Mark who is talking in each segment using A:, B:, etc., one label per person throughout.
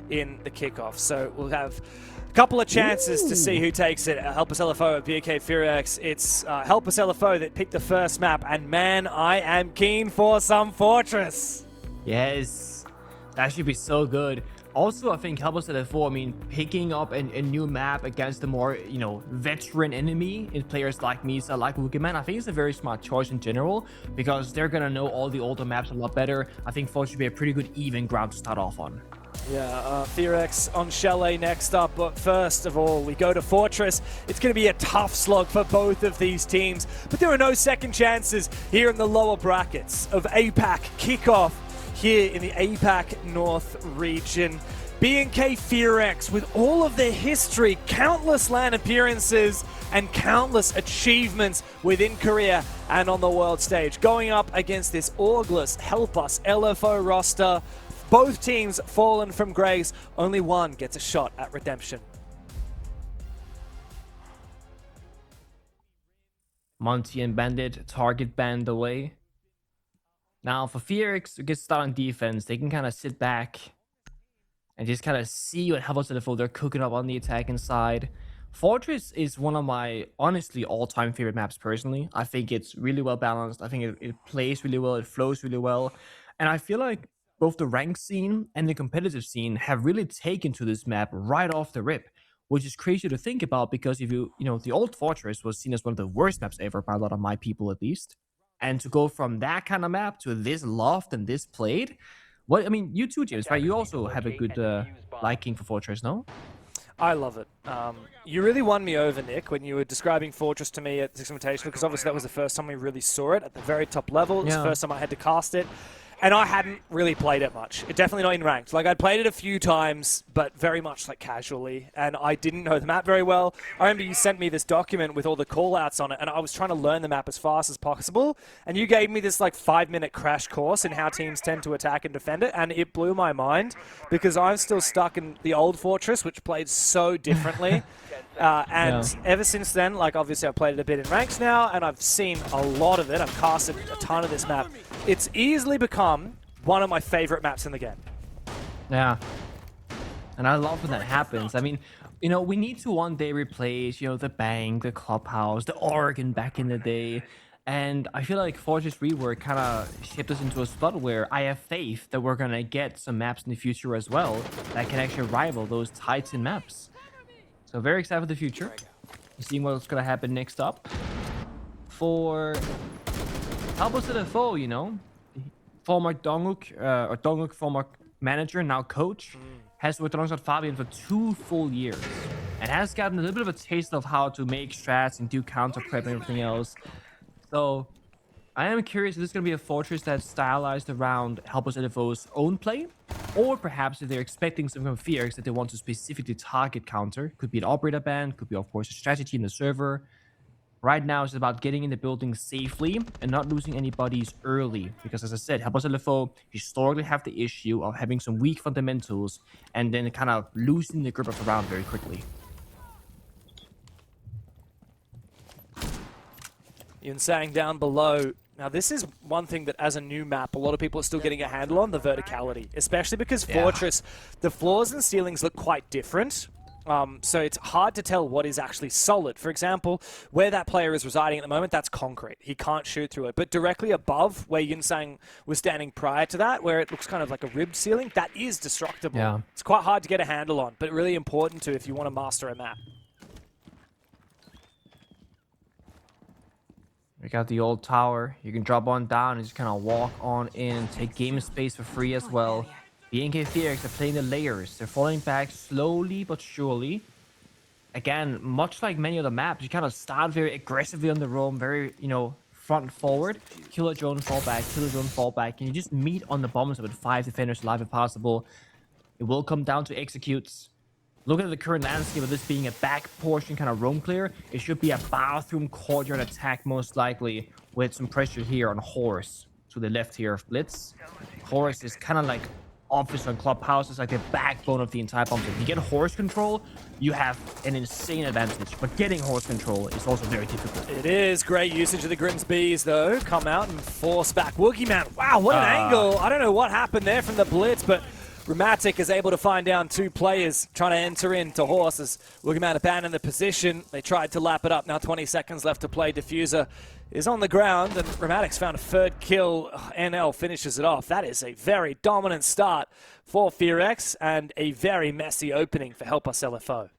A: in the kickoff. So we'll have a couple of chances to see who takes it. Help Us LFO at BNK FEARX. It's Help Us LFO that picked the first map, and man, I am keen for some Fortress.
B: Yes, that should be so good. Also, I think Help Us LFO, I mean, picking up a new map against a more, veteran enemy in players like Misa, like Wookieman, I think it's a very smart choice in general, because they're gonna know all the older maps a lot better. I think Fortress should be a pretty good even ground to start off on.
A: Yeah, FEARX on Chalet next up, but first of all, we go to Fortress. It's going to be a tough slog for both of these teams, but there are no second chances here in the lower brackets of APAC Kickoff here in the APAC North region. BNK FEARX, with all of their history, countless LAN appearances, and countless achievements within Korea and on the world stage, going up against this Orgless Help Us LFO roster. Both teams fallen from grace. Only one gets a shot at redemption.
B: Monty and Bandit target banned away. Now for FEARX to get started on defense, they can kind of sit back and just kind of see what Help Us LFO they're cooking up on the attacking side. Fortress is one of my, honestly, all-time favorite maps personally. I think it's really well balanced. I think it plays really well, it flows really well. And I feel like both the ranked scene and the competitive scene have really taken to this map right off the rip, which is crazy to think about, because if the old Fortress was seen as one of the worst maps ever by a lot of my people, at least. And to go from that kind of map to this loved and this played, well, I mean, you too, James, right? You also have a good liking for Fortress, no?
A: I love it. You really won me over, Nick, when you were describing Fortress to me at Six Invitational, because obviously that was the first time we really saw it at the very top level. It was the first time I had to cast it. And I hadn't really played it much. Definitely not in ranked. Like, I'd played it a few times, but very much like casually. And I didn't know the map very well. I remember you sent me this document with all the callouts on it, and I was trying to learn the map as fast as possible. And you gave me this like 5-minute crash course in how teams tend to attack and defend it. And it blew my mind, because I'm still stuck in the old Fortress, which played so differently. Ever since then, like, obviously I've played it a bit in ranks now, and I've seen a lot of it. I've casted a ton of this map. It's easily become one of my favorite maps in the game.
B: Yeah. And I love when that happens. I mean, we need to one day replace, the Bank, the Clubhouse, the Oregon back in the day. And I feel like Fortress Rework kind of shipped us into a spot where I have faith that we're going to get some maps in the future as well that can actually rival those Titan maps. So very excited for the future. Seeing what's going to happen next up. For Help Us LFO, former Dongguk former manager, now coach, has worked alongside Fabian for 2 full years and has gotten a little bit of a taste of how to make strats and do counter prep and everything else. So I am curious if this is going to be a Fortress that's stylized around Help Us LFO's own play, or perhaps if they're expecting some kind of FEARX that they want to specifically target counter. Could be an operator ban, could be, of course, a strategy in the server. Right now, it's about getting in the building safely and not losing any bodies early. Because, as I said, Help Us LFO historically have the issue of having some weak fundamentals and then kind of losing the grip of the round very quickly.
A: Yunsang down below. Now, this is one thing that, as a new map, a lot of people are still getting a handle on, the verticality. Especially because Fortress, the floors and ceilings look quite different. So it's hard to tell what is actually solid. For example, where that player is residing at the moment, that's concrete. He can't shoot through it. But directly above, where Yunsang was standing prior to that, where it looks kind of like a ribbed ceiling, that is destructible.
B: Yeah.
A: It's quite hard to get a handle on, but really important to if you want to master a map.
B: We got the old tower. You can drop on down and just kind of walk on in, take game space for free as well. BNK FEARX are playing the layers. They're falling back slowly but surely. Again, much like many of the maps, you kind of start very aggressively on the roam, very, front and forward. Kill a drone, fall back, kill a drone, fall back. And you just meet on the bombs with 5 defenders alive if possible. It will come down to executes. Look at the current landscape of this being a back portion kind of roam clear. It should be a bathroom courtyard attack most likely, with some pressure here on Horse to the left here of Blitz. Horse is kind of like office on Clubhouse. It's like the backbone of the entire bomb. If you get Horse control, you have an insane advantage. But getting Horse control is also very difficult.
A: It is. Great usage of the Grimsby's, though. Come out and force back Wookieman. Wow, what an angle. I don't know what happened there from the Blitz, but Rheumatic is able to find down 2 players trying to enter into Horse as Wiggman abandoned the position. They tried to lap it up. Now 20 seconds left to play. Diffuser is on the ground, and Rheumatic's found a 3rd kill. NL finishes it off. That is a very dominant start for FEARX and a very messy opening for Help Us LFO.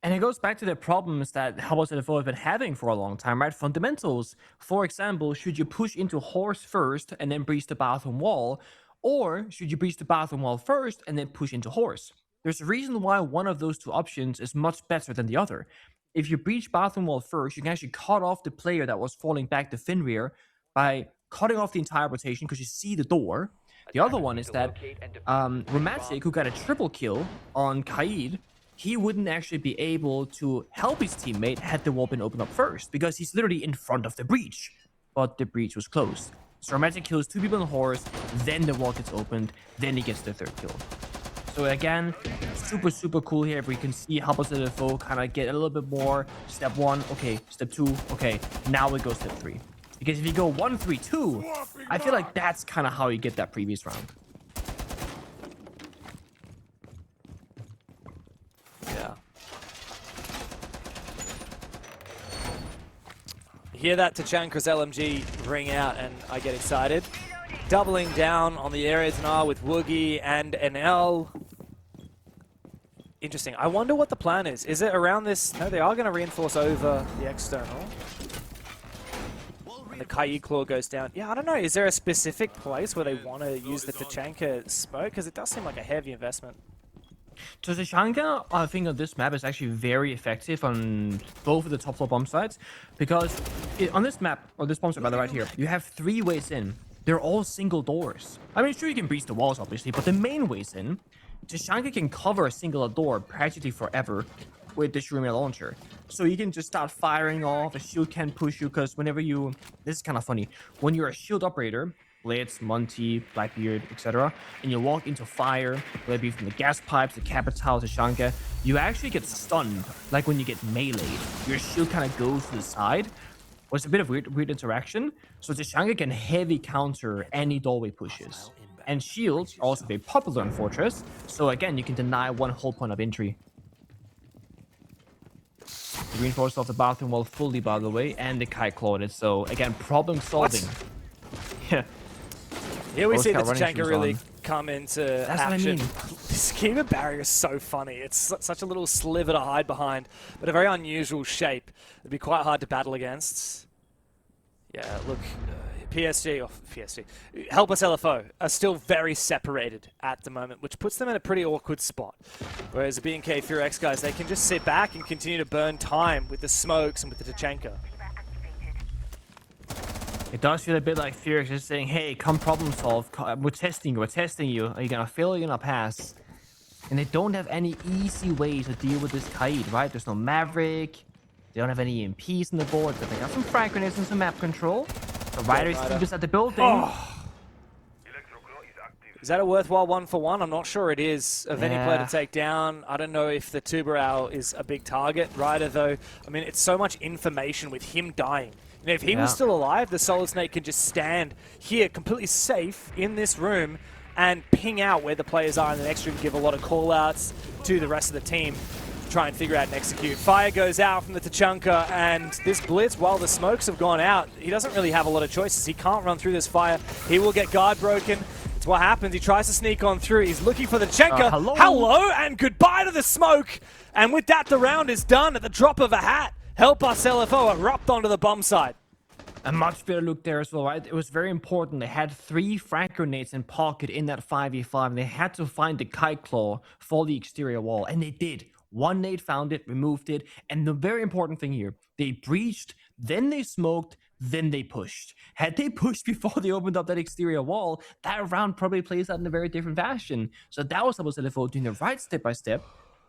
B: And it goes back to the problems that Help Us LFO have been having for a long time, right? Fundamentals. For example, should you push into Horse first and then breach the bathroom wall? Or should you breach the bathroom wall first and then push into Horse? There's a reason why one of those 2 options is much better than the other. If you breach bathroom wall first, you can actually cut off the player that was falling back to Finrear by cutting off the entire rotation because you see the door. The other one is that Rheumatic, who got a triple kill on Kaid, he wouldn't actually be able to help his teammate had the wall been opened up first because he's literally in front of the breach. But the breach was closed. So Rheumatic kills 2 people on Horse, then the wall gets opened, then he gets the 3rd kill. So again, super cool here. If we can see Help Us LFO kind of get a little bit more. Step 1, okay. Step 2, okay. Now we go step 3. Because if you go 1-3-2, I feel like that's kind of how you get that previous round.
A: Yeah. Hear that Tachanka's LMG ring out and I get excited. Doubling down on the areas now with Woogie and NL. Interesting. I wonder what the plan is. Is it around this? No, they are going to reinforce over the external. And the Kai Claw goes down. Yeah, I don't know. Is there a specific place where they want to use the Tachanka smoke? Because it does seem like a heavy investment.
B: So Tachanka, I think on this map is actually very effective on both of the top floor bomb sites because on this map, or this bomb site rather right here, you have 3 ways in. They're all single doors. I mean, sure you can breach the walls obviously, but the main ways in, Tachanka can cover a single door practically forever with the Shroomia launcher. So you can just start firing off, a shield can push you because whenever you, this is kind of funny, when you're a shield operator, Blitz, Monty, Blackbeard, etc., and you walk into fire, whether it be from the gas pipes, the Capital, to Shanka, you actually get stunned, like when you get meleeed. Your shield kind of goes to the side, which is a bit of weird interaction. So Tachanka can heavy counter any doorway pushes. And shields are also very popular in Fortress, so again, you can deny 1 whole point of entry. The reinforced off the bathroom wall fully, by the way, and the Kai clawed it, so again, problem solving. Yeah.
A: Here we see the Tachanka really come into action.
B: What I mean.
A: This schema barrier is so funny. It's such a little sliver to hide behind, but a very unusual shape. It'd be quite hard to battle against. Yeah, look, Help Us LFO are still very separated at the moment, which puts them in a pretty awkward spot. Whereas the BNK FEARX guys, they can just sit back and continue to burn time with the smokes and with the Tachanka.
B: It does feel a bit like FEARX is saying, hey, come problem solve. We're testing you. Are you going to fail or are you going to pass? And they don't have any easy way to deal with this Kaid, right? There's no Maverick. They don't have any EMPs on the board, but they got some frag grenades and some map control. The Riders team is at the building.
A: Oh. Is that a worthwhile 1-for-1? I'm not sure it is of any player to take down. I don't know if the Tubarão is a big target. Ryder, though, I mean, it's so much information with him dying. You know, if he was still alive, the Solid Snake could just stand here completely safe in this room and ping out where the players are in the next room, give a lot of call-outs to the rest of the team to try and figure out and execute. Fire goes out from the Tachanka, and this Blitz, while the smokes have gone out, he doesn't really have a lot of choices. He can't run through this fire. He will get guard broken. It's what happens. He tries to sneak on through. He's looking for the Tachanka. Hello, and goodbye to the smoke. And with that, the round is done at the drop of a hat. Help Us LFO erupt onto the bomb site.
B: A much better look there as well, right? It was very important. They had 3 frag grenades in pocket in that 5v5, and they had to find the Kite Claw for the exterior wall, and they did. One nade found it, removed it, and the very important thing here, they breached, then they smoked, then they pushed. Had they pushed before they opened up that exterior wall, that round probably plays out in a very different fashion. So that was about LFO doing the right step by step.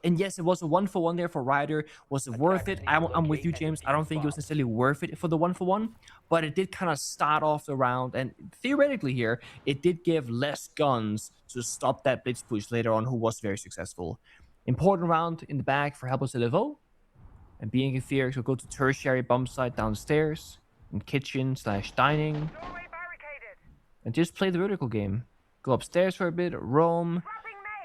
B: And yes, it was a 1-for-1 there for Ryder. Was it worth it? I'm with you, James. I don't think it was necessarily worth it for the 1-for-1, but it did kind of start off the round. And theoretically here, it did give less guns to stop that blitz push later on, who was very successful. Important round in the bag for Help Us LFO. And BNK FEARX will go to tertiary bomb site downstairs, in kitchen/dining. And just play the vertical game. go upstairs for a bit, roam.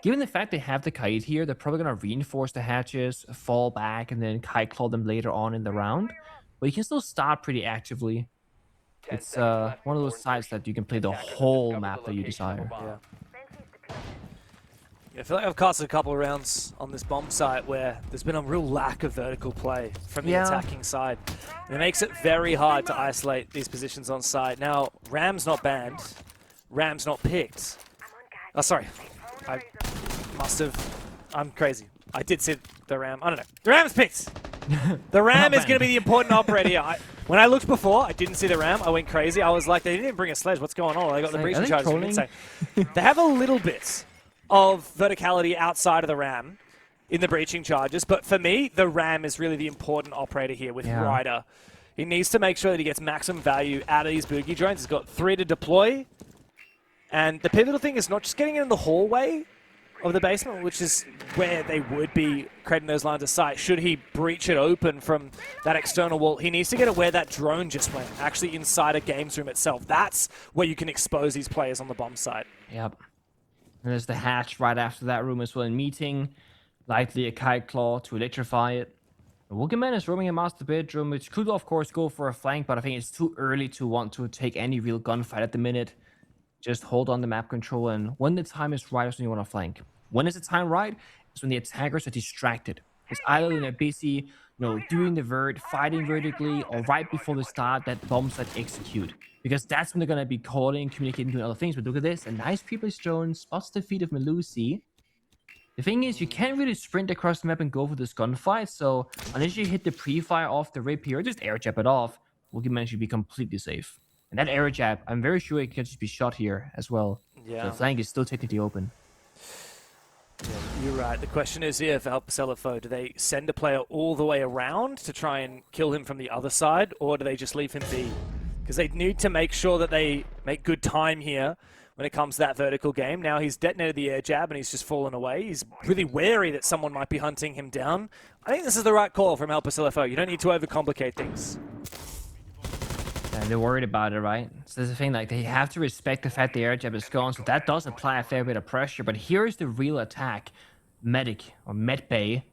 B: Given the fact they have the kite here, they're probably going to reinforce the hatches, fall back, and then kite claw them later on in the round. But you can still start pretty actively. It's one of those sides that you can play the whole map that you desire.
A: Yeah. I feel like I've casted a couple of rounds on this bomb site where there's been a real lack of vertical play from the attacking side. And it makes it very hard to isolate these positions on site. Now, Ram's not banned. Ram's not picked. Oh, sorry. I must have... I'm crazy. I did see the Ram. I don't know. The Ram's picked! The Ram is going to be the important operator here. When I looked before, I didn't see the Ram. I went crazy. I was like, they didn't bring a sledge. What's going on? They got the breaching charges. They have a little bit of verticality outside of the Ram in the breaching charges. But for me, the Ram is really the important operator here with Ryder. He needs to make sure that he gets maximum value out of these boogie drones. He's got 3 to deploy. And the pivotal thing is not just getting in the hallway of the basement, which is where they would be creating those lines of sight. Should he breach it open from that external wall, he needs to get it where that drone just went, actually inside a games room itself. That's where you can expose these players on the bomb site.
B: Yep. And there's the hatch right after that room as well in meeting. Likely a kite claw to electrify it. Woogieman is roaming a master bedroom, which could of course go for a flank, but I think it's too early to want to take any real gunfight at the minute. Just hold on the map control, and when the time is right is when you want to flank. When is the time right? It's when the attackers are distracted. It's either when they're busy, doing the vert, fighting vertically, or right before the start, that bomb site execute. Because that's when they're going to be calling, communicating, doing other things. But look at this, a nice pre-place drone spots the feet of Melusi. The thing is, you can't really sprint across the map and go for this gunfight, so unless you hit the pre-fire off the rip here, just air jab it off, Woogieman should be completely safe. And that air jab, I'm very sure it can just be shot here as well.
A: Yeah.
B: The flank is still technically open.
A: Yeah, you're right. The question is here for Help Us LFO, do they send a player all the way around to try and kill him from the other side, or do they just leave him be? Because they need to make sure that they make good time here when it comes to that vertical game. Now he's detonated the air jab and he's just fallen away. He's really wary that someone might be hunting him down. I think this is the right call from Help Us LFO. You don't need to overcomplicate things.
B: And they're worried about it, right? So there's the thing, like, they have to respect the fact the air jab is gone, so that does apply a fair bit of pressure. But here's the real attack. Medic, or Medbay.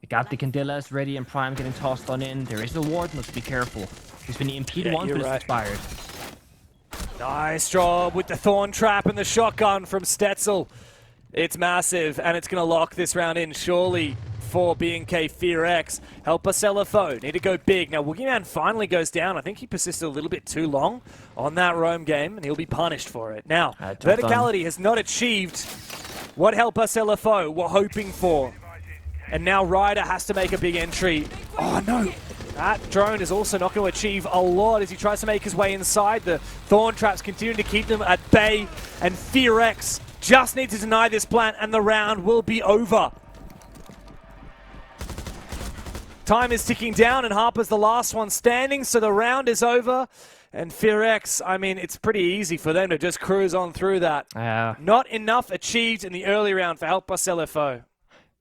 B: They got the Candelas ready and prime getting tossed on in. There is a ward, must be careful. He's been EMP'd once, but it's expired.
A: Nice job with the Thorn Trap and the shotgun from Stetzel. It's massive, and it's going to lock this round in, surely, for BNK FEARX. Help Us LFO. Need to go big. Now, Woogieman finally goes down. I think he persisted a little bit too long on that roam game, and he'll be punished for it. Now, verticality has not achieved what Help Us LFO were hoping for. And now Ryder has to make a big entry. Oh, no. That drone is also not going to achieve a lot as he tries to make his way inside. The Thorn Traps continue to keep them at bay, and FEARX just need to deny this plant, and the round will be over. Time is ticking down, and Harper's the last one standing, so the round is over. And FEARX, I mean, it's pretty easy for them to just cruise on through that. Not enough achieved in the early round for Help Us LFO.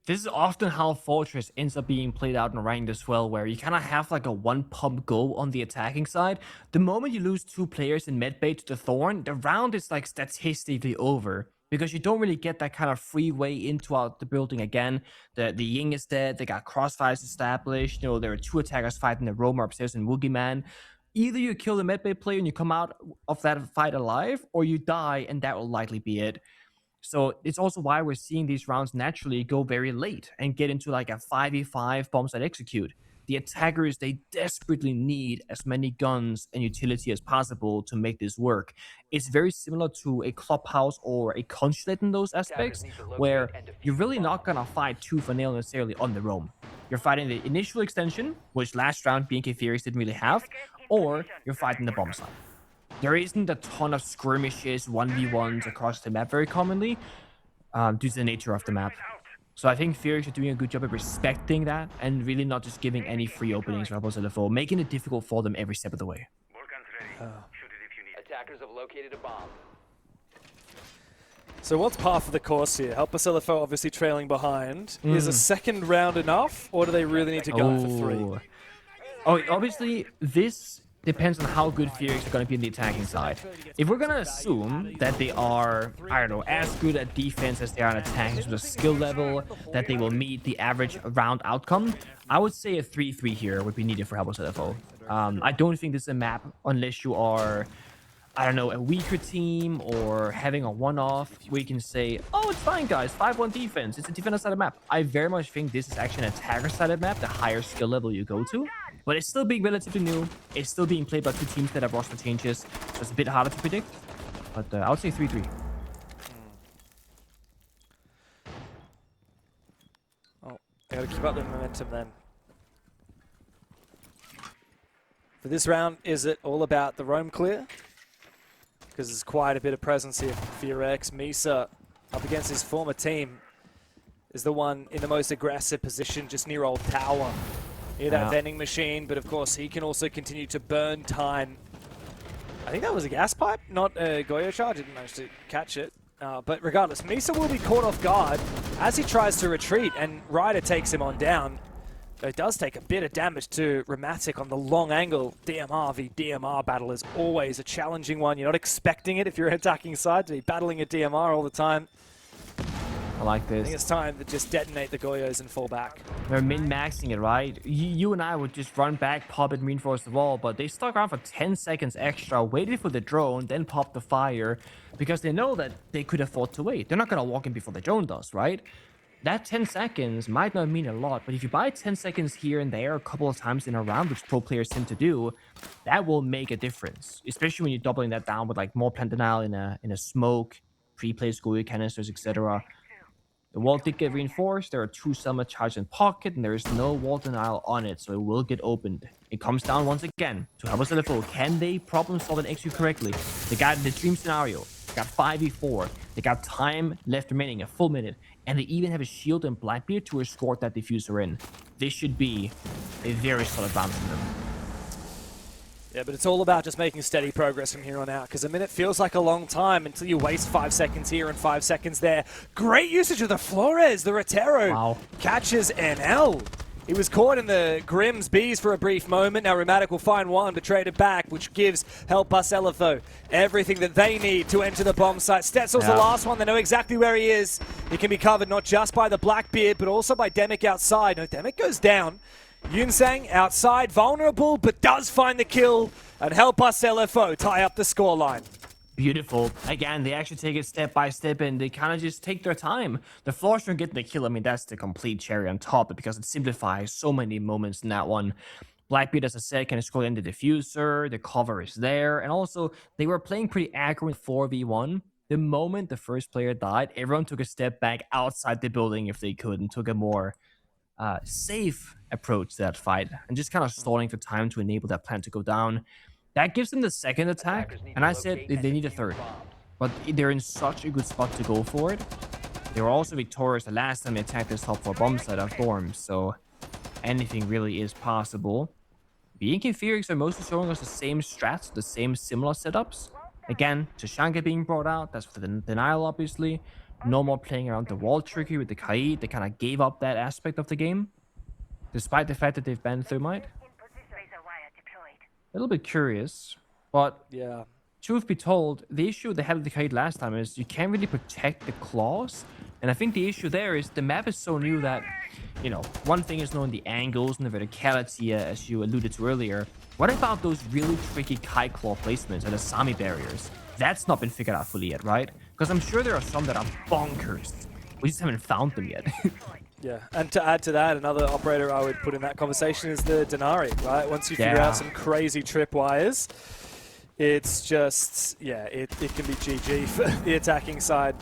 B: This is often how Fortress ends up being played out in ranked as well, where you kind of have like a one-pump go on the attacking side. The moment you lose 2 players in medbay to the Thorn, the round is like statistically over, because you don't really get that kind of free way into the building again. The Ying is dead, they got crossfires established, there are 2 attackers fighting the roamer upstairs and Woogieman. Either you kill the medbay player and you come out of that fight alive, or you die, and that will likely be it. So it's also why we're seeing these rounds naturally go very late and get into like a 5v5 bomb site execute. The attackers, they desperately need as many guns and utility as possible to make this work. It's very similar to a clubhouse or a consulate in those aspects, where you're really not going to fight tooth and nail necessarily on the roam. You're fighting the initial extension, which last round BNK FEARX didn't really have, or you're fighting the bomb site. There isn't a ton of skirmishes, 1v1s across the map very commonly, due to the nature of the map. So I think FEARX are doing a good job of respecting that and really not just giving any free openings for LFO, making it difficult for them every step of the way.
C: Attackers have located a bomb.
A: So what's par for the course here? Help Us LFO obviously trailing behind. Is a second round enough, or do they really need to go for 3?
B: Oh, obviously this depends on how good FEARX are going to be on the attacking side. If we're going to assume that they are, I don't know, as good at defense as they are on attacking, with a skill level that they will meet the average round outcome, I would say a 3-3 here would be needed for Helpless LFO. I don't think this is a map unless you are, I don't know, a weaker team or having a one-off where you can say, oh, it's fine, guys, 5-1 defense. It's a defender-sided map. I very much think this is actually an attacker-sided map, the higher skill level you go to. But it's still being relatively new. It's still being played by two teams that have roster changes, so it's a bit harder to predict. But I would say 3-3.
A: Oh, I gotta keep up the momentum then. For this round, is it all about the roam clear? Because there's quite a bit of presence here for FEARX. Misa, up against his former team, is the one in the most aggressive position, just near old tower. Near that vending machine, but of course he can also continue to burn time. I think that was a gas pipe, not a Goyo charge. Didn't manage to catch it. But regardless, Misa will be caught off guard as he tries to retreat, and Ryder takes him on down. Though it does take a bit of damage to Rheumatic on the long angle. DMR v DMR battle is always a challenging one. You're not expecting it if you're an attacking side to be battling a DMR all the time.
B: I like this.
A: I think it's time to just detonate the Goyos and fall back.
B: They're min-maxing it, right? You and I would just run back, pop it, reinforce the wall, but they stuck around for 10 seconds extra, waited for the drone, then popped the fire, because they know that they could afford to wait. They're not going to walk in before the drone does, right? That 10 seconds might not mean a lot, but if you buy 10 seconds here and there a couple of times in a round, which pro players tend to do, that will make a difference, especially when you're doubling that down with like more plant denial in a smoke, pre-placed Goyo canisters, etc. The wall did get reinforced. There are 2 Selma charged in pocket, and there is no wall denial on it, so it will get opened. It comes down once again to Helpless LFO. Can they problem solve and execute correctly? They got the dream scenario. They got 5v4. They got time left remaining, a full minute, and they even have a shield and Blackbeard to escort that diffuser in. This should be a very solid round for them.
A: Yeah, but it's all about just making steady progress from here on out, because a minute feels like a long time until you waste 5 seconds here and 5 seconds there. Great usage of the Flores. The Rotero catches NL. He was caught in the Grimm's bees for a brief moment. Now Rheumatic will find one, but trade it back, which gives Help Us LFO everything that they need to enter the bomb site. Stetzel's the last one. They know exactly where he is. He can be covered not just by the Blackbeard, but also by Demic outside. No, Demic goes down. Yunsang outside, vulnerable, but does find the kill, and Help Us LFO tie up the scoreline.
B: Beautiful. Again, they actually take it step by step, and they kind of just take their time. The Florstrom getting the kill, I mean, that's the complete cherry on top, because it simplifies so many moments in that one. Blackbeard, as I said, can escort in the diffuser, the cover is there, and also, they were playing pretty aggro in 4v1. The moment the first player died, everyone took a step back outside the building if they could, and took a more safe approach to that fight, and just kind of stalling for time to enable that plan to go down. That gives them the second attack, and I said they need a third, but they're in such a good spot to go for it. They were also victorious the last time they attacked this top 4 bomb site of Dorms, so anything really is possible. BNK FEARX are mostly showing us the same strats, the same similar setups. Again, Tashanka being brought out, that's for the denial obviously. No more playing around the wall tricky with the Kaid. They kind of gave up that aspect of the game, despite the fact that they've banned Thermite. A little bit curious, but
A: yeah,
B: truth be told, the issue they had with the Kaid last time is you can't really protect the claws. And I think the issue there is the map is so new that, you know, one thing is knowing the angles and the verticality, as you alluded to earlier. What about those really tricky Kai claw placements and the Sami barriers? That's not been figured out fully yet, right? Because I'm sure there are some that are bonkers. We just haven't found them yet.
A: Yeah, and to add to that, another operator I would put in that conversation is the Denari, right? Once you figure out some crazy tripwires, it's just, yeah, it can be GG for the attacking side.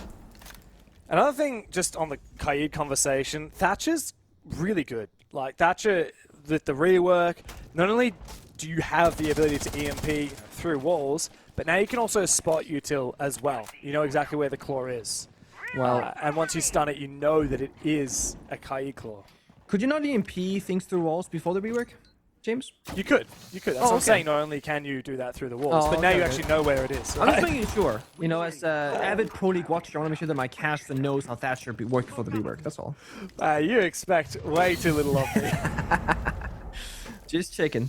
A: Another thing, just on the Kaid conversation, Thatcher's really good. Like, Thatcher, the rework, not only do you have the ability to EMP through walls, but now you can also spot util as well. You know exactly where the claw is. Well, and once you stun it, you know that it is a Kaid claw.
B: Could you not EMP things through walls before the rework, James?
A: You could. That's what I'm saying. Not only can you do that through the walls, but now you actually know where it is. Right?
B: I'm just making sure. You know, as an avid Pro League watcher, I want to make sure that my caster knows how Thatcher worked before the rework. That's all.
A: You expect way too little of me.
B: Just checking.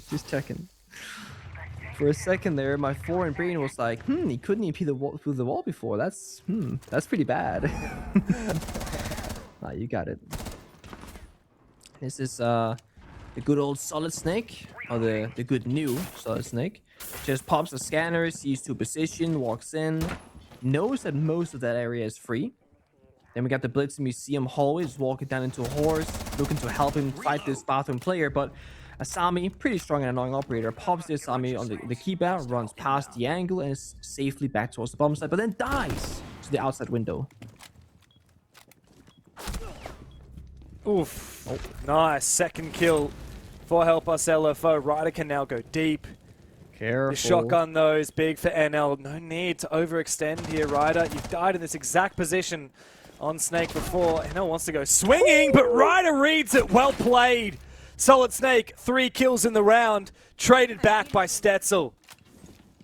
B: For a second there, my foreign brain was like, he couldn't EP through the wall before. That's pretty bad. You got it. This is the good old Solid Snake, or the good new Solid Snake. Just pops the scanner, sees to position, walks in, knows that most of that area is free. Then we got the Blitz Museum hallway, just walking down into a horse, looking to help him fight this bathroom player, but Asami, pretty strong and annoying operator, pops the Asami on the keypad, runs past the angle, and is safely back towards the bomb site, but then dies to the outside window.
A: Oof. Oh. Nice. Second kill for Help Us LFO. Ryder can now go deep.
B: Careful.
A: The shotgun, though, is big for NL. No need to overextend here, Ryder. You've died in this exact position on Snake before. NL wants to go swinging, but Ryder reads it. Well played. Solid Snake, 3 kills in the round, traded back by Stetzel.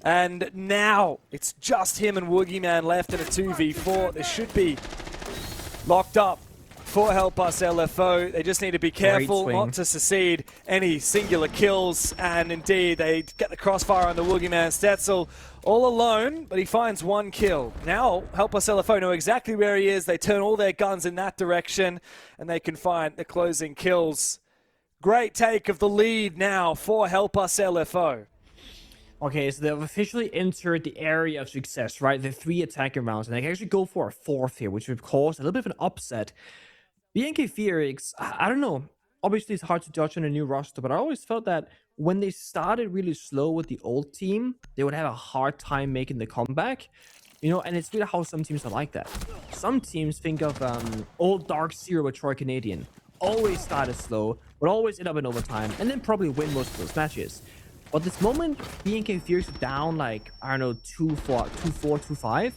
A: And now it's just him and Woogie Man left in a 2v4. This should be locked up for Help Us LFO. They just need to be careful not to succeed any singular kills. And indeed, they get the crossfire on the Woogie Man. Stetzel all alone, but he finds 1 kill. Now, Help Us LFO know exactly where he is. They turn all their guns in that direction, and they can find the closing kills. Great take of the lead now for Help Us LFO.
B: Okay, so they've officially entered the area of success, right? The 3 attacking rounds, and they can actually go for a 4th here, which would cause a little bit of an upset. BNK FEARX, I don't know. Obviously, it's hard to judge on a new roster, but I always felt that when they started really slow with the old team, they would have a hard time making the comeback. You know, and it's really how some teams are like that. Some teams think of old Dark Zero with Troy Canadian. Always started slow, but always end up in overtime, and then probably win most of those matches. But this moment, BNK FEARX are down like, I don't know, 2-4, 2-5.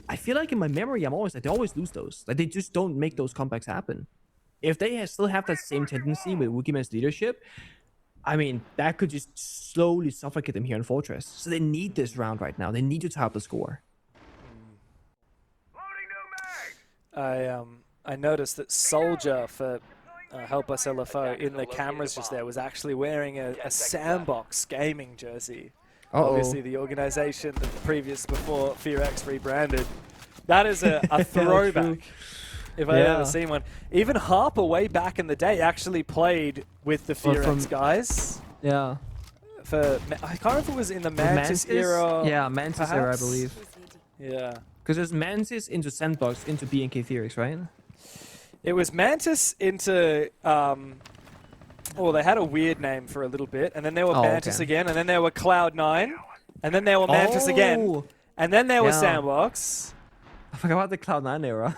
B: I feel like in my memory, I'm always like, they always lose those. Like, they just don't make those comebacks happen. If they still have that same tendency with Woogie Man's leadership, I mean, that could just slowly suffocate them here in Fortress. So they need this round right now. They need to tie up the score.
A: I noticed that Soldier for Help Us LFO in the cameras just there was actually wearing a Sandbox gaming jersey. Obviously the organization that before FEARX rebranded. That is a throwback if I've ever seen one. Even Harper way back in the day actually played with the FEARX guys.
B: Yeah.
A: I can't remember if it was in the Mantis era.
B: Yeah, Mantis era, I believe.
A: Yeah.
B: Because there's Mantis into Sandbox into BNK FEARX, right?
A: It was Mantis into, they had a weird name for a little bit, and then there were Mantis again, and then there were Cloud9, and then there were Mantis again, and then there was Sandbox.
B: I forgot about the Cloud9 era.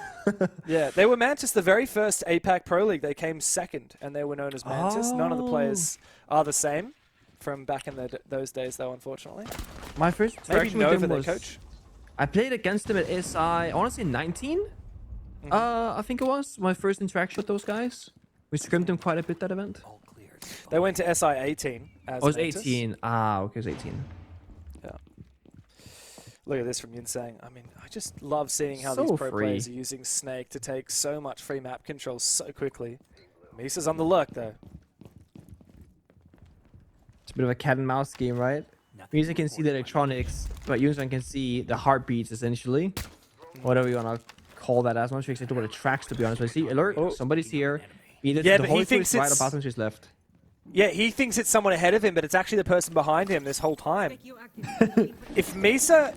A: Yeah, they were Mantis the very first APAC Pro League. They came second, and they were known as Mantis. None of the players are the same from back in those days, though, unfortunately.
B: My first interaction with them was...
A: coach.
B: I played against them at SI, I want to say 19? I think it was my first interaction with those guys. We scrimmed them quite a bit that event.
A: They went to SI 18 as
B: it was
A: Mantis.
B: 18. Ah, okay, it was 18.
A: Yeah. Look at this from Yinsang. I mean, I just love seeing how these pro players are using Snake to take so much free map control so quickly. Misa's on the lurk, though.
B: It's a bit of a cat and mouse game, right? Misa can see the electronics, but Yinsang can see the heartbeats, essentially. Whatever you want to call that as. I'm not sure exactly what it tracks, to be honest. But I see, alert, somebody's here. Either the whole is right or bottom is left.
A: Yeah, he thinks it's someone ahead of him, but it's actually the person behind him this whole time. If Misa...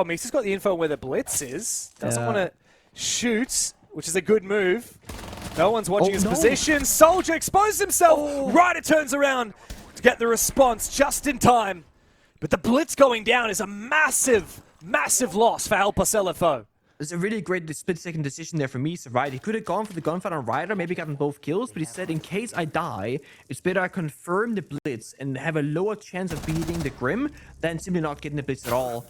A: Misa's got the info where the Blitz is. Doesn't want to shoot, which is a good move. No one's watching his position. Soldier exposes himself. Ryder turns around to get the response just in time. But the Blitz going down is a massive, massive loss for Help Us LFO.
B: It's a really great split-second decision there for Misa, right? He could have gone for the gunfight on Ryder, maybe gotten both kills, but he said, in case I die, it's better I confirm the Blitz and have a lower chance of beating the Grim than simply not getting the Blitz at all.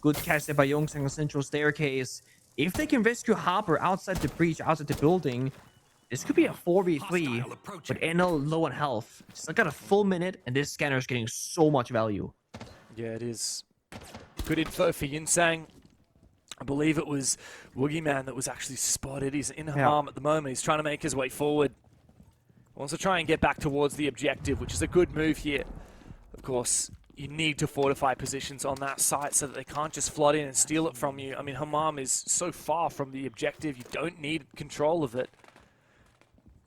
B: Good catch there by Youngsang on Central Staircase. If they can rescue Harper outside the breach, outside the building, this could be a 4v3, but NL low on health. Still got a full minute, and this scanner is getting so much value.
A: Yeah, it is. Good info for Yinsang. I believe it was Woogie Man that was actually spotted. He's in harm at the moment. He's trying to make his way forward. Wants to try and get back towards the objective, which is a good move here. Of course, you need to fortify positions on that site so that they can't just flood in and steal it from you. I mean, Hammam is so far from the objective, you don't need control of it.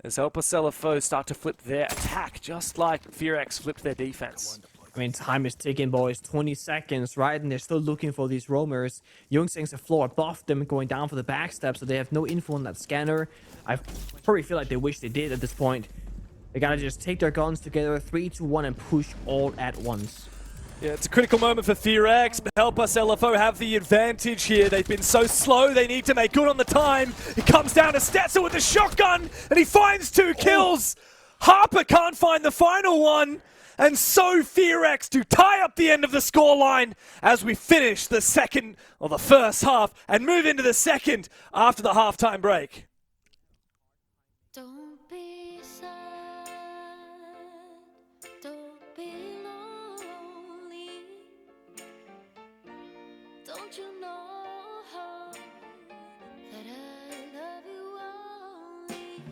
A: As Helpless LFO start to flip their attack, just like FEARX flipped their defense.
B: I mean, time is ticking, boys. 20 seconds, right? And they're still looking for these roamers. Youngsing's the floor above them, going down for the backstep, so they have no info on that scanner. I probably feel like they wish they did at this point. They gotta just take their guns together, 3, 2, 1, and push all at once.
A: Yeah, it's a critical moment for FEARX, but Help Us LFO have the advantage here. They've been so slow, they need to make good on the time. It comes down to Stetzer with the shotgun, and he finds 2 kills. Harper can't find the final one, and so FEARX to tie up the end of the scoreline as we finish the first half, and move into the second after the halftime break.
C: Don't be sad, don't be lonely. Don't you know that I love you only?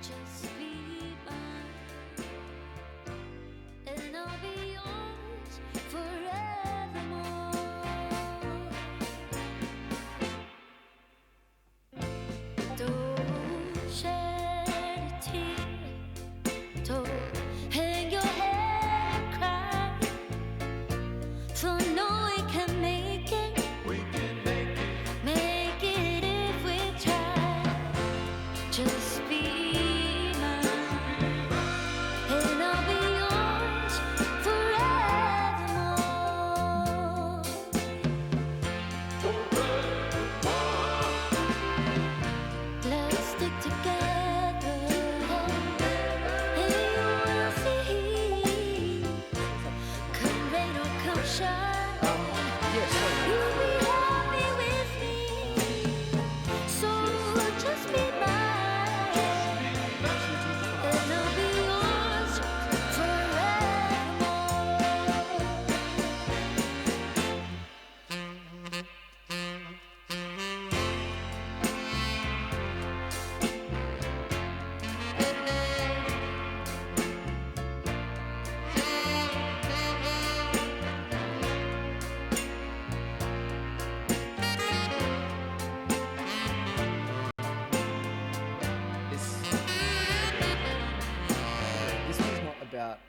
C: Just be mine, and I'll be yours forevermore. Don't shed a tear, don't hang your head and cry, for no we can make it, make it if we try. Just be mine, and I'll be yours forevermore. Let's stick together, and you will see. Come rain or come shine, you'll be happy with me. So just be mine, and I'll be yours forevermore.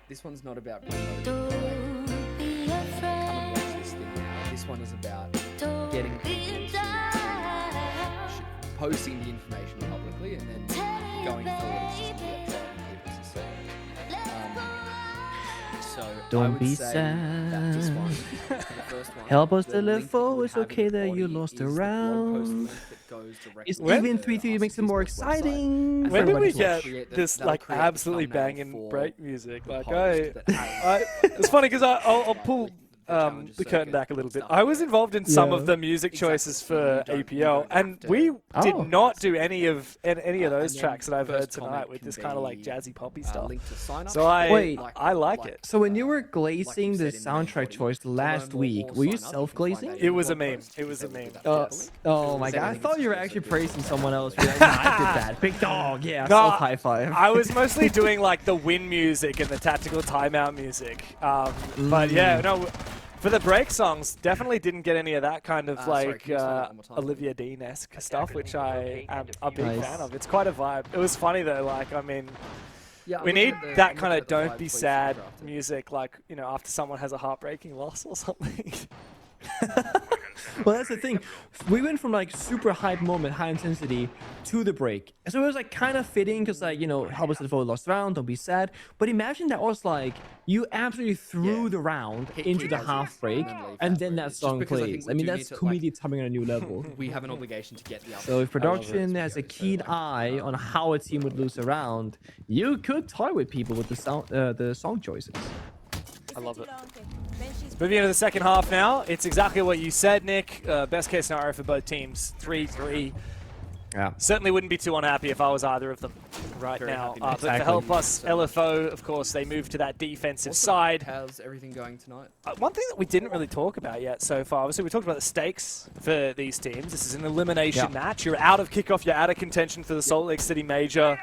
D: This one's not about promoting
C: Don't be
D: come and
C: afraid,
D: watch this thing now. This one is about
C: don't
D: getting
C: be
D: people
C: shy.
D: posting the information publicly and then going forward it's just about driving people to see it. So I
B: Don't
D: would
B: be
D: say that this
B: sad.
D: one, the first one,
B: Help us
D: the link that
B: LFO,
D: would
B: it's
D: have
B: okay
D: in the
B: that you
D: body
B: lost
D: is
B: a
D: the blog post
B: round.
D: link that goes directly
B: It's
D: to
B: even
D: the
B: 3-3 makes it more
D: Ask Esports website.
B: exciting.
D: And
B: for
A: When do
B: everybody
A: we
B: to
A: get
B: watch.
D: create the-
A: this
D: they'll
A: like
D: create the
A: absolutely
D: thumbnail
A: banging
D: for
A: break music?
D: the
A: Like
D: post that has
A: it's funny because I'll pull
D: challenges
A: the curtain
D: circuit
A: back a little bit.
D: stuff
A: I was
D: there.
A: involved in some
B: Yeah.
A: of the music choices for
D: You
A: APL,
D: don't have
A: and
D: to-
A: we did
B: Oh.
A: not do any of those
D: and then
A: tracks that I've heard
D: first
A: tonight
D: comment
A: with
D: can
A: this kind of like
D: be,
A: jazzy poppy stuff.
D: link to sign up.
A: So I
B: Wait.
A: I like it.
B: So when you were
D: like
B: glazing
D: you
B: the
D: said in the main
B: soundtrack
D: body,
B: choice
D: to learn
B: last
D: more
B: week,
D: or
B: were you
D: sign up, you can find
B: self-glazing?
D: that
A: It
D: in
A: was
D: the
A: a
D: blog
A: meme.
D: post.
A: It was a
D: So we'll
A: meme.
D: do that
A: Yes.
B: Oh my god, I thought you were actually praising someone else. You're like, nah, I did that. Big dog, yeah,
A: No,
B: self high five.
A: I was mostly doing like the win music and the tactical timeout music. But yeah, no, for the break songs, definitely didn't get any of that kind of
D: sorry,
A: like
D: can you explain that one more time?
A: Olivia Dean-esque stuff, which I am a big
B: Nice.
A: fan of. It's quite a vibe. It was funny though, like, I mean,
D: Yeah, I'm
A: we
D: looking
A: need
D: at the-
A: that
D: I'm
A: kind
D: looking
A: of
D: at the
A: don't
D: vibe
A: be
D: tweets
A: sad
D: drafted.
A: music, like, you know, after someone has a heartbreaking loss or something.
B: Well, that's the thing. We went from like super hype moment, high intensity, to the break. And so it was like kind of fitting because like, you know, help us the lost round, don't be sad. But imagine that was like, you absolutely threw
D: Yeah.
B: the round
D: Keep
B: into the
D: buzzing
B: half break,
D: and then leave
B: and
D: that
B: then
D: break.
B: that
D: It's just
B: song
D: because I think
B: plays.
D: we
B: I mean,
D: do
B: that's
D: need to, like-
B: comedy coming on a new level.
D: We have an obligation to get the other.
B: So if production
D: as
B: has a
D: we go,
B: keen
D: so,
B: eye on how a team would lose a round, you could toy with people with the song choices.
A: I love it. Moving into the second half now, it's exactly what you said, Nick. Best case scenario for both teams, 3-3.
B: Yeah.
A: Certainly wouldn't be too unhappy if I was either of them right
D: Very
A: now.
D: happy,
A: But
B: Exactly.
A: to help us,
D: So much.
A: LFO, of course, they moved to that defensive
D: Also,
A: side.
D: How's everything going tonight?
A: One thing that we didn't really talk about yet so far, obviously we talked about the stakes for these teams. This is an elimination
B: Yeah.
A: match. You're out of kickoff, you're out of contention for the Salt Lake City Major.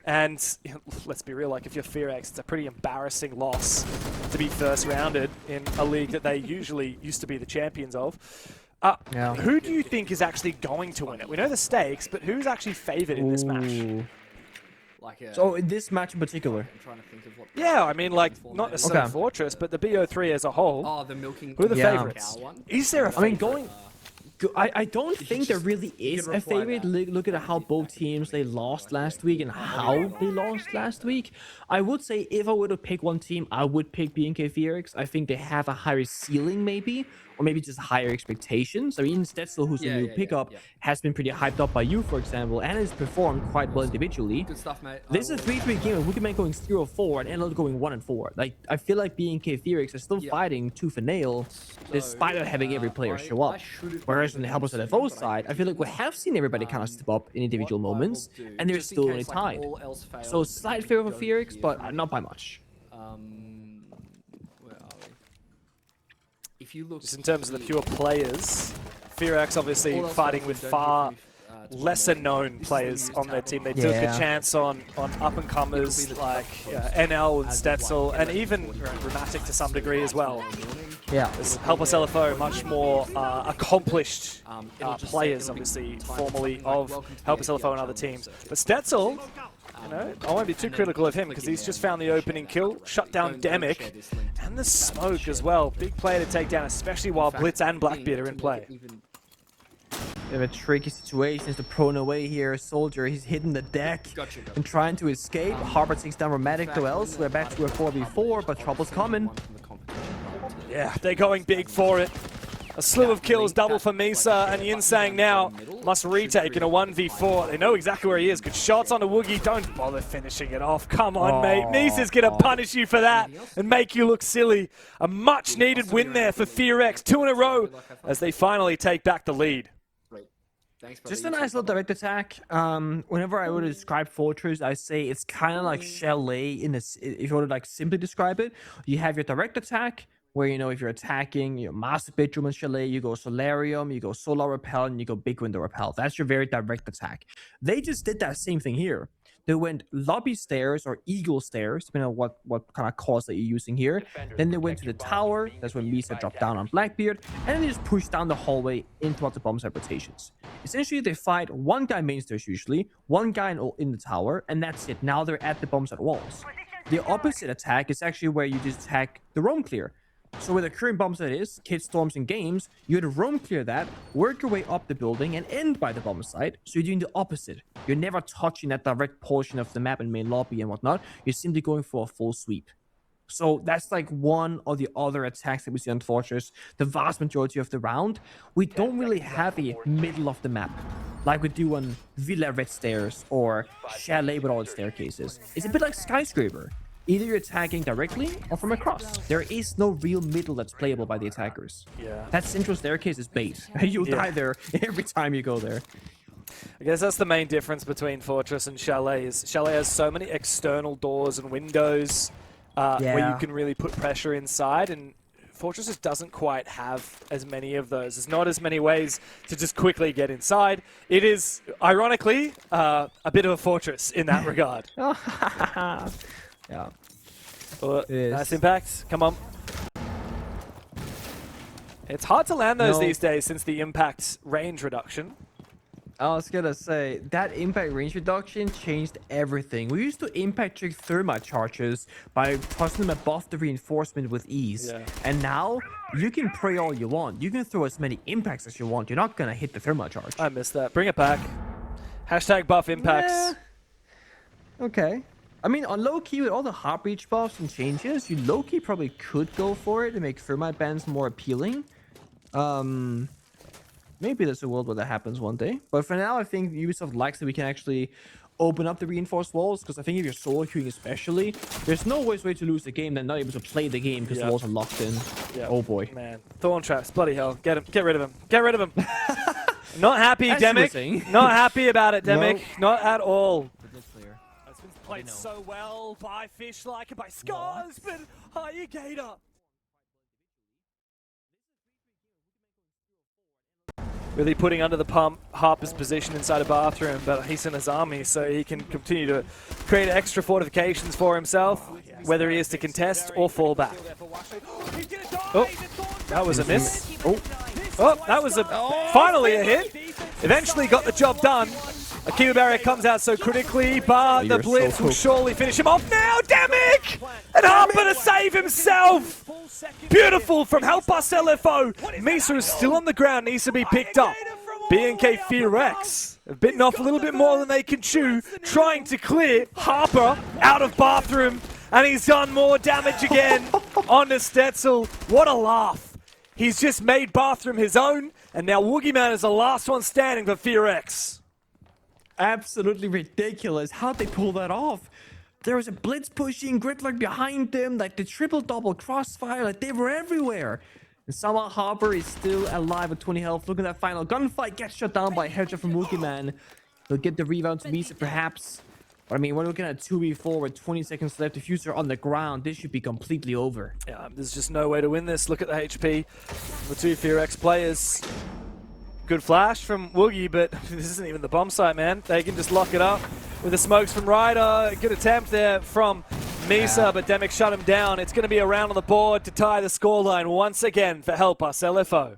A: And let's be real, like if you're FEARX, it's a pretty embarrassing loss to be first rounded in a league that they usually used to be the champions of. Who do you think is actually going to win it? We know the stakes, but who's actually favored in this match?
B: So in this match in particular?
D: I'm trying to think of what.
A: Yeah, I mean, like, not necessarily Fortress, but the BO3 as a whole.
D: Oh, the milking.
A: Who are the favorites? Is there a favorite?
B: I don't think there really is a favorite. Look at how both teams they lost last week and how they lost last week. I would say if I were to pick one team, I would pick BNK FEARX. I think they have a higher ceiling maybe, or maybe just higher expectations. I mean, Stetzel, who's a new pickup, has been pretty hyped up by you, for example, and has performed quite well individually.
D: Good stuff, mate.
B: This is a 3-3 game of Wickedman going 0-4 and NL going 1-4. Like, I feel like BNK FEARX are still fighting tooth and nail, despite not having every player show up. Whereas on the Helpless LFO side, I feel like we have seen everybody kind of step up in individual moments, and they're still only tied. So slight favor for FEARX, but not by much.
D: Where are we? If you look
A: Just in terms of the pure players, FEARX obviously fighting with far lesser known players on their team. They took a chance on up-and-comers like NL and Stetzel, and even Dramatic to some degree as well.
B: Yeah.
A: Helpless LFO, much more accomplished players, obviously, formerly of Helpless LFO and other teams. But Stetzel, you know, I won't be too critical of him because he's just found the opening kill, shut down Demic, and the smoke as well. Big player to take down, especially while Blitz and Blackbeard are in play.
B: We have a tricky situation. Is the prone away here. Soldier, he's hitting the deck and trying to escape. Harvard takes down Romantic though else. We're back to a 4v4, but trouble's coming.
A: Yeah, they're going big for it. A slew of kills, double for Misa, and Yinsang now must retake in a 1v4. They know exactly where he is. Good shots on the Woogie. Don't bother finishing it off. Come on, mate. Misa's going to punish you for that and make you look silly. A much-needed win there for FEARX. 2 in a row as they finally take back the lead.
B: Just a nice little direct attack. Whenever I would describe Fortress, I say it's kind of like Chalet in this. If you were to like simply describe it, you have your direct attack, where, you know, if you're attacking your Master Bedroom and Chalet, you go Solarium, you go Solar Repel, and you go Big Window Repel. That's your very direct attack. They just did that same thing here. They went Lobby Stairs or Eagle Stairs, depending on what kind of cause that you're using here. Then they went to the tower. That's when Misa dropped down on Blackbeard. And then they just pushed down the hallway into the bomb site rotations. Essentially, they fight one guy main stairs usually, one guy in the tower, and that's it. Now they're at the bomb site walls. The opposite attack is actually where you just attack the roam clear. So where the current bomb site is, Kid Storms and Games, you had to roam clear that, work your way up the building, and end by the bomb site. So you're doing the opposite. You're never touching that direct portion of the map and main lobby and whatnot. You're simply going for a full sweep. So that's like one of the other attacks that we see on Fortress. The vast majority of the round, we don't really have a middle of the map like we do on Villa Red Stairs or Chalet with all its staircases. It's a bit like Skyscraper. Either you're attacking directly or from across. There is no real middle that's playable by the attackers.
A: Yeah.
B: That central staircase is bait. You'll die there every time you go there.
A: I guess that's the main difference between Fortress and Chalet. Is Chalet has so many external doors and windows where you can really put pressure inside, and Fortress just doesn't quite have as many of those. There's not as many ways to just quickly get inside. It is, ironically, a bit of a Fortress in that regard.
B: Yeah.
A: Nice impact. Come on. It's hard to land those these days since the impact range reduction.
B: I was gonna say, that impact range reduction changed everything. We used to impact trick thermite charges by tossing them above the reinforcement with ease. Yeah. And now, you can pray all you want. You can throw as many impacts as you want. You're not gonna hit the thermite charge.
A: I missed that. Bring it back. Hashtag buff impacts.
B: Yeah. Okay. I mean, on low-key, with all the heartbeat buffs and changes, you low-key probably could go for it to make thermite bans more appealing. Maybe there's a world where that happens one day. But for now, I think Ubisoft likes that we can actually open up the reinforced walls, because I think if you're solo queuing especially, there's no worse way to lose the game than not able to play the game because the walls are locked in. Oh boy.
A: Man. Thorn traps. Bloody hell. Get him. Get rid of him. Get rid of him. Not happy, Demic. Not happy about it, Demic. No. Not at all. Played so well by Fishlike and by Scars, but Higher Gator. really putting under the pump Harper's position inside a bathroom, but he's in his army, so he can continue to create extra fortifications for himself, whether he is to contest or fall back. Oh, that was a miss. Oh, that was finally a hit. Eventually got the job done. A Kiba barrier comes out so critically, but the blitz will surely finish him off now. Demic! And Harper to save himself! Beautiful from Help Us LFO. Misa is still on the ground, needs to be picked up. BNK FEARX have bitten off a little bit more than they can chew, trying to clear Harper out of bathroom, and he's done more damage again onto Stetzel. What a laugh. He's just made bathroom his own, and now Woogieman is the last one standing for FEARX.
B: Absolutely ridiculous. How'd they pull that off? There was a blitz pushing, Gridlock behind them, like the triple-double crossfire, like they were everywhere. And somehow Harper is still alive with 20 health. Look at that final gunfight, gets shut down by a headshot from Woogieman. He'll get the rebound to Misa perhaps. But I mean, we're looking at 2v4 with 20 seconds left. If Fuser on the ground, this should be completely over.
A: Yeah, there's just no way to win this. Look at the HP. The two FEARX players. Good flash from Woogie, but this isn't even the bomb site, man. They can just lock it up with the smokes from Ryder. Good attempt there from Misa, but Demic shut him down. It's going to be a round on the board to tie the scoreline once again for Help Us LFO.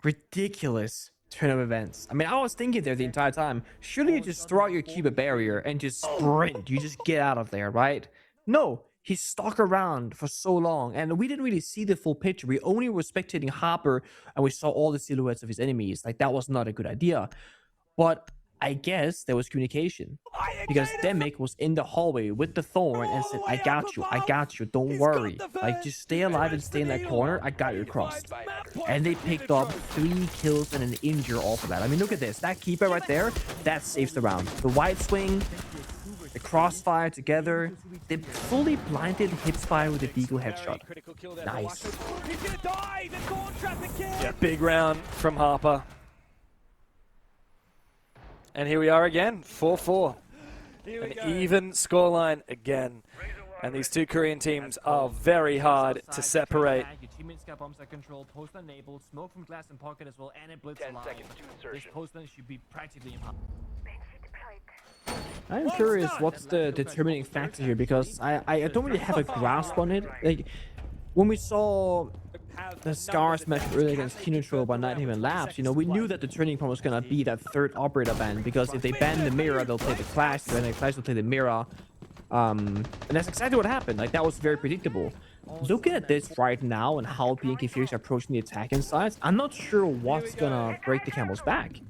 B: Ridiculous turn of events. I mean, I was thinking there the entire time, surely you just throw out your Cuba barrier and just sprint. You just get out of there, right? No. He stuck around for so long, and we didn't really see the full picture. We only were spectating Harper, and we saw all the silhouettes of his enemies. Like, that was not a good idea. But I guess there was communication. Because Demic was in the hallway with the Thorn and said, I got you, don't worry. Like, just stay alive and stay in that corner, I got you crossed. And they picked up 3 kills and an injure off of that. I mean, look at this. That keeper right there, that saves the round. The wide swing, the crossfire together, they fully blinded Hipspire with a Deagle headshot. Nice.
A: Yeah, big round from Harper. And here we are again, 4-4. An even scoreline again. And these two Korean teams are very hard to separate.
B: Your teammates got bombs at control, post enabled, smoke from glass and pocket as well, and it blitz alive. This post should be practically impossible. I'm curious what's the determining factor here, because I don't really have a grasp on it. Like, when we saw the Scars match earlier against Kinetro by not even laps, you know, we knew that the turning point was gonna be that third operator ban, because if they ban the mirror, they'll play the Clash, then the Clash will play the mirror. And that's exactly what happened. Like, that was very predictable. Looking at this right now and how BNK FEARX are approaching the attacking sides, I'm not sure what's gonna break the camel's back.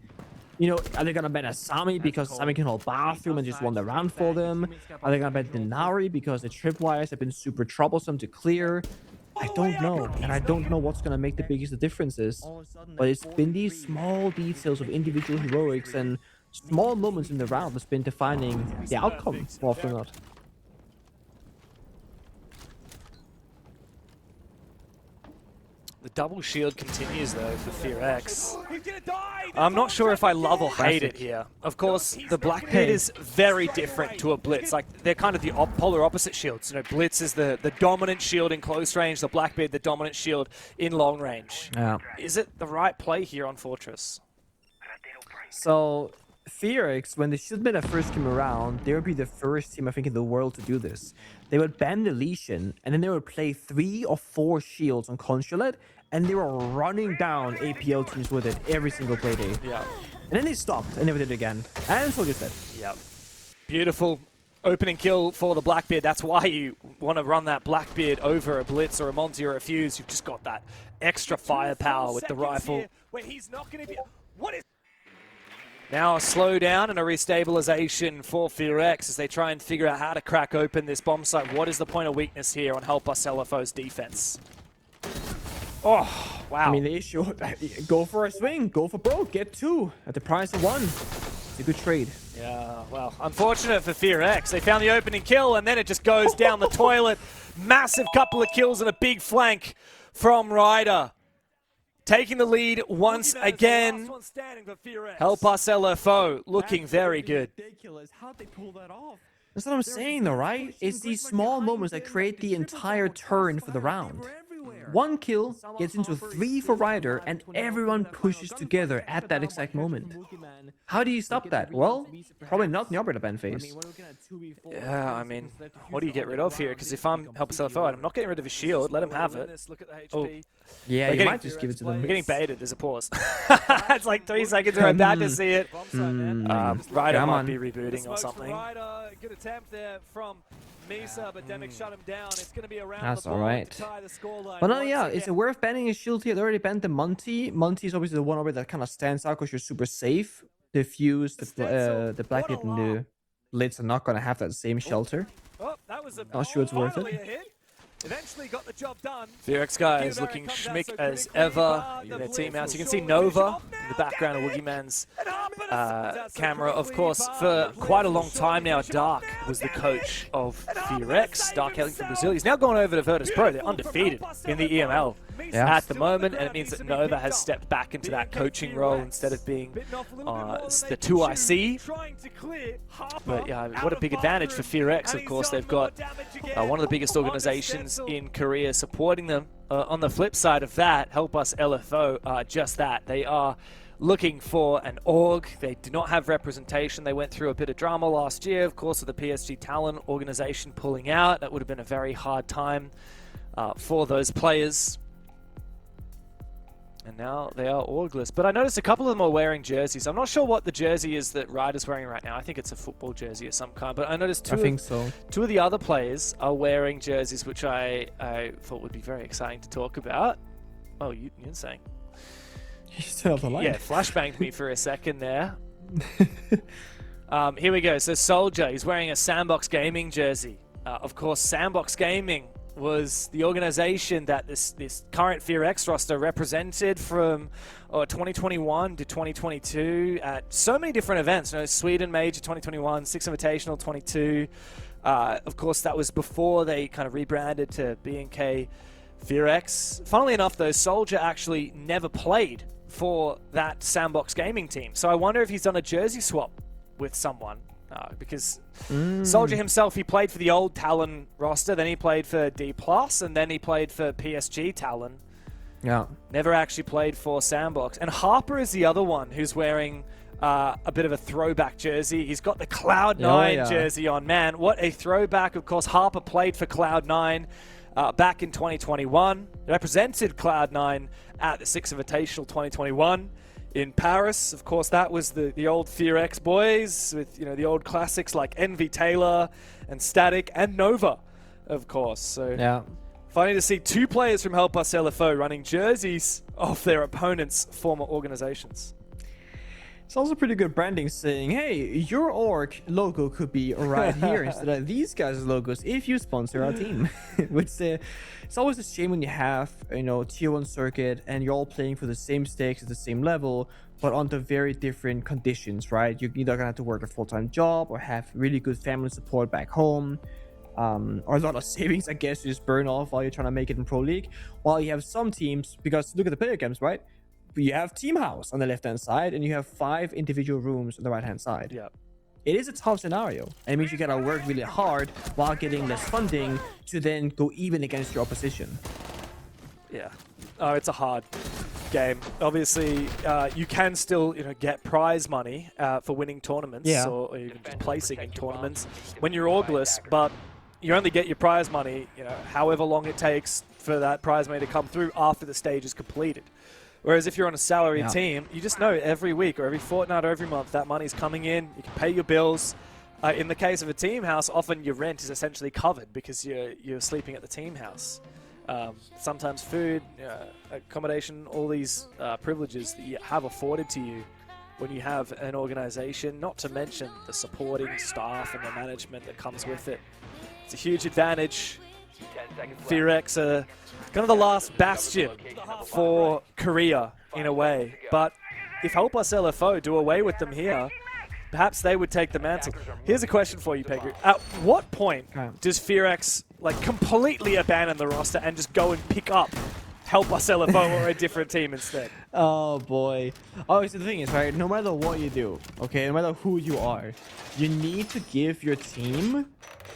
B: You know, are they gonna ban Asami because Asami can hold bathroom and just won the round for them? Are they gonna ban Denari because the tripwires have been super troublesome to clear? I don't know, and I don't know what's gonna make the biggest differences. But it's been these small details of individual heroics and small moments in the round that's been defining the outcome more often than not.
A: The double shield continues though for FEARX. I'm not sure if I love or hate it here. Of course, the Blackbeard is very different to a Blitz. Like, they're kind of the polar opposite shields. You know, Blitz is the dominant shield in close range, the Blackbeard the dominant shield in long range.
B: Yeah.
A: Is it the right play here on Fortress?
B: So, FEARX, when they should be the first came around, they would be the first team, I think, in the world to do this. They would ban the Lesion, and then they would play 3 or 4 shields on Consulate, and they were running down APL teams with it every single play day.
A: Yeah.
B: And then they stopped and never did it again. And so just said.
A: Yep. Beautiful opening kill for the Blackbeard. That's why you want to run that Blackbeard over a Blitz or a Monty or a Fuse. You've just got that extra firepower with the rifle. Where he's not going to be... What is... Now a slowdown and a restabilization for FEARX as they try and figure out how to crack open this bomb site. What is the point of weakness here on Help Us LFO's defense? Oh, wow.
B: I mean, they should go for a swing, go for broke, get 2 at the price of 1. It's a good trade.
A: Yeah, well, unfortunate for FEARX. They found the opening kill and then it just goes down the toilet. Massive couple of kills and a big flank from Ryder. Taking the lead once again. Help Us LFO looking very good.
B: Ridiculous. How'd they pull that off? That's what I'm saying though, right? It's these small moments that create the entire turn for the round. one kill gets into 3 for Ryder, and everyone pushes together at that exact moment. How do you stop that? Well, probably not in the operator ban phase.
A: Yeah, I mean, what do you get rid of here? Because if I'm Help Us LFO, I'm not getting rid of his shield. Let him have it. Oh.
B: Yeah, you might just give it to them.
A: We're getting baited. There's a pause. It's like 3 seconds. We're about to see it. Ryder might be rebooting or something. Good attempt there from Misa, but Demic shut him down. It's going to be around.
B: That's alright. But no, yeah, it's worth banning his shield here. They already banned the Monty. Monty is obviously the one over that kind of stands out because you're super safe. The Fuse, the Black Hit, and the Blitz are not going to have that same shelter. Not sure it's worth it.
A: Eventually got the job done. FEARX guys looking schmick as ever in their team house. You can see Nova in the background of Woogieman's camera. Of course, for quite a long time now, Dark was the coach of FEARX. Dark hailing from Brazil. He's now gone over to Virtus Pro. They're undefeated in the EML at the moment, and it means that Nova has stepped back into that coaching role instead of being the 2IC. But yeah, what a big advantage for FEARX. Of course, they've got one of the biggest organizations in Korea supporting them. On the flip side of that, Help Us LFO are just that. They are looking for an org. They do not have representation. They went through a bit of drama last year, of course, with the PSG Talent organization pulling out. That would have been a very hard time for those players. And now they are orgless. But I noticed a couple of them are wearing jerseys. I'm not sure what the jersey is that Ryder's wearing right now. I think it's a football jersey of some kind. But I noticed two of the other players are wearing jerseys, which I thought would be very exciting to talk about. Oh, you're saying?
B: You still have the line.
A: Yeah, flashbanged me for a second there. Here we go. So Soldier, he's wearing a Sandbox Gaming jersey. Of course, Sandbox Gaming was the organization that this current FEARX roster represented from 2021 to 2022 at so many different events. You know, Sweden Major 2021, Six Invitational 22. Of course, that was before they kind of rebranded to BNK FEARX. Funnily enough, though, Soldier actually never played for that Sandbox Gaming team. So I wonder if he's done a jersey swap with someone. Because Soldier himself, he played for the old Talon roster, then he played for D+, and then he played for PSG Talon.
B: Yeah.
A: Never actually played for Sandbox. And Harper is the other one who's wearing a bit of a throwback jersey. He's got the Cloud9 jersey on. Man, what a throwback. Of course, Harper played for Cloud9 back in 2021. Represented Cloud9 at the Six Invitational 2021. In Paris, of course, that was the old FEARX boys with, you know, the old classics like Envy Taylor and Static and Nova, of course. So
B: yeah,
A: funny to see two players from Help Us LFO running jerseys of their opponents' former organizations.
B: It's also pretty good branding, saying, hey, your org logo could be right here instead of these guys' logos if you sponsor our team. Which it's always a shame when you have, you know, tier 1 circuit and you're all playing for the same stakes at the same level, but under very different conditions, right? You're either gonna have to work a full-time job or have really good family support back home, or a lot of savings, I guess, to just burn off while you're trying to make it in Pro League. While you have some teams, because look at the player games, right? You have Team House on the left-hand side, and you have 5 individual rooms on the right-hand side.
A: Yeah.
B: It is a tough scenario, and it means you gotta work really hard while getting less funding to then go even against your opposition.
A: Yeah. Oh, it's a hard game. Obviously, you can still, you know, get prize money for winning tournaments, or even just placing in tournaments when you're orgless, but you only get your prize money, you know, however long it takes for that prize money to come through after the stage is completed. Whereas if you're on a salary team, you just know every week or every fortnight or every month that money's coming in, you can pay your bills. In the case of a team house, often your rent is essentially covered because you're sleeping at the team house. Sometimes food, accommodation, all these privileges that you have afforded to you when you have an organization, not to mention the supporting staff and the management that comes with it. It's a huge advantage. FEARX are kind of the last bastion for Korea in a way, but if Help Us LFO do away with them here, perhaps they would take the mantle. Here's a question for you, Pedro. At what point does FEARX like completely abandon the roster and just go and pick up Help Us LFO or a different team instead.
B: Oh boy. Oh, so the thing is, right, no matter what you do, okay, no matter who you are, you need to give your team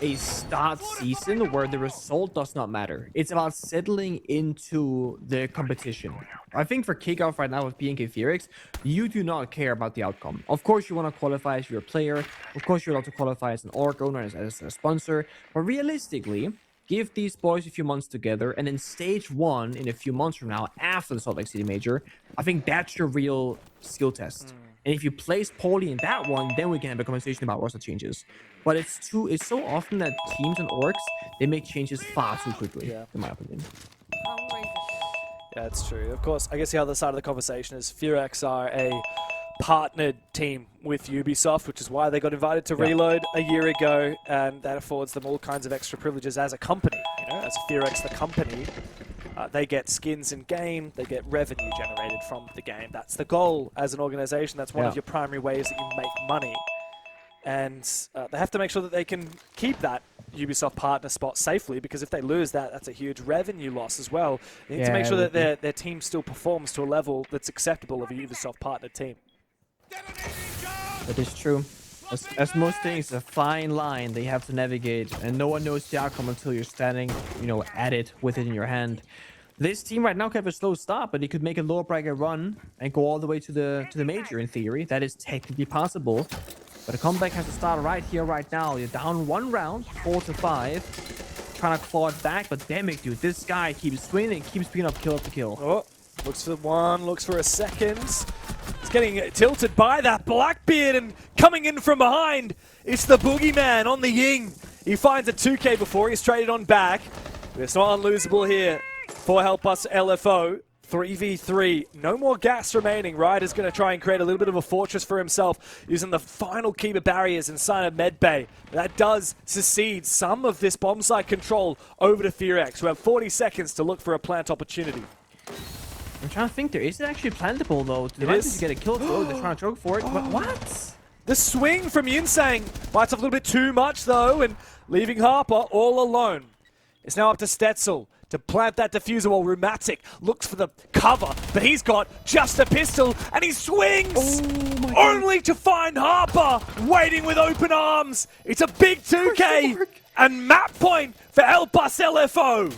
B: a start season where the result does not matter. It's about settling into the competition. I think for Kickoff right now with BNK FEARX, you do not care about the outcome. Of course, you want to qualify as your player. Of course, you want to qualify as an org owner, as a sponsor. But realistically, give these boys a few months together, and then stage 1 in a few months from now, after the Salt Lake City Major, I think that's your real skill test. And if you place poorly in that one, then we can have a conversation about roster changes. But it's so often that teams and orgs, they make changes far too quickly, in my opinion.
A: Yeah, it's true. Of course, I guess the other side of the conversation is FEARX are a partnered team with Ubisoft, which is why they got invited to Reload a year ago, and that affords them all kinds of extra privileges as a company. You know, as FEARX, the company, they get skins in game, they get revenue generated from the game. That's the goal as an organization. That's one of your primary ways that you make money. And they have to make sure that they can keep that Ubisoft partner spot safely, because if they lose that, that's a huge revenue loss as well. They need to make sure that their team still performs to a level that's acceptable of a Ubisoft partner team.
B: That is true. As most things, a fine line they have to navigate, and no one knows the outcome until you're standing, you know, at it with it in your hand. This team right now could have a slow start, but they could make a lower bracket run and go all the way to the major in theory. That is technically possible. But a comeback has to start right here, right now. You're down 1 round, 4-5. Trying to claw it back, but damn it, dude. This guy keeps swinging and keeps picking up kill after kill.
A: Oh, looks for one, looks for a second. He's getting tilted by that Blackbeard, and coming in from behind, it's the Boogeyman on the Ying. He finds a 2K before he's traded on back. But it's not unlosable here for Help Us LFO. 3v3, no more gas remaining. Ryder's going to try and create a little bit of a fortress for himself using the final keeper barriers inside of Medbay. That does secede some of this bomb site control over to FEARX, who have 40 seconds to look for a plant opportunity.
B: I'm trying to think, there is actually plantable though. The Riders get a kill throw, they're trying to choke for it. But what?
A: The swing from Yinsang bites off a little bit too much though, and leaving Harper all alone. It's now up to Stetzel to plant that diffuser while Rheumatic looks for the cover, but he's got just a pistol, and he swings! Only to find Harper waiting with open arms. It's a big 2K and map point for Help Us LFO.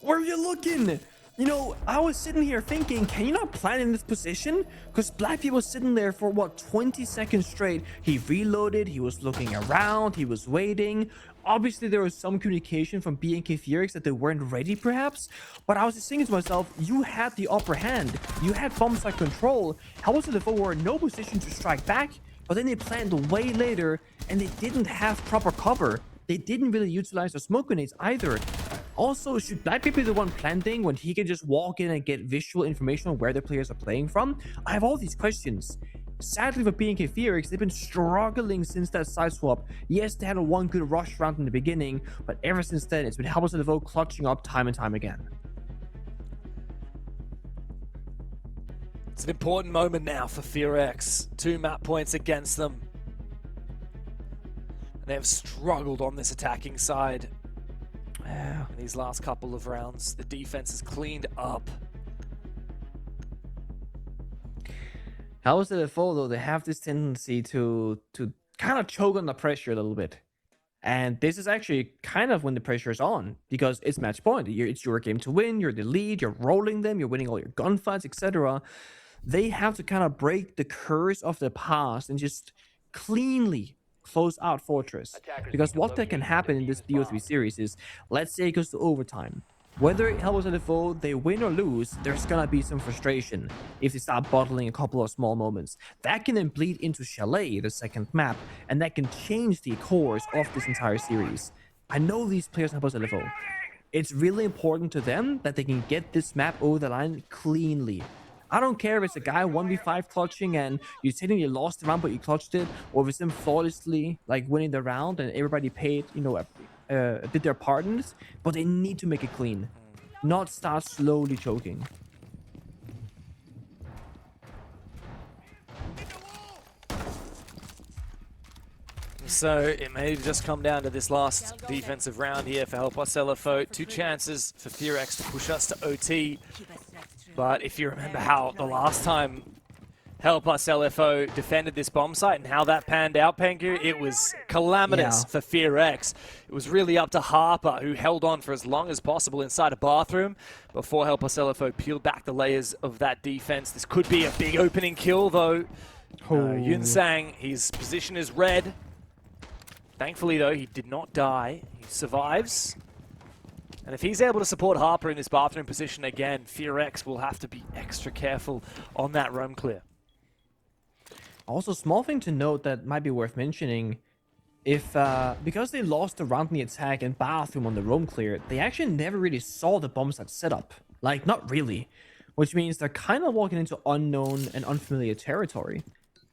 B: Where are you looking? You know, I was sitting here thinking, can you not plant in this position? Because Blackbeard was sitting there for, what, 20 seconds straight. He reloaded, he was looking around, he was waiting. Obviously, there was some communication from BNK FEARX that they weren't ready, perhaps. But I was just thinking to myself, you had the upper hand. You had bomb site control. How was it if they were in no position to strike back? But then they planned way later, and they didn't have proper cover. They didn't really utilize the smoke grenades either. Also, should Blackbeard be the one planting when he can just walk in and get visual information on where the players are playing from? I have all these questions. Sadly for BNK FEARX, they've been struggling since that side swap. Yes, they had a one good rush round in the beginning, but ever since then, it's been Help Us LFO clutching up time and time again.
A: It's an important moment now for FEARX. 2 map points against them. And they have struggled on this attacking side. In these last couple of rounds, the defense is cleaned up.
B: Help Us LFO, though, they have this tendency to kind of choke on the pressure a little bit. And this is actually kind of when the pressure is on, because it's match point. It's your game to win, you're the lead, you're rolling them, you're winning all your gunfights, etc. They have to kind of break the curse of the past and just cleanly close out Fortress. Because what that can happen in this BO3 series is, let's say it goes to overtime. Whether Help Us LFO, they win or lose, there's gonna be some frustration if they start bottling a couple of small moments. That can then bleed into Chalet, the second map, and that can change the course of this entire series. I know these players in Help Us LFO. It's really important to them that they can get this map over the line cleanly. I don't care if it's a guy 1v5 clutching and you technically lost the round but you clutched it, or if it's them flawlessly like winning the round and everybody paid, you know, did their part in this, but they need to make it clean, not start slowly choking.
A: So it may just come down to this last defensive round here for Help Us LFO. 2 chances for FEARX to push us to OT. But if you remember how the last time Help Us LFO defended this bomb site and how that panned out, Pengu, it was calamitous for FEARX. It was really up to Harper, who held on for as long as possible inside a bathroom before Help Us LFO peeled back the layers of that defense. This could be a big opening kill, though. Yunsang, his position is red. Thankfully, though, he did not die. He survives. And if he's able to support Harper in this bathroom position again, FEARX will have to be extra careful on that roam clear.
B: Also, small thing to note that might be worth mentioning, if because they lost the round in the attack and bathroom on the roam clear, they actually never really saw the bomb site setup. Like, not really. Which means they're kind of walking into unknown and unfamiliar territory.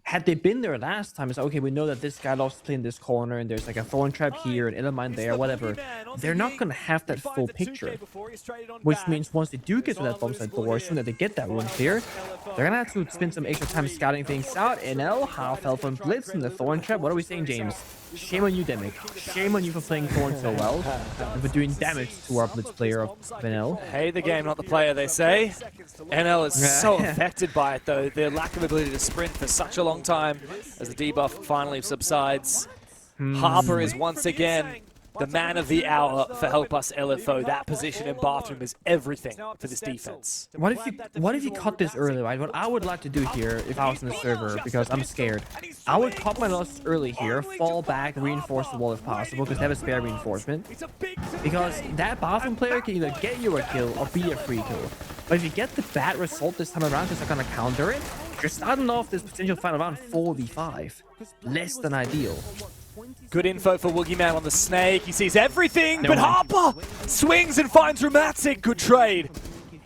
B: Had they been there last time, it's like, okay, we know that this guy loves to play in this corner, and there's like a thorn trap here, an Element there, whatever. They're not going to have that full picture. Which means once they do get to that bomb site door, as soon as they get that room clear, they're going to have to spend some extra time scouting things out. NL, half health on Blitz, and the thorn trap. What are we saying, James? Shame on you, Demic. Shame on you for playing Thorn so well, and for doing damage to our Blitz player of NL.
A: Hey, the game, not the player, they say. NL is so affected by it, though. Their lack of ability to sprint for such a long time as the debuff finally subsides. Harper is once again the man of the hour for Help Us LFO. That position in bathroom is everything for this defense.
B: What if you cut this early, right? What I would like to do here, if I was in the server, because I'm scared, I would cut my loss early here, fall back, reinforce the wall if possible, because they have a spare reinforcement. Because that bathroom player can either get you a kill or be a free kill. But if you get the bad result this time around, because they're gonna counter it, you're starting off this potential final round 4v5. Less than ideal.
A: Good info for Woogieman on the snake. He sees everything, but Harper swings and finds Rheumatic. Good trade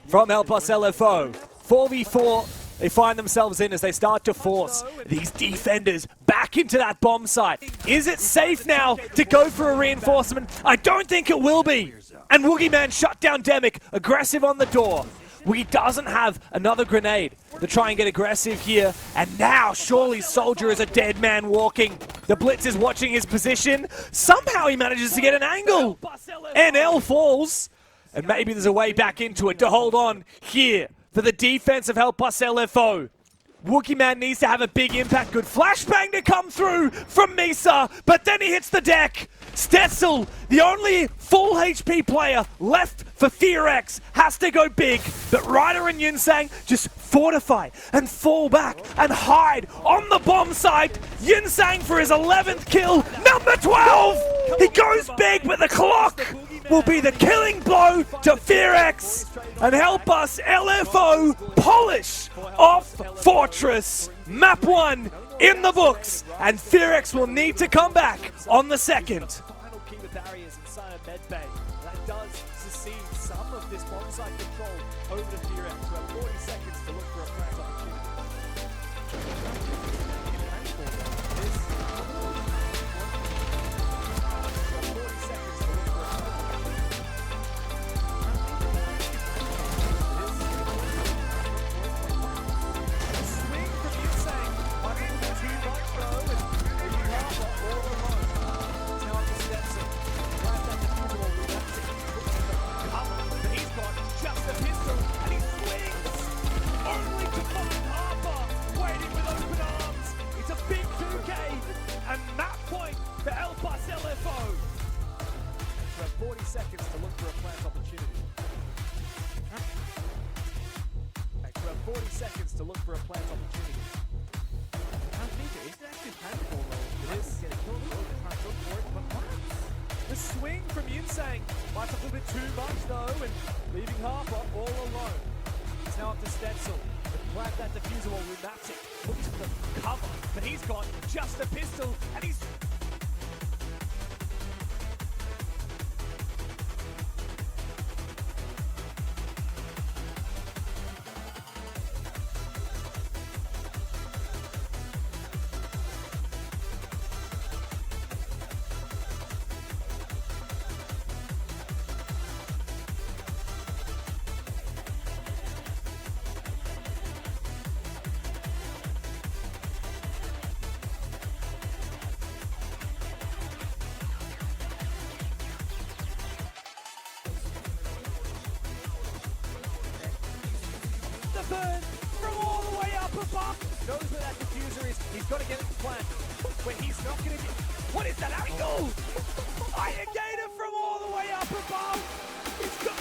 A: from Help Us LFO. 4v4 they find themselves in as they start to force these defenders back into that bomb site. Is it safe now to go for a reinforcement? I don't think it will be. And Woogieman shut down Demic, aggressive on the door. Woogie doesn't have another grenade to try and get aggressive here. And now, surely Soldier is a dead man walking. The Blitz is watching his position. Somehow he manages to get an angle. NL falls. And maybe there's a way back into it to hold on here for the defense of Help Us LFO. Woogieman needs to have a big impact. Good flashbang to come through from Misa, but then he hits the deck. Stetzel, the only full HP player left for FEARX, has to go big, but Ryder and Yunsang just fortify and fall back and hide on the bomb site. Yunsang for his 11th kill, number 12! He goes big, but the clock will be the killing blow to FEARX and Help Us LFO polish off Fortress. Map 1 in the books, and FEARX will need to come back on the second. Final key the barriers inside of Medbay. That does secede some of this bomb site control over to FEARX. We have 40 seconds to look for a plant opportunity. The swing from Yunsang might be a little bit too much though, and leaving Harper all alone. It's now up to Stetzel. Plant that defusal on Rheumatic. Looks for the cover, but he's got just a pistol, and he's... burn from all the way up above. Knows where that diffuser is. He's got to get it to plant. Where he's not going to get... What is that angle? Iron Gator from all the way up above. He's got...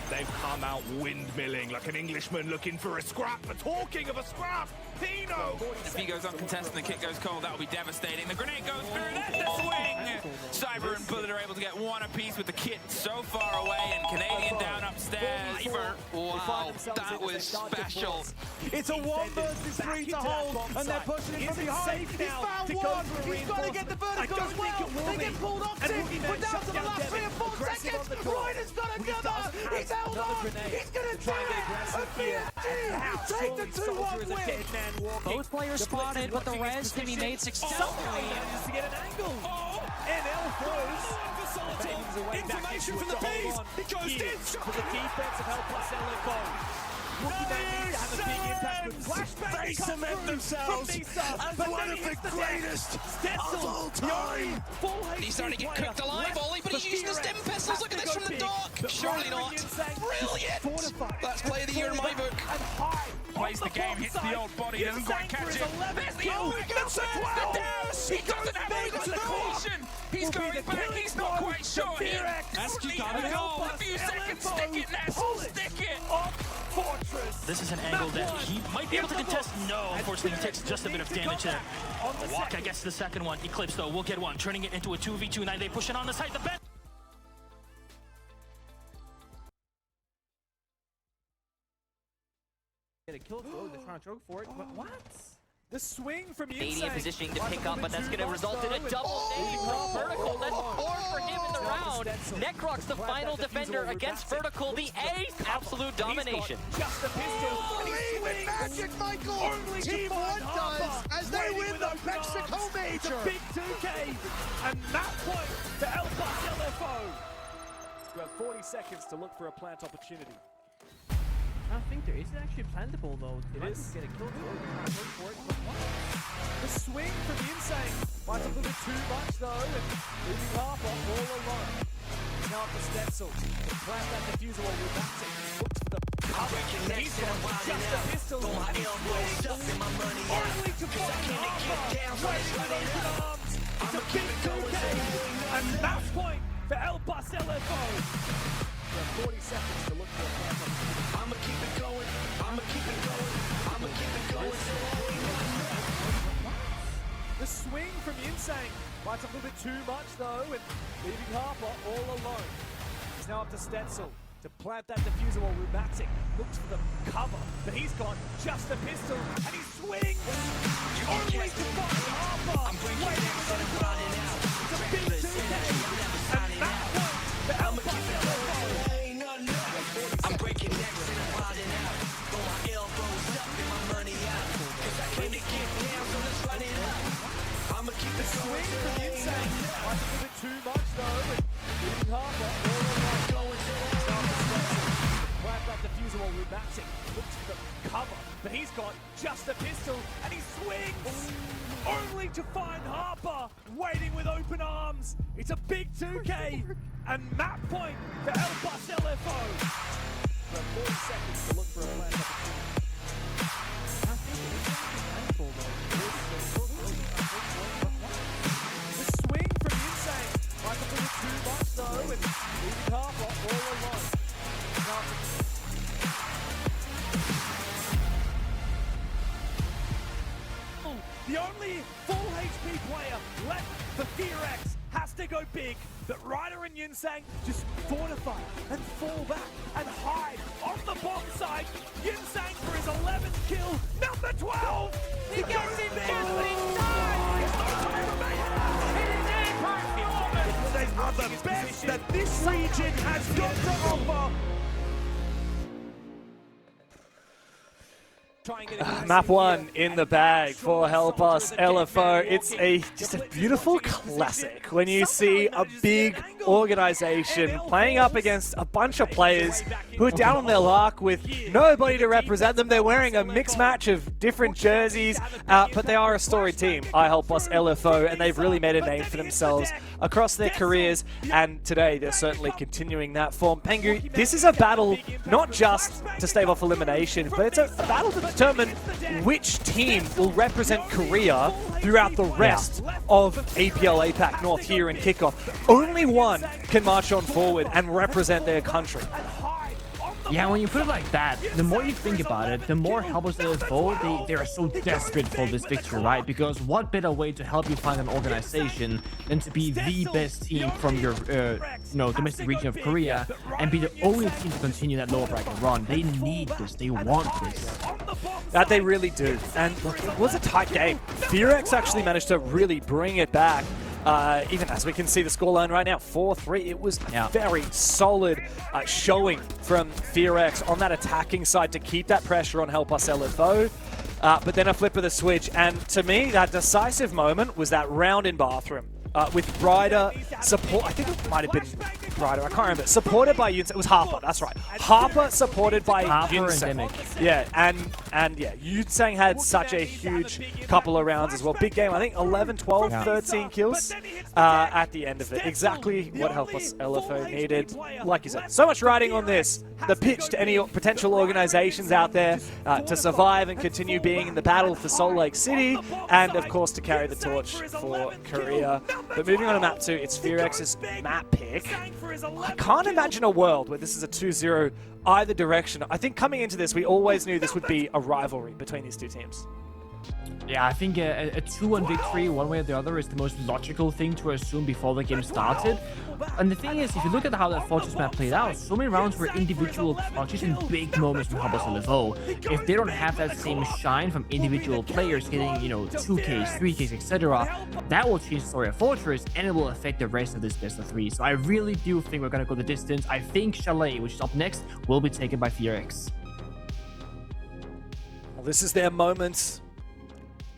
E: They've come out windmilling like an Englishman looking for a scrap. But talking of a scrap, Pino!
F: If he goes uncontested and the kick goes cold, that will be devastating. The grenade goes through, there's the swing! Cyber and Bullet are able to get one apiece with the kit so far away, and Canadian down upstairs.
G: Wow, that was special.
H: It's a 1 versus 3 to hold, and they're pushing it from behind. He's found one. He's got to get the vertical as well. They get pulled off 6. We're down to the last 3 or 4 seconds. Ryder's got another. He's held on. He's going to try a BNK. Take the 2-1 win.
I: Both players spotted, but the res can be made successfully.
A: To get an angle. And L4's
H: Information from the Bees. It goes in.
A: For the defense of LFO. Looking at need to have a big impact with flashback.
H: They cement themselves as one of the greatest of all time.
G: He's starting to get cooked alive, Ollie, but he's using the stem pistols. Look at this from the dark. Surely not. Brilliant. That's play of the year in my book.
F: Plays the game, hits the old body, doesn't quite catch it. There's the old dance. He doesn't have any coordination. He's going back, he's not quite sure here. Asky got it all. A few seconds, stick it, Ness, stick it.
I: This is an angle that he might be able to contest. No, unfortunately, he takes just a bit of damage there. A walk, I guess, the second one. Eclipse, though, will get one, turning it into a 2v2. Now they push it on the side. The bench.
B: Get a kill throw, they're trying to choke for it, but what?
A: The swing from
I: Canadian positioning to pick up, but that's going to result in a double nade from Vertical. That's 4 for him in the round. Necrox, the final defender against Vertical, the ace, absolute domination.
A: Just a pistol.
H: With magic, Michael. Team 1 does as they win the Mexico Major.
A: Big 2K, and that point to LFO. You have 40 seconds to look for a plant opportunity.
B: I think there is actually plantable though.
A: It is.
B: Get a kill for it, but what?
A: The swing from the Insane might a little bit too much though, and leaving Harper all alone. Now up to Stencil. Plant that diffuser while we're bouncing. Looks for the cover. He's got just a pistol. Only to find Harper. Waiting with open arms. It's a big 2K. And match point for LFO. 40 seconds to look for a plant opportunity.
H: I'ma keep it going. I'ma keep it going. I'ma keep it going.
A: The swing from Insane might a little bit too much though, and leaving Harper all alone. He's now up to Stencil to plant that diffuser while Rheumatic looks for the cover, but he's got just a pistol and he swings. Only to find Harper. Waiting for the running out. It's a big 2K, and that one for LFO.
H: I'm breaking necks and I'm riding out. Throw my elbows up and my money out. Cause I came to get down, so let's run it up. I'ma keep it
A: Swing from the Insane. Might a little bit too much though, and leaving Harper all alone. Plant that diffuser while Rheumatic looks for the cover, but he's got just a pistol and he swings. Only to find Harper waiting with open arms. It's a big 2K and map point for LFO. 40 seconds to look for a plant opportunity.
B: I think it is actually plantable though.
A: The swing from the Insane might have been too much though, and leaving Harper all alone. The only full HP player left for FEARX has to go big, but Ryder and Yinsang just fortify and fall back and hide on the bomb side. Yinsang for his 11th kill, number 12! He goes in there, but he dies! It's not time to make it! It is a performance!
H: are the best that this region has got to offer.
A: Map 1 in the bag for Help Us LFO. It's just a beautiful classic when you see a big organization playing up against a bunch of players who are down on their luck with nobody to represent them. They're wearing a mixed match of different jerseys, but they are a storied team, I Help Us LFO, and they've really made a name for themselves across their careers, and today they're certainly continuing that form. Pengu, this is a battle not just to stave off elimination, but it's a battle to determine which team will represent Korea throughout the rest of APL APAC North here in Kickoff. Only one can march on forward and represent their country.
B: Yeah, when you put it like that, the more you think about it, the more Help Us LFO, they are so desperate for this victory, right? Because what better way to help you find an organization than to be the best team from your domestic region of Korea and be the only team to continue that lower bracket run. They need this. They want this.
A: That they really do. And look, it was a tight game. FEARX actually managed to really bring it back. Even as we can see the scoreline right now, 4-3. It was a very solid showing from FEARX on that attacking side to keep that pressure on Help Us LFO. But then a flip of the switch. And to me, that decisive moment was that round in Bathroom. With Ryder support, I think it might have been Ryder, I can't remember. Supported by Yunseng, it was Harper, that's right. Harper supported by Yunseng. Yeah, and yeah, Yunseng had such a huge couple of rounds as well. Big game, I think 11, 12, 13 kills at the end of it. Exactly what Help Us LFO needed. Like you said, so much riding on this. The pitch to any potential organizations out there to survive and continue being in the battle for Salt Lake City, and of course to carry the torch for Korea. But moving on to map 2, it's FEARX's map pick. I can't imagine a world where this is a 2-0 either direction. I think coming into this, we always knew this would be a rivalry between these two teams.
B: Yeah, I think a 2-1 victory, one way or the other, is the most logical thing to assume before the game started. And the thing is, if you look at how that Fortress map played out, so many rounds were individual clutches and big moments from Help Us LFO. If they don't have that same shine from individual players getting, 2Ks, 3Ks, etc., that will change the story of Fortress, and it will affect the rest of this best of 3. So I really do think we're going to go the distance. I think Chalet, which is up next, will be taken by FEARX.
A: Well, this is their moment.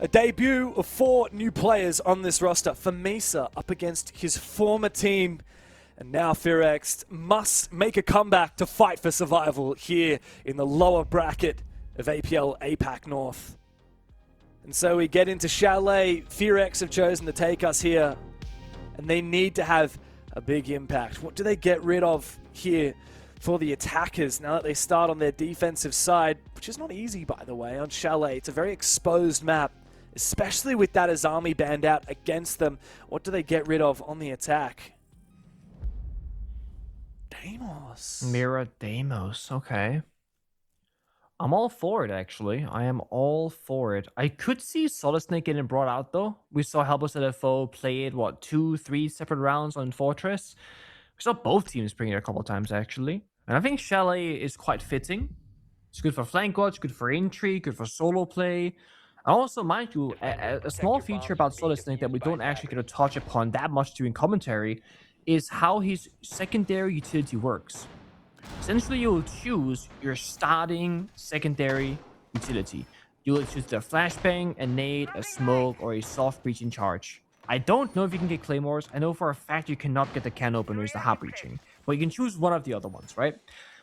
A: A debut of 4 new players on this roster. For Misa up against his former team. And now FEARX must make a comeback to fight for survival here in the lower bracket of APL APAC North. And so we get into Chalet. FEARX have chosen to take us here. And they need to have a big impact. What do they get rid of here for the attackers now that they start on their defensive side? Which is not easy, by the way, on Chalet. It's a very exposed map, especially with that Azami band out against them. What do they get rid of on the attack? Deimos.
B: Mira Deimos, okay. I'm all for it, actually. I am all for it. I could see Solid Snake getting brought out, though. We saw Help Us LFO play it, 2-3 separate rounds on Fortress. We saw both teams bring it a couple times, actually. And I think Chalet is quite fitting. It's good for flank watch, good for entry, good for solo play. And also, mind you, a small feature about Solid Snake that we don't actually get to touch upon that much during commentary is how his secondary utility works. Essentially, you'll choose your starting secondary utility. You'll choose the flashbang, a nade, a smoke, or a soft breaching charge. I don't know if you can get claymores. I know for a fact you cannot get the can openers, the hot breaching. But you can choose one of the other ones, right?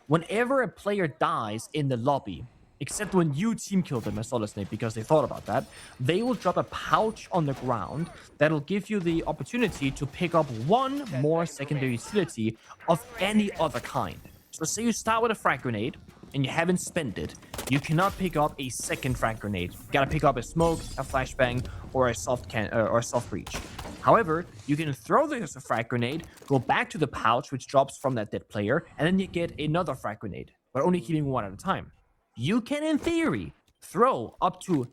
B: Whenever a player dies in the lobby, except when you team kill them as Solid Snake because they thought about that, they will drop a pouch on the ground that'll give you the opportunity to pick up one more secondary utility of any other kind. So say you start with a frag grenade and you haven't spent it, you cannot pick up a second frag grenade. You gotta pick up a smoke, a flashbang, or a soft breach. However, you can throw the frag grenade, go back to the pouch which drops from that dead player, and then you get another frag grenade, but only keeping one at a time. You can, in theory, throw up to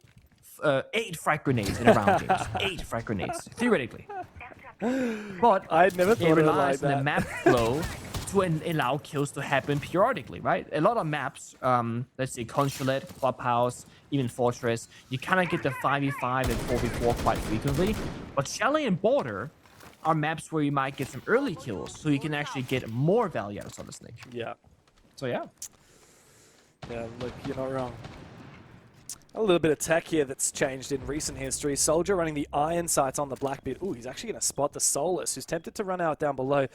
B: 8 frag grenades in a round games. 8 frag grenades, theoretically. But
A: I'd never thought
B: it
A: of it like
B: relies on
A: that.
B: the map flow to allow kills to happen periodically, right? A lot of maps, let's say Consulate, Clubhouse, even Fortress, you kind of get the 5v5 and 4v4 quite frequently. But Chalet and Border, are maps where you might get some early kills, so you can actually get more value out of Solid Snake.
A: Yeah.
B: So yeah.
A: Yeah, look, you're not wrong. A little bit of tech here that's changed in recent history. Soldier running the iron sights on the Blackbeard. Ooh, he's actually going to spot the Solus, who's tempted to run out down below.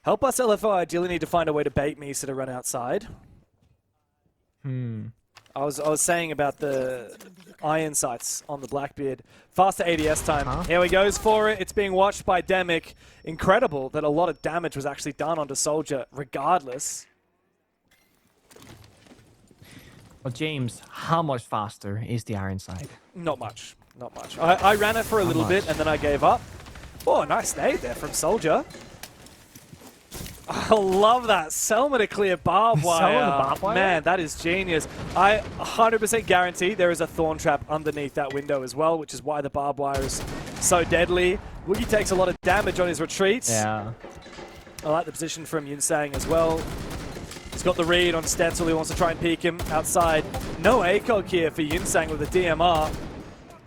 A: Help us, LFO. Ideally need to find a way to bait Misa to run outside. I was saying about the iron sights on the Blackbeard. Faster ADS time. Here he goes for it. It's being watched by Demic. Incredible that a lot of damage was actually done onto Soldier regardless.
B: Well, James, how much faster is the iron sight?
A: Not much. Not much. I ran it for a little bit and then I gave up. Oh, nice nade there from Soldier. I love that. Selma to clear barbed wire. Man, that is genius. I 100% guarantee there is a thorn trap underneath that window as well, which is why the barbed wire is so deadly. Woogie takes a lot of damage on his retreats.
B: Yeah.
A: I like the position from Yunsang as well. He's got the read on Stetzel. He wants to try and peek him outside. No ACOG here for Yunsang with the DMR.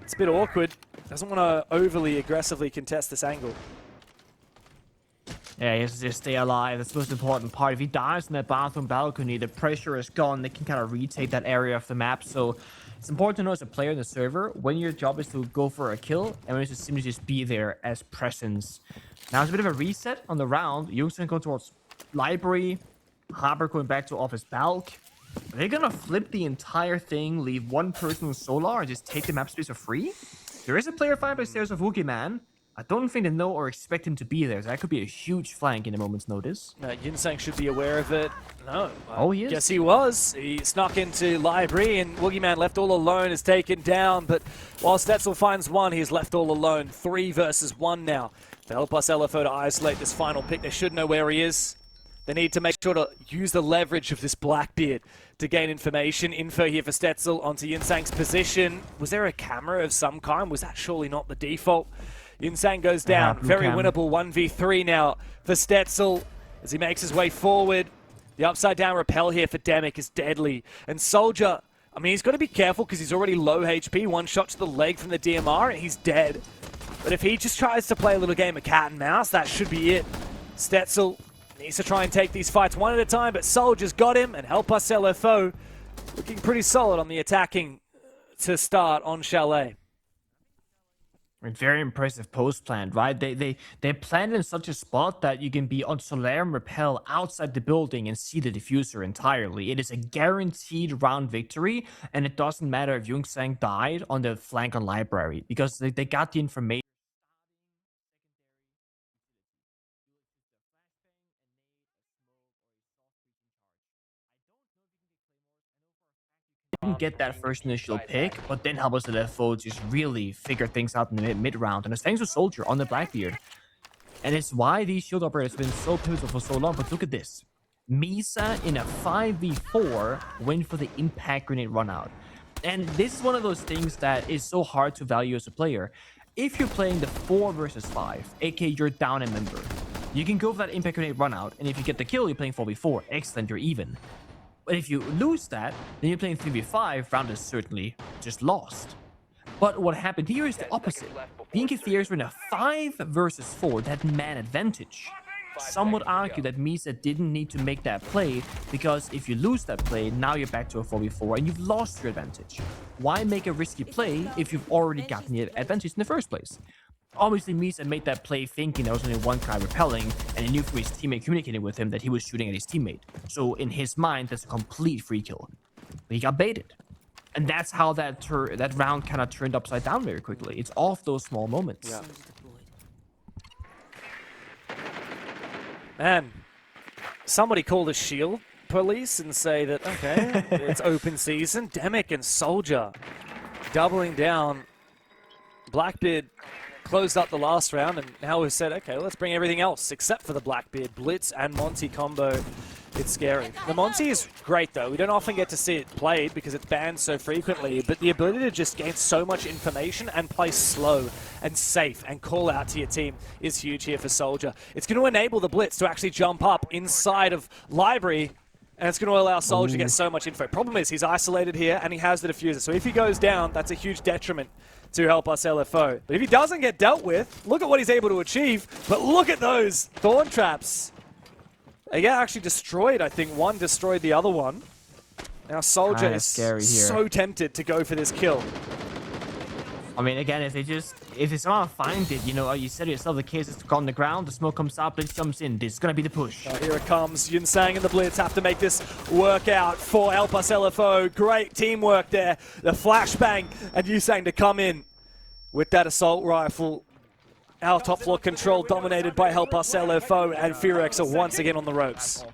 A: It's a bit awkward. Doesn't want to overly aggressively contest this angle.
B: Yeah, he has to just stay alive. That's the most important part. If he dies in that bathroom balcony, the pressure is gone. They can kind of retake that area of the map. So it's important to know as a player in the server, when your job is to go for a kill, and when it's just simply just be there as presence. Now it's a bit of a reset on the round. Yunsang going towards Library. Harper going back to office Balk. Are they gonna flip the entire thing, leave one person with Solar, and just take the map space for free? There is a player find by stairs of Wookie Man. I don't think they know or expect him to be there, so that could be a huge flank in a moment's notice.
A: Yunsang should be aware of it. No.
B: Oh, he is?
A: Guess he was. He snuck into Library, and Woogie Man left all alone is taken down, but while Stetzel finds one, he's left all alone. 3 versus 1 now. To help us LFO to isolate this final pick, they should know where he is. They need to make sure to use the leverage of this Blackbeard to gain information. Info here for Stetzel onto Yunsang's position. Was there a camera of some kind? Was that surely not the default? Yunsang goes down. Very winnable 1v3 now for Stetzel as he makes his way forward. The upside down rappel here for Demic is deadly. And Soldier, I mean, he's got to be careful because he's already low HP. One shot to the leg from the DMR and he's dead. But if he just tries to play a little game of cat and mouse, that should be it. Stetzel needs to try and take these fights one at a time, but Soldier's got him, and help us LFO looking pretty solid on the attacking to start on Chalet.
B: Very impressive post plan, right? They planned in such a spot that you can be on Solaire and Repel outside the building and see the diffuser entirely. It is a guaranteed round victory, and it doesn't matter if Yunsang died on the flank on Library, because they got the information. Didn't get that first initial pick, but then help us LFO just really figure things out in the mid-round. And it's thanks to Soldier on the Blackbeard. And it's why these shield operators have been so pivotal for so long. But look at this. Misa in a 5v4 went for the impact grenade run out. And this is one of those things that is so hard to value as a player. If you're playing the 4 versus 5, aka you're down a member, you can go for that impact grenade run out. And if you get the kill, you're playing 4v4. Excellent, you're even. But if you lose that, then you're playing 3v5, round is certainly just lost. But what happened here is the opposite. BNK FEARX were in a 5 versus 4, that man advantage. Some would argue that Misa didn't need to make that play, because if you lose that play, now you're back to a 4v4 and you've lost your advantage. Why make a risky play if you've already gotten the advantage in the first place? Obviously, Misa made that play thinking there was only one guy repelling, and he knew from his teammate communicating with him that he was shooting at his teammate. So in his mind, that's a complete free kill. But he got baited. And that's how that round kind of turned upside down very quickly. It's all of those small moments.
A: Yeah. Man, somebody call the shield police and say that, okay, it's open season. Demic and Soldier doubling down. Blackbeard closed up the last round, and now we've said, okay, let's bring everything else except for the Blackbeard. Blitz and Monty combo. It's scary. The Monty is great, though. We don't often get to see it played because it's banned so frequently, but the ability to just gain so much information and play slow and safe and call out to your team is huge here for Soldier. It's going to enable the Blitz to actually jump up inside of Library. And it's going to allow Soldier to get so much info. Problem is, he's isolated here, and he has the diffuser. So if he goes down, that's a huge detriment to help us LFO. But if he doesn't get dealt with, look at what he's able to achieve. But look at those Thorn Traps. They get actually destroyed, I think. One destroyed the other one. Now Soldier is so tempted to go for this kill.
B: I mean, again, if they somehow find it, you know, you said it yourself, the case is on the ground, the smoke comes up, Blitz jumps in. This is going to be the push.
A: Here it comes. Yunsang and the Blitz have to make this work out for Help Us LFO. Great teamwork there. The flashbang and Yunsang to come in with that assault rifle. Our top floor control dominated by Help Us LFO, and FEARX are once again on the ropes.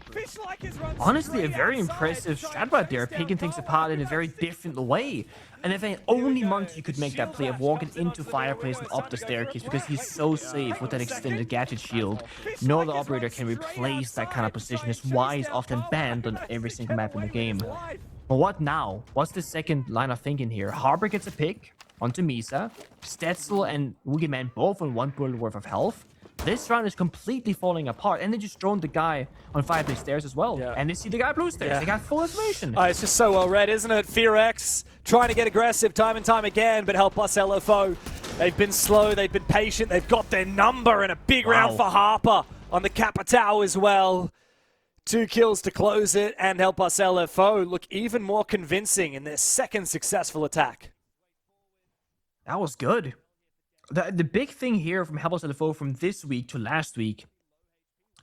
B: Honestly, a very impressive strat right there, picking things apart in a very different way. And if only Monty could make that play of walking into Fireplace and up the staircase, because he's so safe with that extended gadget shield. No other operator can replace that kind of position. That's why he's often banned on every single map in the game. But what now? What's the second line of thinking here? Harbor gets a pick onto Misa. Stetzel and Woogieman both on 1 bullet worth of health. This round is completely falling apart, and they just thrown the guy on Fireplace stairs as well. Yeah. And they see the guy blue stairs. They got full information.
A: It's just so well read, isn't it? FEARX trying to get aggressive time and time again, but Help Us LFO. They've been slow, they've been patient, they've got their number, and a big round for Harper on the Capitao as well. 2 kills to close it, and Help Us LFO look even more convincing in their second successful attack.
B: That was good. The big thing here from Help Us LFO from this week to last week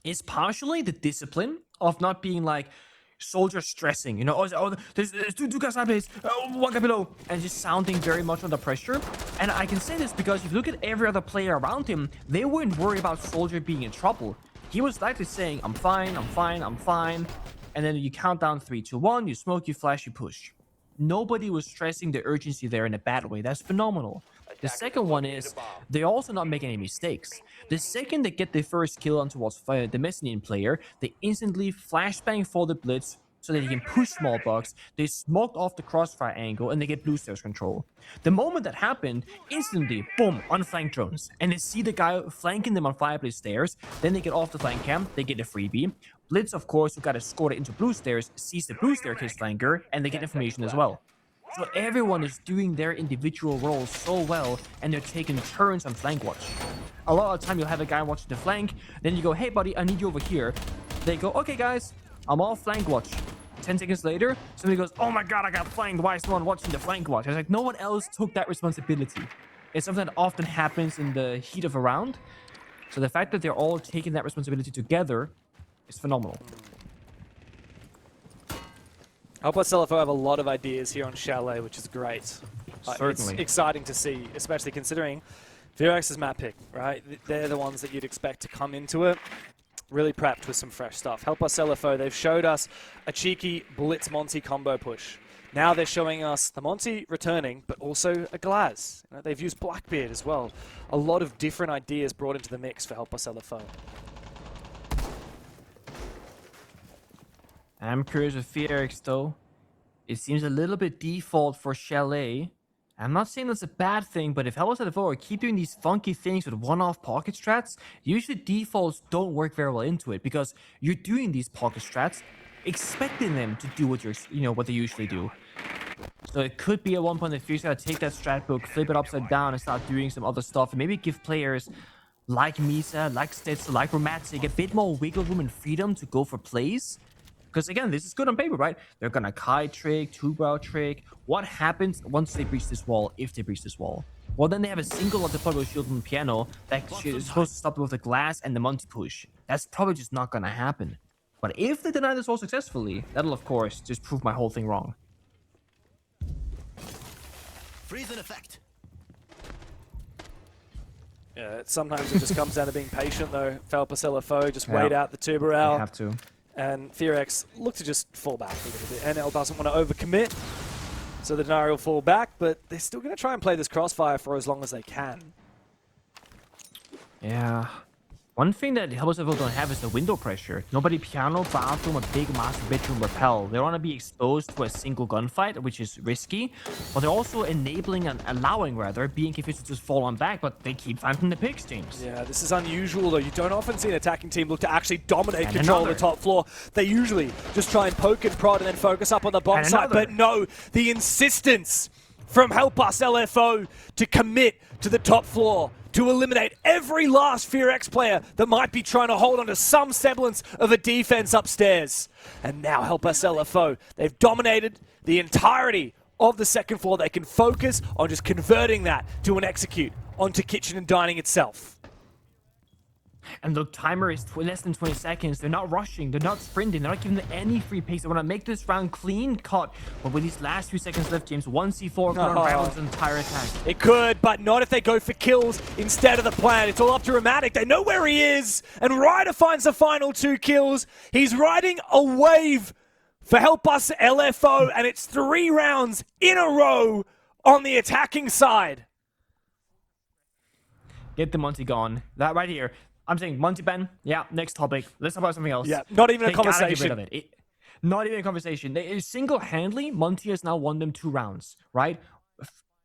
B: is partially the discipline of not being like Soldier stressing, you know, there's two guys on base, 1 guy below, and just sounding very much under pressure. And I can say this because if you look at every other player around him, they weren't worried about Soldier being in trouble. He was likely saying, I'm fine, I'm fine, I'm fine. And then you count down 3, 2, 1, you smoke, you flash, you push. Nobody was stressing the urgency there in a bad way. That's phenomenal. The second one is they're also not making any mistakes. The second they get their first kill on towards the mezzanine player, they instantly flashbang for the blitz so that they can push small box. They smoked off the crossfire angle and they get blue stairs control. The moment that happened, instantly, boom, unflanked drones. And they see the guy flanking them on Fireplace stairs. Then they get off the flank cam, they get a freebie. Blitz, of course, who got escorted into blue stairs, sees the blue staircase flanker, and they get information as well. So everyone is doing their individual roles so well, and they're taking turns on flank watch. A lot of the time, you'll have a guy watching the flank, then you go, hey buddy, I need you over here. They go, okay guys, I'm all flank watch. 10 seconds later, somebody goes, oh my god, I got flanked, why is no one watching the flank watch? I was like, no one else took that responsibility. It's something that often happens in the heat of a round. So the fact that they're all taking that responsibility together is phenomenal.
A: Help Us LFO have a lot of ideas here on Chalet, which is great.
B: Certainly.
A: It's exciting to see, especially considering FEARX's map pick, right? They're the ones that you'd expect to come into it really prepped with some fresh stuff. Help Us LFO, they've showed us a cheeky Blitz Monty combo push. Now they're showing us the Monty returning, but also a Glaz. You know, they've used Blackbeard as well. A lot of different ideas brought into the mix for Help Us LFO.
B: I'm curious with FEARX though. It seems a little bit default for Chalet. I'm not saying that's a bad thing, but if Help Us LFO keep doing these funky things with one-off pocket strats, usually defaults don't work very well into it because you're doing these pocket strats, expecting them to do what what they usually do. So it could be at one point that FEARX gotta take that strat book, flip it upside down, and start doing some other stuff, and maybe give players like Misa, like Stetzel, like Romantic a bit more wiggle room and freedom to go for plays. Because again, this is good on paper, right? They're gonna kite trick, two-brow trick. What happens once they breach this wall, if they breach this wall? Well, then they have a single deployable shield on the piano that is supposed to stop them with the glass and the Monty push. That's probably just not gonna happen. But if they deny this wall successfully, that'll of course just prove my whole thing wrong.
H: Freeze in effect.
A: Yeah, sometimes it just comes down to being patient though. Help Us LFO, just wait out the two-brow.
B: You have to.
A: And FEARX look to just fall back a little bit. NL doesn't want to overcommit, so the Denari will fall back, but they're still going to try and play this crossfire for as long as they can.
B: Yeah. One thing that Helpless LFO don't have is the window pressure. Nobody piano, bathroom, a big master bedroom repel. They don't want to be exposed to a single gunfight, which is risky. But they're also enabling and allowing, rather, BNK FEARX to just fall on back, but they keep finding the pick exchange.
A: Yeah, this is unusual, though. You don't often see an attacking team look to actually dominate control of the top floor. They usually just try and poke and prod and then focus up on the bomb site. But no, the insistence from Help Us LFO to commit to the top floor, to eliminate every last FEARX player that might be trying to hold on to some semblance of a defense upstairs. And now Help Us LFO, they've dominated the entirety of the second floor. They can focus on just converting that to an execute onto kitchen and dining itself.
B: And the timer is less than 20 seconds. They're not rushing. They're not sprinting. They're not giving them any free pace. They want to make this round clean cut. But with these last few seconds left, James, 1C4 could unravel his entire attack.
A: It could, but not if they go for kills instead of the plan. It's all up to Rheumatic. They know where he is. And Ryder finds the final 2 kills. He's riding a wave for Help Us LFO. And it's 3 rounds in a row on the attacking side.
B: Get the Monty gone. That right here. I'm saying Monty ban. Yeah, next topic. Let's talk about something else.
A: Yeah, not even a conversation.
B: Get rid of it. Not even a conversation. Single-handedly, Monty has now won them 2 rounds, right?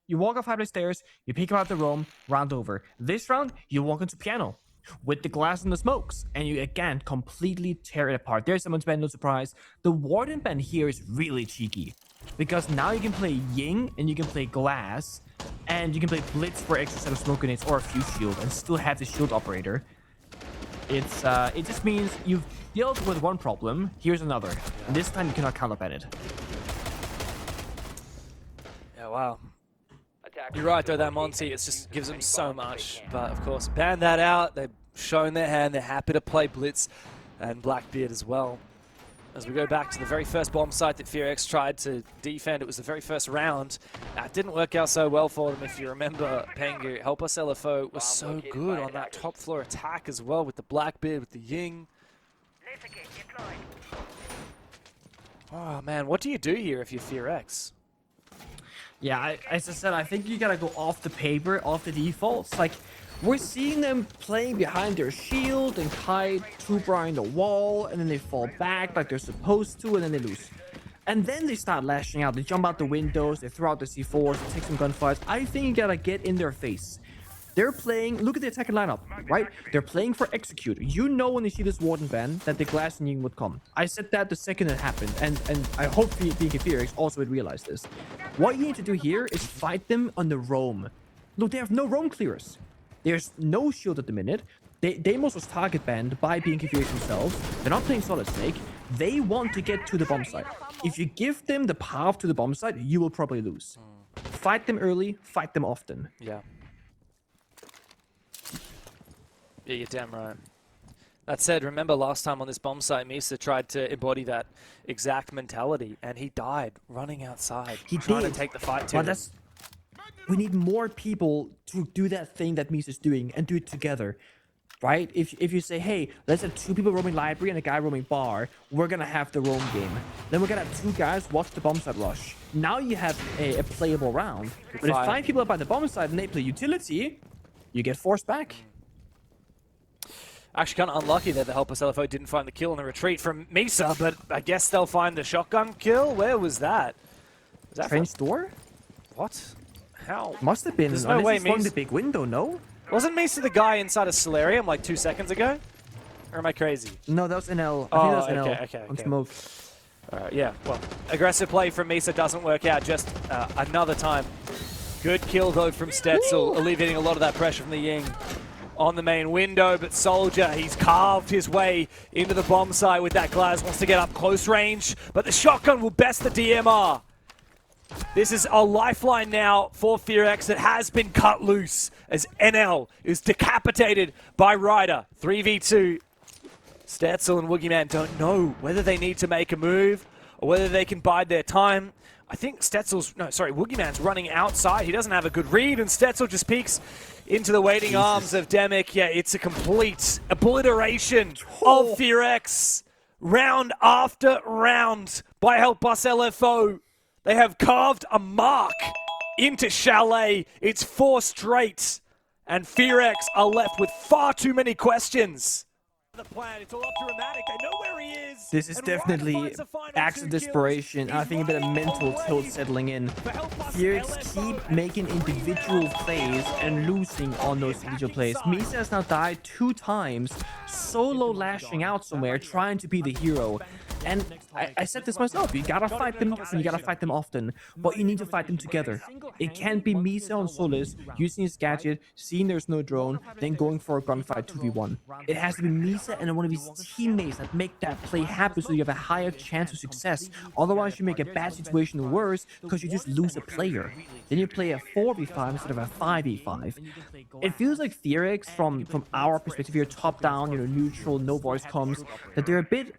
B: You walk up 5 stairs, you pick him out the room, round over. This round, you walk into piano with the glass and the smokes, and you again completely tear it apart. There's someone's ban, no surprise. The Warden ban here is really cheeky because now you can play Ying and you can play glass, and you can play Blitz for extra set of smoke grenades or a fuse shield and still have the shield operator. It just means you've dealt with one problem, here's another. And this time you cannot counterban it.
A: Yeah, wow. You're right though, that Monty, it just gives them so much. But of course, ban that out. They've shown their hand. They're happy to play Blitz and Blackbeard as well. As we go back to the very first bomb site that FEARX tried to defend, it was the very first round. It didn't work out so well for them. If you remember, Pengu, Help Us LFO was so good on that top floor attack as well with the Blackbeard, with the Ying. Oh man, what do you do here if you're FEARX?
B: Yeah, as I said, I think you gotta go off the paper, off the defaults. Like, we're seeing them playing behind their shield and kite too behind the wall, and then they fall back like they're supposed to, and then they lose. And then they start lashing out. They jump out the windows, they throw out the C4s, they take some gunfights. I think you gotta get in their face. They're playing, look at the attacking lineup, right? They're playing for execute. You know when you see this Warden ban that the glass and Ying would come. I said that the second it happened, and I hope BNK FEARX also would realize this. What you need to do here is fight them on the roam. Look, they have no roam clearers. There's no shield at the minute. Deimos was target banned by BNK FEARX themselves. They're not playing Solid Snake. They want to get to the bomb site. If you give them the path to the bomb site, you will probably lose. Fight them early, fight them often.
A: Yeah. Yeah, you're damn right. That said, remember last time on this bomb site, Misa tried to embody that exact mentality, and he died running outside.
B: He
A: trying
B: did.
A: to take the fight to him.
B: We need more people to do that thing that Misa's doing and do it together, right? If you say, hey, let's have 2 people roaming library and a guy roaming bar, we're gonna have the roam game. Then we're gonna have 2 guys watch the bomb site rush. Now you have a playable round. But if 5 people are by the bomb site and they play utility, you get forced back.
A: Actually, kind of unlucky that the Help Us LFO didn't find the kill in the retreat from Misa, but I guess they'll find the shotgun kill. Where was that? Was that
B: Trench door?
A: What? How?
B: Must have been.
A: There's no way
B: Misa... the big window, no?
A: Wasn't Misa the guy inside of Solarium like 2 seconds ago? Or am I crazy?
B: No, that was NL. I think that was NL.
A: Okay.
B: On smoke.
A: Alright, yeah. Well, aggressive play from Misa doesn't work out just another time. Good kill, though, from Stetzel, alleviating a lot of that pressure from the Ying on the main window, but Soldier, he's carved his way into the bomb site with that glass, wants to get up close range, but the shotgun will best the DMR. This is a lifeline now for FEARX that has been cut loose as NL is decapitated by Ryder. 3v2. Stetzel and Woogieman don't know whether they need to make a move or whether they can bide their time. I think Woogieman's running outside. He doesn't have a good read, and Stetzel just peeks into the waiting arms of Demic. Yeah, it's a complete obliteration of FEARX. Round after round by Help Us LFO. They have carved a mark into Chalet. It's 4 straight. And FEARX are left with far too many questions. The plan, it's all up to Rheumatic. They know where he is.
B: This is definitely acts of desperation. I think a bit of mental tilt settling in. FEARX keep making individual plays and losing on those individual plays. Misa has now died 2 times, solo lashing out somewhere, trying to be the hero. And I said this myself, you gotta fight them often, you gotta fight them often, but you need to fight them together. It can't be Misa on Solis using his gadget, seeing there's no drone, then going for a gunfight 2v1. It has to be Misa and one of his teammates that make that play happen so you have a higher chance of success. Otherwise, you make a bad situation worse because you just lose a player. Then you play a 4v5 instead of a 5v5. It feels like FEARX, from our perspective here, top down, neutral, no voice comms, that they're a bit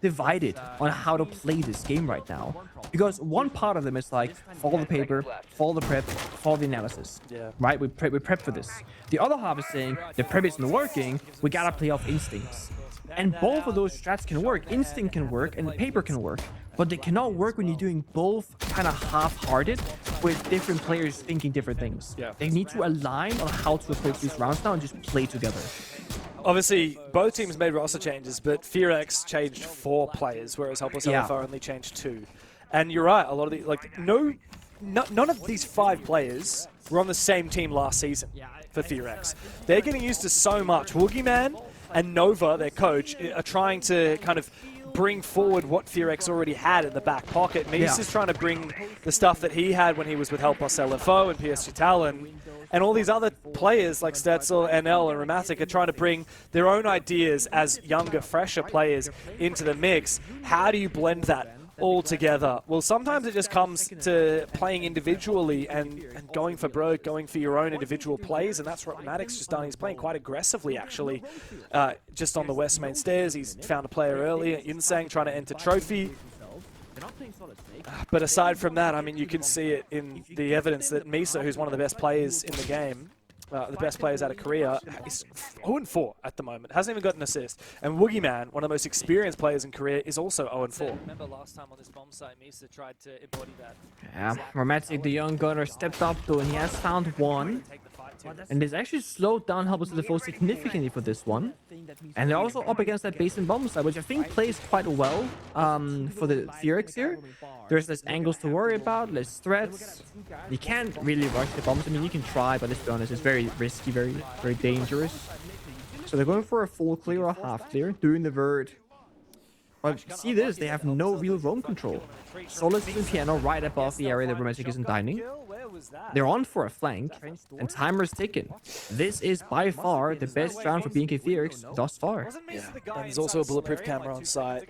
B: divided on how to play this game right now, because one part of them is like follow the paper, follow the prep, follow the analysis. Right, we prep for this. The other half is saying the prep isn't working, we gotta play off instincts. And both of those strats can work. Instinct can work and paper can work, but they cannot work when you're doing both kind of half-hearted with different players thinking different things. They need to align on how to approach these rounds now and just play together.
A: Obviously, both teams made roster changes, but FEARX changed 4 players, whereas Helpless LFO only changed 2. And you're right, a lot of the none of these 5 players were on the same team last season for FEARX. They're getting used to so much. Woogieman and Nova, their coach, are trying to kind of bring forward what FEARX already had in the back pocket. Mies is trying to bring the stuff that he had when he was with Help Us LFO and PSG Talon. And all these other players like Stetzel, NL, and Rheumatic are trying to bring their own ideas as younger, fresher players into the mix. How do you blend that all together? Well, sometimes it just comes to playing individually and going for broke, going for your own individual plays, and that's what Rheumatic's just done. He's playing quite aggressively, actually, just on the west main stairs. He's found a player early at Yunsang trying to enter trophy. But aside from that, I mean, you can see it in the evidence that Misa, who's one of the best players in the game, the best players out of Korea, is 0-4 at the moment. Hasn't even got an assist. And Woogieman, one of the most experienced players in Korea, is also 0-4.
H: Remember last time on this bomb site, Misa tried to embody that.
B: Yeah, Rheumatic, the young gunner, stepped up though, and he has found one. And this actually slowed down Helpless LFO significantly for this one. And they're also up against that basement bomb side, which I think plays quite well for the FEARX here. There's less angles to worry about, less threats. You can't really rush the bombs. I mean, you can try, but let's be honest, it's very risky, very, very dangerous. So they're going for a full clear or a half clear, doing the vert. But see this, they have no real roam control. Solus is in piano right above the area that Rheumatic isn't dining. They're on for a flank, and timer's ticking. This is by far the best round for BNK FEARX thus far.
A: And there's also a bulletproof camera on site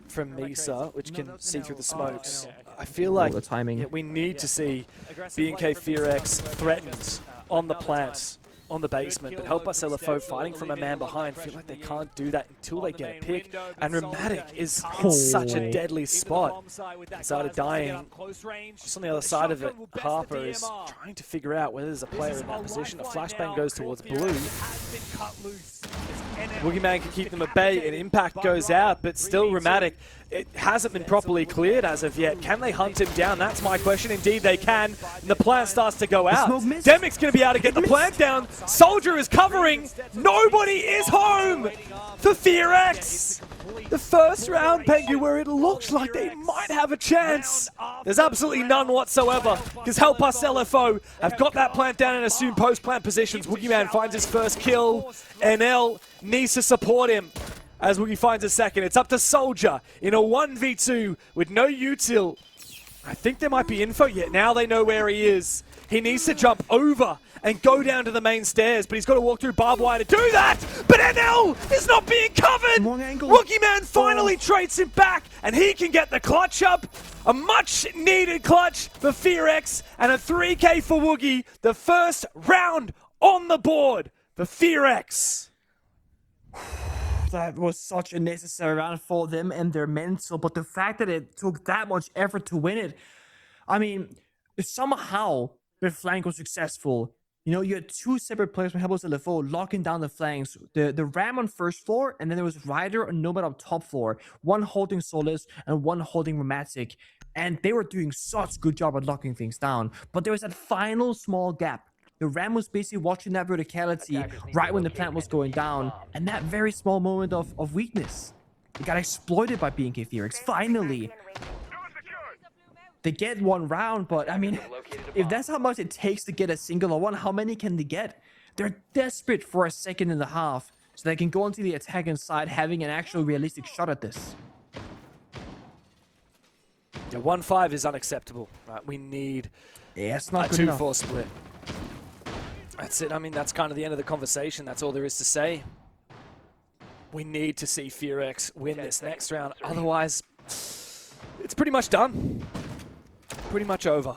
A: from Misa, which can see through the smokes. I feel like
B: the timing.
A: We need to see BNK FEARX threatened on the plant, on the basement, but Help Us LFO fighting from a man behind. Feel like they can't do that until they get a pick. And Rheumatic is in such a deadly spot. Started dying. Just on the other side of it, Harper is trying to figure out whether there's a player in that position. A flashbang goes towards blue. Woogieman can keep them at bay, and Impact goes out, but still Rheumatic, it hasn't been properly cleared as of yet. Can they hunt him down? That's my question. Indeed they can, and the plant starts to go out. Demic's going to be able to get the plant down. Soldier is covering. Nobody is home for FEARX. The first round, Pengu, where it looked like they might have a chance. There's absolutely none whatsoever, because Help Us LFO have got that plant down and assume post-plant positions. Woogieman finds his first kill. NL needs to support him as Woogie finds a second. It's up to Soldier in a 1v2 with no util. I think there might be info yet. Now they know where he is. He needs to jump over and go down to the main stairs, but he's got to walk through barbed wire to do that. But NL is not being covered. Woogieman finally trades him back, and he can get the clutch up. A much-needed clutch for FEARX, and a 3K for Woogie. The first round on the board for FEARX.
B: That was such a necessary round for them and their mental, but the fact that it took that much effort to win it, I mean, somehow the flank was successful. You know, you had 2 separate players from Help Us LFO locking down the flanks. The Ram on first floor, and then there was Ryder and Nomad on top floor. One holding Solus and one holding Rheumatic. And they were doing such a good job at locking things down. But there was that final small gap The Ram was basically watching that verticality right when the plant was going down, and that very small moment of weakness. It got exploited by BNK FEARX. Finally, they get one round, but I mean, if that's how much it takes to get a single or one, how many can they get? They're desperate for a second and a half so they can go onto the attacking side having an actual realistic shot at this.
A: Yeah, 1-5 is unacceptable. Right, we need
B: Yeah, it's not
A: a
B: good
A: 2-4 split. That's it. I mean, that's kind of the end of the conversation. That's all there is to say. We need to see FEARX win this next round. Otherwise, it's pretty much done. Pretty much over.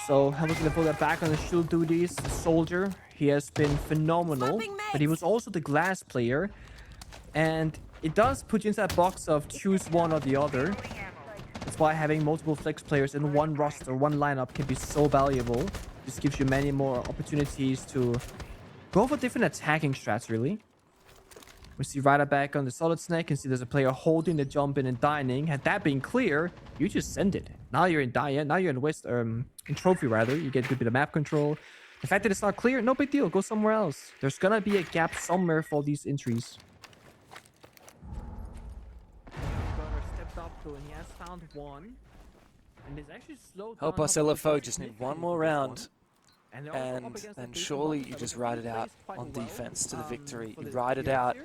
B: So I was gonna put that back on the shield duties. The soldier, he has been phenomenal, but he was also the glass player, and it does put you into that box of choose one or the other. That's why having multiple flex players in one roster, one lineup can be so valuable. This gives you many more opportunities to go for different attacking strats, really. We see Ryder back on the solid snake and see there's a player holding the jump in and dining. Had that been clear, you just send it. Now you're in now you're in West in trophy rather. You get a good bit of map control. The fact that it's not clear, no big deal. Go somewhere else. There's gonna be a gap somewhere for these entries. Stepped up though, and he has found one. And it's actually slowed
A: Help
B: down
A: us,
B: how much
A: LFO.
B: he
A: Just need
B: does
A: one
B: in
A: more
B: this
A: round.
B: one. And
A: And surely you just ride it out on defense to the victory. You ride it out,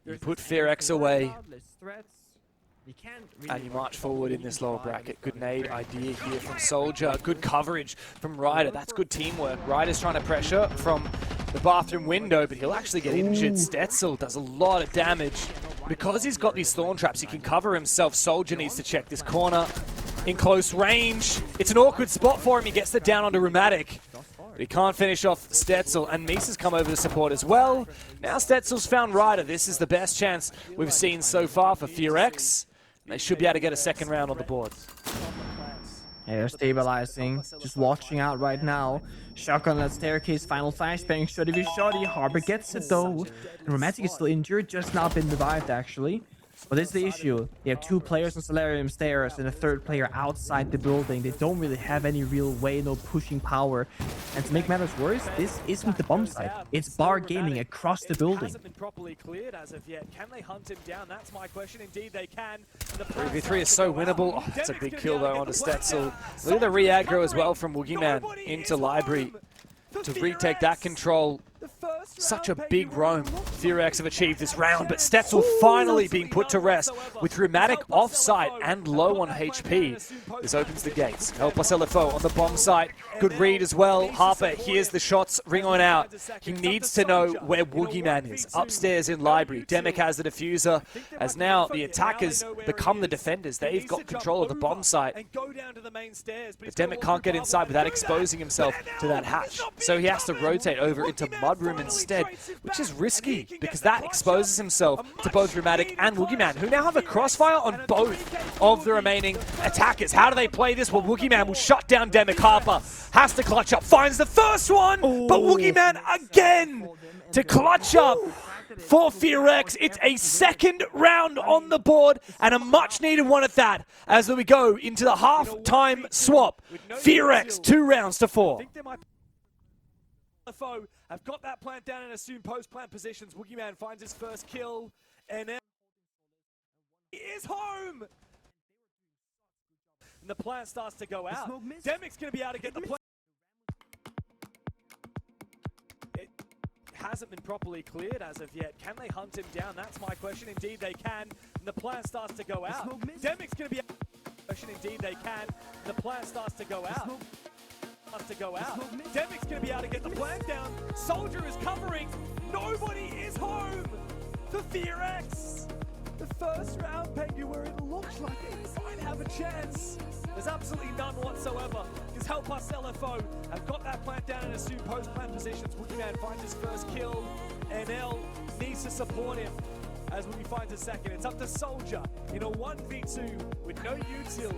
A: you put FEARX away, and you march forward in this lower bracket. Good nade idea here from Soldier. Good coverage from Ryder. That's good teamwork. Ryder's trying to pressure from the bathroom window, but he'll actually get injured. Stetzel does a lot of damage. Because he's got these thorn traps, he can cover himself. Soldier needs to check this corner in close range. It's an awkward spot for him. He gets it down onto Rheumatic. But he can't finish off Stetzel, and Misa's come over to support as well. Now Stetzel's found Ryder. This is the best chance we've seen so far for FEARX. And they should be able to get a second round on the board.
B: Yeah, they're stabilizing, just watching out right now. Shotgun at staircase, final flashbang, shoddy shoddy. Harbor gets it though. And Rheumatic is still injured, just not been revived actually. But this is the issue. They have two players on Solarium stairs and a third player outside the building. They don't really have any real way, no pushing power. And to make matters worse, this isn't the bomb site. It's bar gaming across the building.
A: Hasn't been properly cleared as of yet. Can they hunt him down? That's my question. Indeed, they can. 3v3 is so winnable. Oh, that's a big kill though onto Stetzel. Look at the re-aggro as well from Woogieman into Library to retake that control. Such a big roam FEARX have achieved this round, but Stetzel finally being put to rest with Rheumatic off-site and low on HP. This opens the gates. Help us LFO on the bomb site. Good read as well. Harper hears the shots ring on out. He needs to know where Woogieman is. Upstairs in Library. Demic has the diffuser as now the attackers become the defenders. They've got control of the bomb site. But Demic can't get inside without exposing himself to that hatch. So he has to rotate over into Mudroom instead, which is risky because that exposes himself to both Rheumatic and Woogieman, who now have a crossfire on both of the remaining attackers. How do they play this? Well, Woogieman will shut down Demic. Harper has to clutch up, finds the first one, but Woogieman again to clutch up for FEARX. It's a second round on the board and a much needed one at that as we go into the half-time swap. FEARX 2 rounds to 4. LFO have got that plant down and assume post-plant positions. Woogieman finds his first kill, and he is home! And the plant starts to go out. Demic's going to be able to get the plant. It hasn't been properly cleared as of yet. Can they hunt him down? That's my question. Indeed, they can. And the plant starts to go out. Demic's going to be able to question. Indeed, they can. And the plant starts to go out. Demic's going to be able to get the plant down. Soldier is covering. Nobody is home for FEARX. The first round, Pengu, where it looks like it might have a chance. There's absolutely none whatsoever. Because Help Us LFO have got that plant down and assume post-plant positions. Woogieman finds his first kill. NL needs to support him as Woogie finds a second. It's up to Soldier in a 1v2 with no util.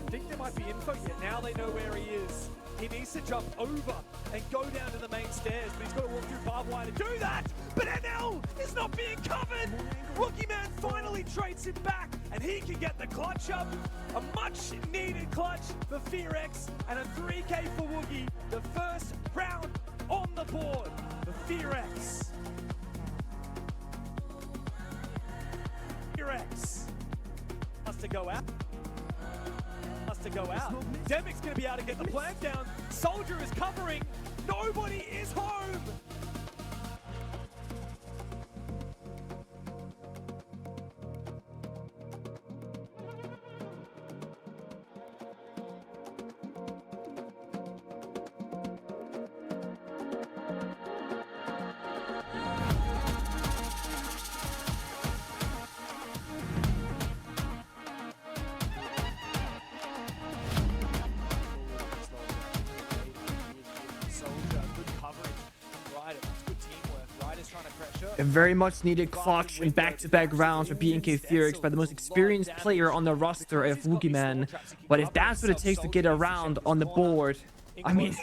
A: I think there might be info yet. Now they know where he is. He needs to jump over and go down to the main stairs, but he's got to walk through barbed wire to do that. But NL is not being covered. Woogieman finally trades.
H: gets it back, and he can get the clutch up. A much-needed clutch for FEARX, and a 3K for Woogie. The first round on the board for FEARX. FEARX has to go out. Demic's going to be able to get the plant down. Soldier is covering. Nobody is home.
B: A very much needed clutch in back-to-back rounds for BNK FEARX by the most experienced player on the roster of Woogieman. But if that's what it takes to get around on the board, I mean,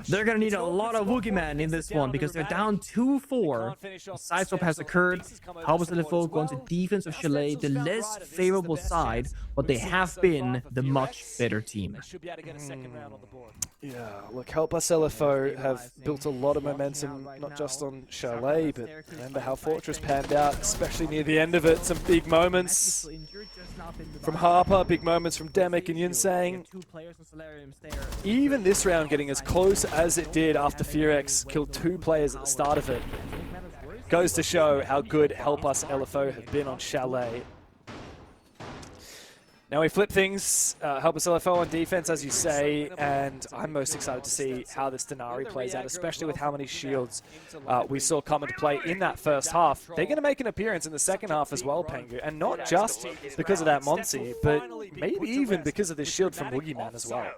B: they're going to need a lot of Woogieman in this one because they're down 2-4. Side swap has occurred. Helpless LFO going to defense of Chalet, the less favorable side, but they have been the much better team.
A: Yeah, look, Help Us LFO have built a lot of momentum, not just on Chalet, but remember how Fortress panned out, especially near the end of it. Some big moments from Harper, big moments from Demic and Yunsang. Even this round getting as close as it did after FEARX killed 2 players at the start of it goes to show how good Help Us LFO have been on Chalet. Now we flip things, Help Us LFO on defense, as you say, and I'm most excited to see how this Denari plays out, especially with how many shields we saw come into play in that first half. They're going to make an appearance in the second half as well, Pengu, and not just because of that Monty, but maybe even because of this shield from Woogieman as well.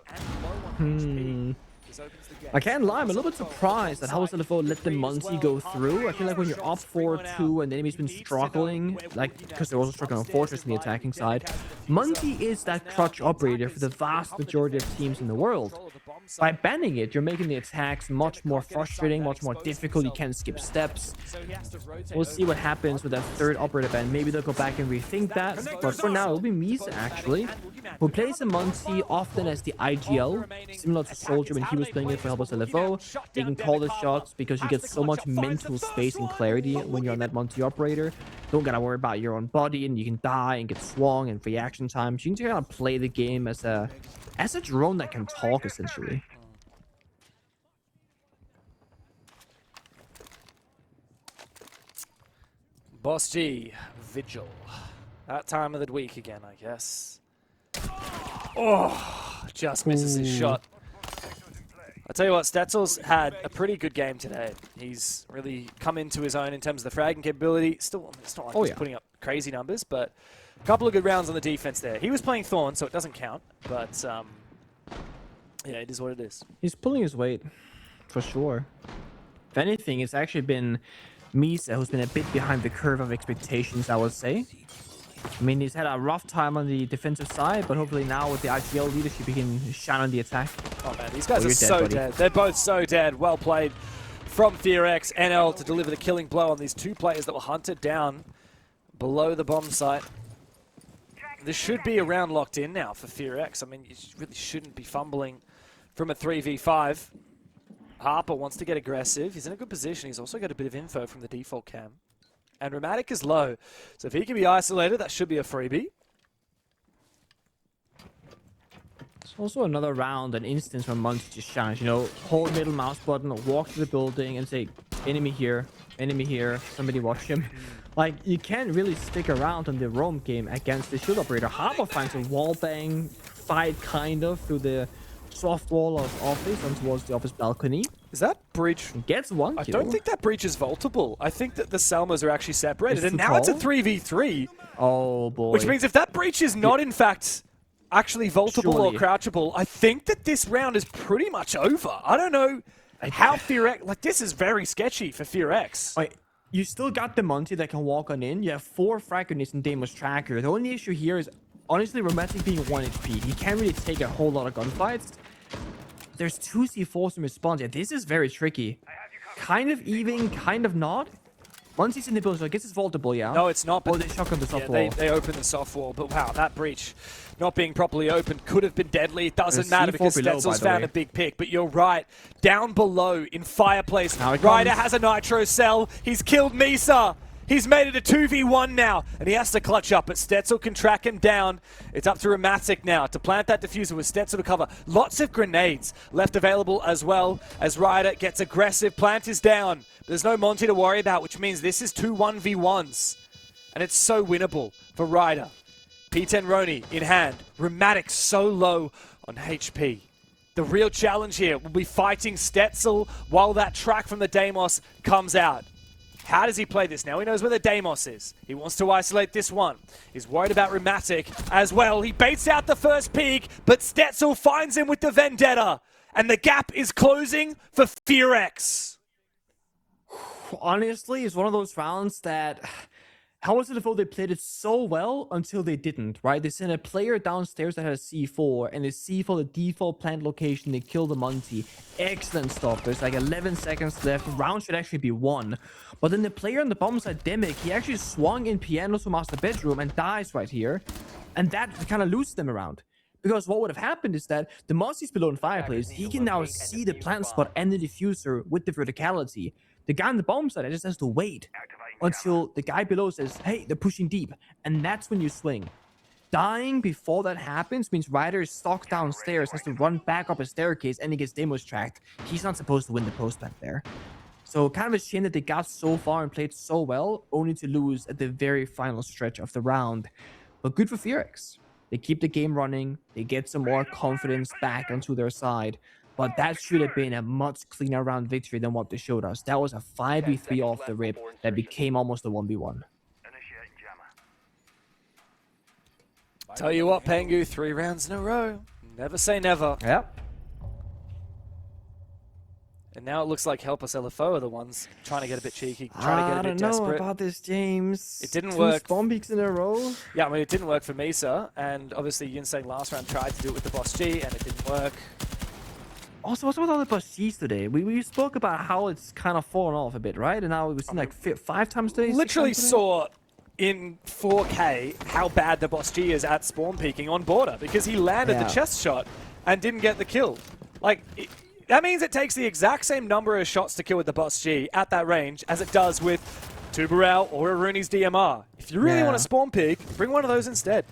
B: I can't lie, I'm a little bit surprised that Help Us LFO let the Monty go through. I feel like when you're up 4-2 and the enemy's been struggling, like, because they're also struggling on Fortress on the attacking side, Monty is that clutch operator for the vast majority of teams in the world. By banning it, you're making the attacks much more frustrating, much more difficult. You can't skip steps. We'll see what happens with that third operator ban. Maybe they'll go back and rethink that. But for now, it'll be Misa, actually, who plays the Monty often as the IGL, similar to Soldier when he was playing it for Help Us LFO. They can call the shots because you get so much mental space and clarity when you're on that Monty operator. Don't gotta worry about your own body, and you can die and get swung and reaction times. You can just kind of play the game as a drone that can talk, essentially.
A: Boss G, Vigil. That time of the week again, I guess. Oh, just misses his shot. I tell you what, Stetzel's had a pretty good game today. He's really come into his own in terms of the fragging capability. Still, it's not like he's putting up crazy numbers, but a couple of good rounds on the defense there. He was playing Thorn, so it doesn't count, but yeah, it is what it is.
B: He's pulling his weight, for sure. If anything, it's actually been Misa who's been a bit behind the curve of expectations, I would say. I mean, he's had a rough time on the defensive side, but hopefully now with the IGL leadership, he can shine on the attack.
A: Oh man, these guys are so dead. They're both so dead. Well played from FEARX. NL to deliver the killing blow on these 2 players that were hunted down below the bomb site. This should be a round locked in now for FEARX. I mean, you really shouldn't be fumbling from a 3v5. Harper wants to get aggressive. He's in a good position. He's also got a bit of info from the default cam. And Rheumatic is low. So if he can be isolated, that should be a freebie.
B: It's also another round, an instance where Monty just shines. You know, hold middle mouse button, walk to the building and say, enemy here, somebody watch him. Like, you can't really stick around on the roam game against the shield operator. Harper finds a wallbang fight, kind of, through the soft wall of office and towards the office balcony.
A: Is that breach?
B: Gets one kill.
A: I don't think that breach is vaultable. I think that the Salmos are actually separated, and now it's a 3v3.
B: Oh boy.
A: Which means if that breach is not, in fact, actually vaultable or crouchable, I think that this round is pretty much over. I don't know how FEARX... Like, this is very sketchy for FEARX.
B: You still got the Monty that can walk on in. You have 4 frag grenades and Deimos Tracker. The only issue here is, honestly, Rheumatic being 1 HP. He can't really take a whole lot of gunfights. There's 2 C4s in response. Yeah, this is very tricky. Kind of even, kind of not. Once he's in the building, so I guess it's vaultable, yeah?
A: No, it's not. But
B: Or they shotgun the soft wall.
A: They open the soft wall. But wow, that breach not being properly opened could have been deadly. It doesn't
B: There's
A: matter
B: C4
A: because
B: below,
A: Stetzel's
B: by the
A: found
B: way.
A: a big pick. But you're right. Down below in Fireplace,
B: Now it
A: Ryder
B: comes.
A: has a Nitro cell. He's killed Misa. He's made it a 2v1 now, and he has to clutch up, but Stetzel can track him down. It's up to Rheumatic now to plant that diffuser with Stetzel to cover. Lots of grenades left available as well as Ryder gets aggressive. Plant is down. There's no Monty to worry about, which means this is 2 1v1s, and it's so winnable for Ryder. P10 Roni in hand. Rheumatic so low on HP. The real challenge here will be fighting Stetzel while that track from the Deimos comes out. How does he play this? Now he knows where the Deimos is. He wants to isolate this one. He's worried about Rheumatic as well. He baits out the first peak, but Stetzel finds him with the Vendetta. And the gap is closing for FEARX.
B: Honestly, it's one of those rounds that... How was LFO? They played it so well until they didn't, right? They sent a player downstairs that had a C4, and the C4, the default plant location, they killed the Monty. Excellent stuff. There's like 11 seconds left. The round should actually be won. But then the player on the bomb side, Demic, he actually swung in pianos from master bedroom and dies right here. And that kind of loses them around. Because what would have happened is that the Monsty's below in Fireplace, he can now see the plant spot and the diffuser with the verticality. The guy on the bomb side just has to wait until the guy below says, hey, they're pushing deep. And that's when you swing. Dying before that happens means Ryder is stuck downstairs, has to run back up a staircase, and he gets Deimos tracked. He's not supposed to win the post back there. So kind of a shame that they got so far and played so well, only to lose at the very final stretch of the round. But good for FEARX. They keep the game running. They get some more confidence back onto their side. But that should have been a much cleaner round victory than what they showed us. That was a 5v3 off the rip that became almost a 1v1.
A: Tell you what, Pengu, 3 rounds in a row. Never say never.
B: Yep.
A: And now it looks like Help Us LFO are the ones trying to get a bit cheeky, trying to get a bit desperate.
B: I don't know about this, James.
A: It didn't
B: 2
A: work.
B: Spawn peaks in a row.
A: Yeah, I mean, it didn't work for Misa, and obviously Yinseng last round tried to do it with the Boss G, and it didn't work.
B: Also, what's with all the Boss G's today? We spoke about how it's kind of fallen off a bit, right? And now we've seen like 5 times today.
A: Literally
B: 6 times today?
A: saw in 4K how bad the Boss G is at spawn peeking on border, because he landed the chest shot and didn't get the kill. Like, that means it takes the exact same number of shots to kill with the Boss G at that range as it does with Tuberel or a Rooney's DMR. If you really want to spawn peek, bring one of those instead.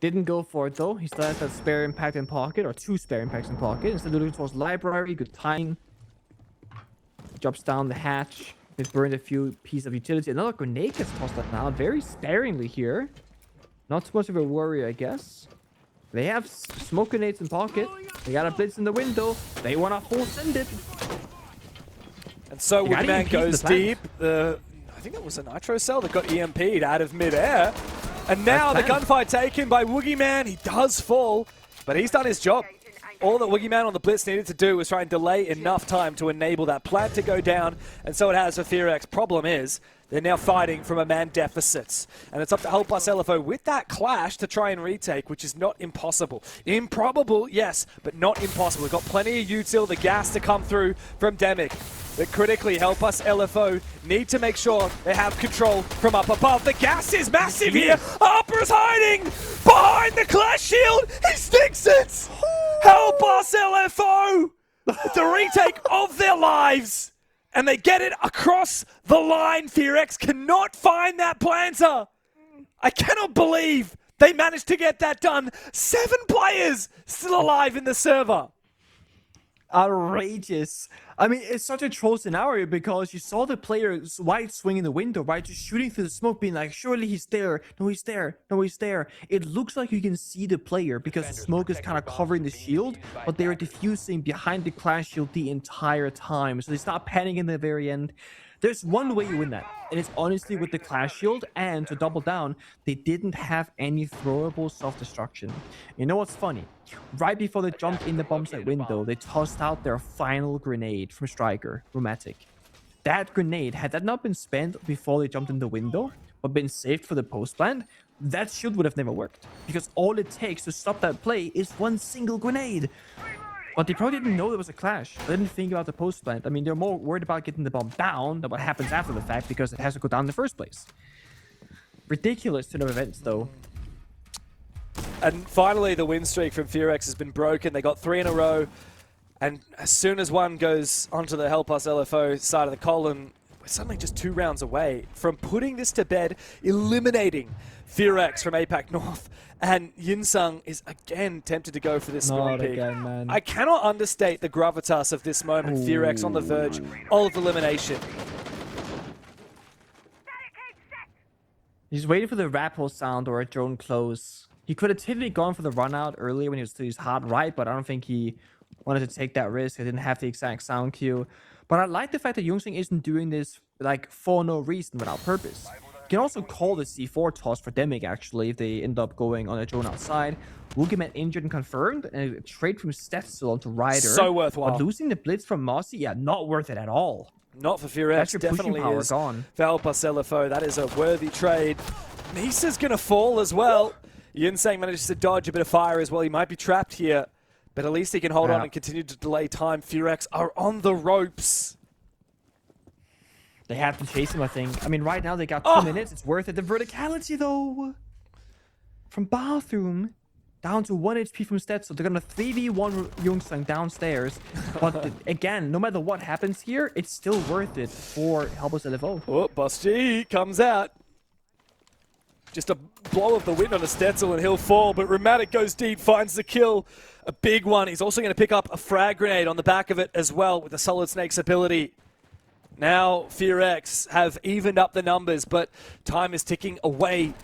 B: Didn't go for it though. He still has that spare impact in pocket, or 2 spare impacts in pocket. Instead of looking towards library, good timing. Drops down the hatch. They've burned a few pieces of utility. Another grenade gets tossed out now, very sparingly here. Not too much of a worry, I guess. They have smoke grenades in pocket. They got a blitz in the window. They want to full send it.
A: And so Woodman goes deep. I think it was a Nitro cell that got EMP'd out of midair. And now the gunfight taken by Woogieman. He does fall, but he's done his job. All that Woogieman on the Blitz needed to do was try and delay enough time to enable that plant to go down, and so it has for FEARX. Problem is, they're now fighting from a man deficit, and it's up to Help Us LFO with that clash to try and retake, which is not impossible. Improbable, yes, but not impossible. We've got plenty of util, the gas to come through from Demic. But critically, Help Us LFO need to make sure they have control from up above. The gas is massive here. Harper's hiding behind the clash shield. He sticks it. Help Us LFO with the retake of their lives. And they get it across the line. FEARX cannot find that planter. I cannot believe they managed to get that done. 7 players still alive in the server.
B: Outrageous. I mean, it's such a troll scenario because you saw the player's white swing in the window, right? Just shooting through the smoke, being like, surely he's there. No, he's there. No, he's there. It looks like you can see the player because the smoke is kind of covering the shield, but they are diffusing behind the clash shield the entire time. So they start panicking in the very end. There's one way you win that, and it's honestly with the clash shield, and to double down, they didn't have any throwable self-destruction. You know what's funny? Right before they jumped in the bomb site window, they tossed out their final grenade from Striker, Rheumatic. That grenade, had that not been spent before they jumped in the window, but been saved for the post plant, that shield would have never worked. Because all it takes to stop that play is one single grenade. But they probably didn't know there was a clash. They didn't think about the post plant. I mean, they're more worried about getting the bomb down than what happens after the fact because it has to go down in the first place. Ridiculous turn of events, though.
A: And finally, the win streak from FEARX has been broken. They got 3 in a row. And as soon as one goes onto the Help Us LFO side of the column, we're suddenly just 2 rounds away from putting this to bed, eliminating FEARX from APAC North. And Yinsung is again tempted to go for this scoring peak.
B: Man.
A: I cannot understate the gravitas of this moment.
B: Ooh.
A: FEARX on the verge of elimination.
B: He's waiting for the rappel sound or a drone close. He could have typically gone for the run out earlier when he was to his hard right, but I don't think he wanted to take that risk. He didn't have the exact sound cue. But I like the fact that Youngsung isn't doing this like for no reason, without purpose. You can also call the C4 toss for Demic, actually, if they end up going on a drone outside. Woogieman injured and confirmed, and a trade from Stetzel onto Ryder.
A: So worthwhile.
B: But losing the blitz from Mossy, yeah, not worth it at all.
A: Not for FEARX,
B: That's your
A: definitely
B: pushing power
A: is.
B: gone.
A: For Help Us LFO, that is a worthy trade. Misa's going to fall as well. Yinsang manages to dodge a bit of fire as well. He might be trapped here, but at least he can hold on and continue to delay time. FEARX are on the ropes.
B: They have to chase him, I think. I mean, right now they got 2 minutes. It's worth it. The verticality, though. From Bathroom down to 1 HP from Stetzel. They're going to 3v1 Youngsung downstairs. But again, no matter what happens here, it's still worth it for Help Us LFO.
A: Oh, Boss G comes out. Just a blow of the wind on a Stetzel and he'll fall. But Rheumatic goes deep, finds the kill. A big one. He's also going to pick up a frag grenade on the back of it as well with the Solid Snake's ability. Now FEARX have evened up the numbers, but time is ticking away.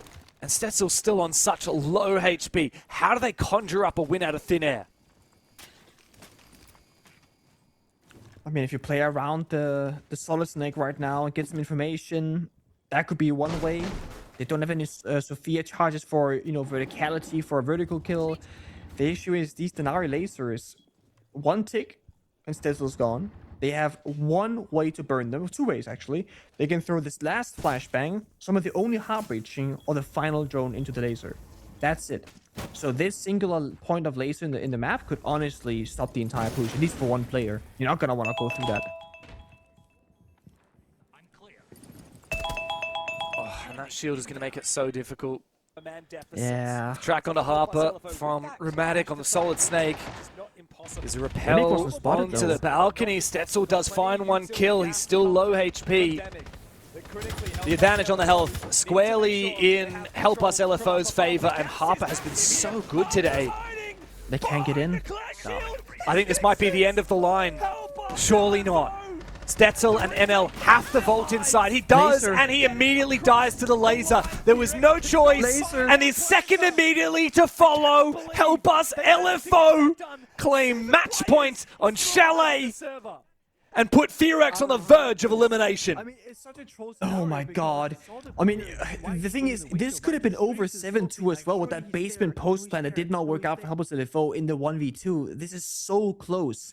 A: And Stetzel's still on such a low HP. How do they conjure up a win out of thin air?
B: I mean, if you play around the Solid Snake right now and get some information, that could be one way. They don't have any Sophia charges for, you know, verticality for a vertical kill. The issue is these Denari lasers, 1 tick and Stetzel's gone. They have 1 way to burn them, 2 ways actually. They can throw this last flashbang, some of the only heart-breaching, or the final drone into the laser. That's it. So this singular point of laser in the map could honestly stop the entire push, at least for 1 player. You're not gonna want to go through that.
A: Oh, and that shield is going to make it so difficult.
B: Yeah.
A: Track onto Harper from Rheumatic on the Solid Snake. Is a repel onto the balcony. Stetzel does find 1 kill. He's still low HP. The advantage on the health squarely in Help Us LFO's favor, and Harper has been so good today.
B: They can't get in.
A: No. I think this might be the end of the line. Surely not. Stetzel and NL have to vault inside. He does,
B: Laser.
A: and he immediately dies to the laser. There was no choice,
B: Laser.
A: and his second immediately to follow. Help Us LFO claim match point on Chalet and put FEARX on the verge of elimination.
B: I mean, it's such a troll scenario. Oh my god. I mean, the thing is, this could have been over 7-2 as well with that basement post plan that did not work out for Help Us LFO in the 1v2. This is so close.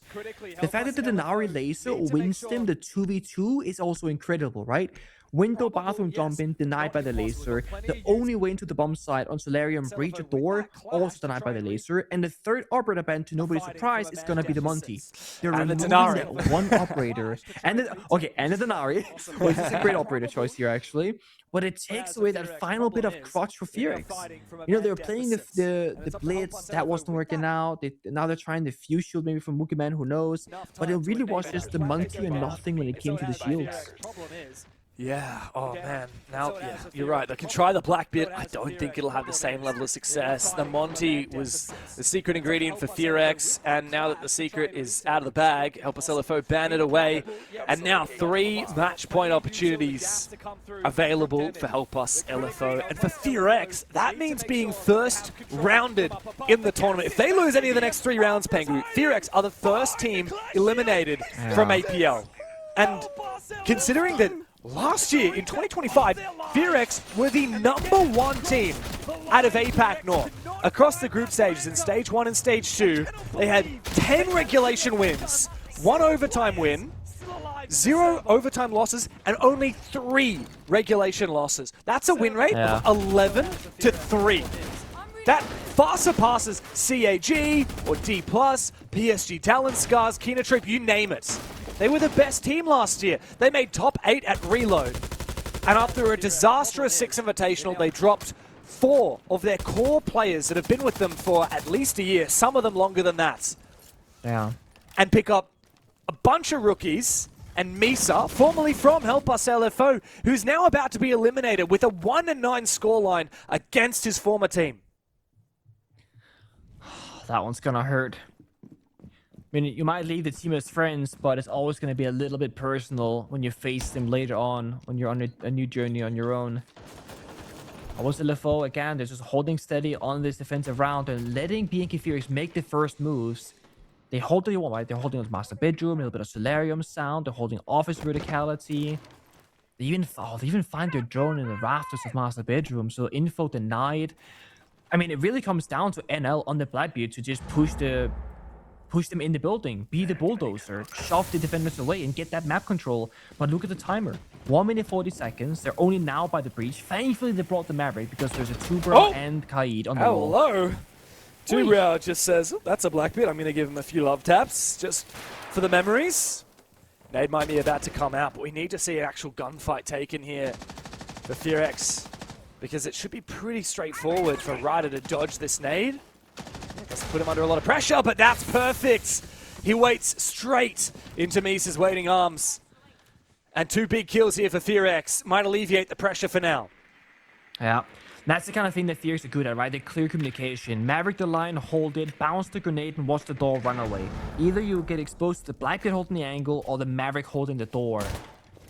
B: The fact that the Denari laser wins them the 2v2 is also incredible, right? Window bathroom jump in, denied by the laser. The only way into the bomb site on Solarium, breach a door, also denied by the laser. And the third operator ban, to nobody's surprise, is gonna be the Monty. They're removing that 1 operator. And the Denari, which is a great operator choice here, actually. But it takes away that final bit of crotch for FEARX. You know, they were playing the blitz, that wasn't working out. Now they're trying the fuse shield maybe from Wookieman, who knows. But it really was just the Monty and nothing when it came to the shields.
A: Yeah, oh man. Now, yeah, you're right. They can try the Blackbeard. I don't think it'll have the same level of success. The Monty was the secret ingredient for FEARX, and now that the secret is out of the bag, Help Us LFO ban it away. And now 3 match point opportunities available for Help Us LFO. And for FEARX, that means being first rounded in the tournament. If they lose any of the next 3 rounds, Pengu, FEARX are the first team eliminated from APL. And considering that last year, in 2025, FEARX were the #1 team out of APAC North. Across the group stages in Stage 1 and Stage 2, they had 10 regulation wins, 1 overtime win, 0 overtime losses, and only 3 regulation losses. That's a win rate of 11-3. That far surpasses CAG or D+, PSG Talent Scars, Kinotrip, you name it. They were the best team last year. They made top 8 at Reload. And after a disastrous 6 Invitational, they dropped 4 of their core players that have been with them for at least a year, some of them longer than that.
B: Yeah.
A: And pick up a bunch of rookies and Misa, formerly from Help Us LFO, who's now about to be eliminated with a 1-9 scoreline against his former team.
B: That one's gonna hurt. I mean, you might leave the team as friends, but it's always gonna be a little bit personal when you face them later on, when you're on a new journey on your own. I was LFO again, they're just holding steady on this defensive round and letting BNK FEARX make the first moves. They hold the one, right? They're holding the master bedroom, a little bit of Solarium sound. They're holding office verticality. They even find their drone in the rafters of master bedroom. So info denied. I mean, it really comes down to NL on the Blackbeard to just push them in the building, be the bulldozer, shove the defenders away, and get that map control. But look at the timer: 1 minute 40 seconds. They're only now by the breach. Thankfully, they brought the Maverick because there's a Tubro and Kaid on the wall.
A: Hello. Tubro just says, oh, that's a Blackbeard. I'm going to give him a few love taps just for the memories. Nade might be about to come out, but we need to see an actual gunfight taken here for FEARX, because it should be pretty straightforward for Ryder to dodge this nade. Doesn't put him under a lot of pressure, but that's perfect. He waits straight into Misa's waiting arms. And 2 big kills here for FEARX might alleviate the pressure for now.
B: Yeah. That's the kind of thing that FEARX are good at, right? The clear communication. Maverick the line, hold it, bounce the grenade, and watch the door run away. Either you get exposed to the Blackbeard holding the angle or the Maverick holding the door.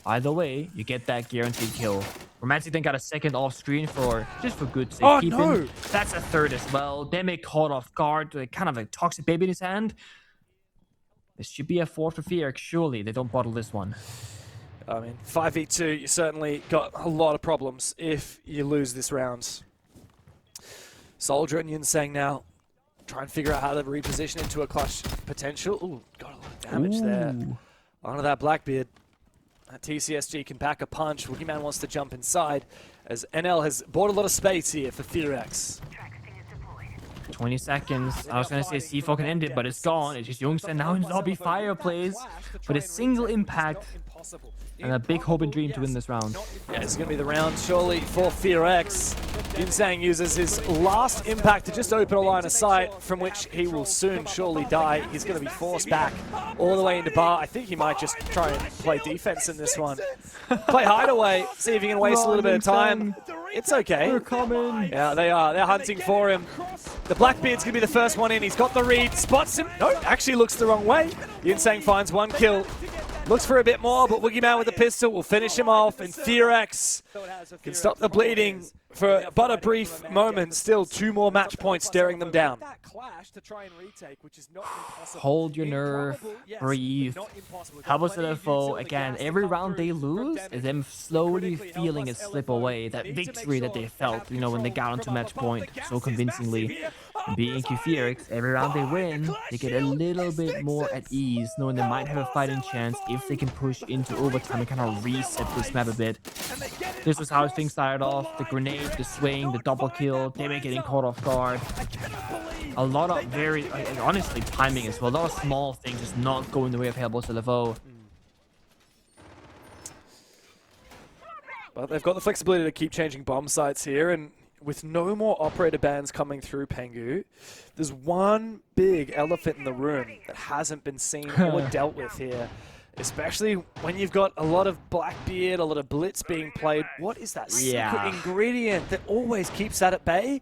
B: Either way, you get that guaranteed kill. Romantic then got a second off screen just for good safekeeping.
A: Oh, no.
B: That's a third as well. Demi caught off guard, kind of a toxic baby in his hand. This should be a 4 for FEARX, surely. They don't bottle this one.
A: I mean, 5v2, you certainly got a lot of problems if you lose this round. Soldier and Yunsang now try and figure out how to reposition into a clutch potential. Ooh, got a lot of damage there. Onto that Blackbeard. That TCSG can pack a punch. Wookieman wants to jump inside as NL has bought a lot of space here for FEARX.
B: 20 seconds. I was going to say C4 can end it, but it's gone. It's just Youngsen now in lobby fireplace with a single impact and a big hope and dream to win this round.
A: Yeah, this is going to be the round, surely, for FEARX. Yunsang uses his last impact to just open a line of sight from which he will soon surely die. He's going to be forced back all the way into bar. I think he might just try and play defense in this one. Play hideaway, see if he can waste a little bit of time. It's okay.
B: They're coming.
A: Yeah, they are. They're hunting for him. The Blackbeard's going to be the first one in. He's got the read, spots him. No, actually looks the wrong way. Yunsang finds 1 kill. Looks for a bit more, but Wookieman with the pistol will finish him off, and FEARX can stop the bleeding for but a brief moment. Still 2 more match points staring them down.
B: Hold your nerve, breathe. Help us LFO. Again, every round they lose is them slowly feeling it slip away. That victory that they felt, you know, when they got onto match point so convincingly. BNK FEARX, every round they win, they get a little bit more at ease, knowing they might have a fighting chance if they can push into overtime and kind of reset this map a bit. This was how things started off. The grenade, the swing, the double kill, they were getting caught off guard. A lot of very, honestly, timing as well. A lot of small things just not going the way of Hellboss LFO.
A: But they've got the flexibility to keep changing bomb sites here, and with no more operator bans coming through Pengu, there's one big elephant in the room that hasn't been seen or dealt with here. Especially when you've got a lot of Blackbeard, a lot of Blitz being played. What is that secret ingredient that always keeps that at bay?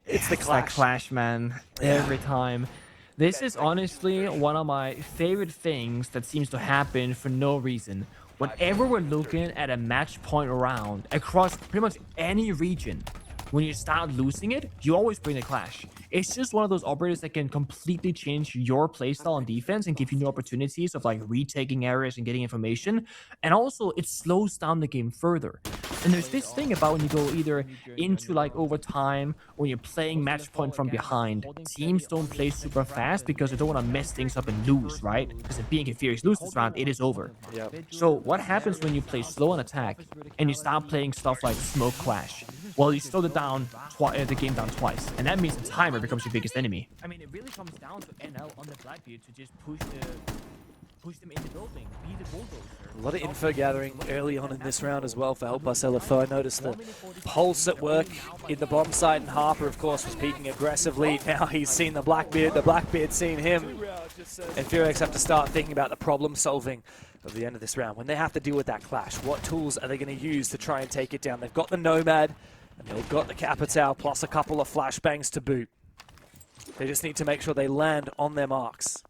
A: It's the clash.
B: That clash, man. Every time. This is honestly one of my favorite things that seems to happen for no reason. Whenever we're looking at a match point round across pretty much any region, when you start losing it, you always bring a clash. It's just one of those operators that can completely change your playstyle on defense and give you new opportunities of like retaking areas and getting information. And also, it slows down the game further. And there's this thing about when you go either into like overtime or you're playing match point from behind. Teams don't play super fast because they don't want to mess things up and lose, right? Because if BNK FEARX loses this round, it is over. So what happens when you play slow on attack and you start playing stuff like Smoke Clash? well, you slowed it down, the game down twice. And that means the timer becomes your biggest enemy. I mean, it really comes down to NL on the Blackbeard to just push them in the building, be the bulldozer.
A: A lot of info gathering early on in this round as well for Help Us LFO. I noticed the Pulse at work in the bomb site, and Harper, of course, was peeking aggressively. Now he's seen the Blackbeard's seen him. And FEARX have to start thinking about the problem solving of the end of this round. When they have to deal with that clash, what tools are they going to use to try and take it down? They've got the Nomad, and they've got the Capitao, plus a couple of flashbangs to boot. They just need to make sure they land on their marks.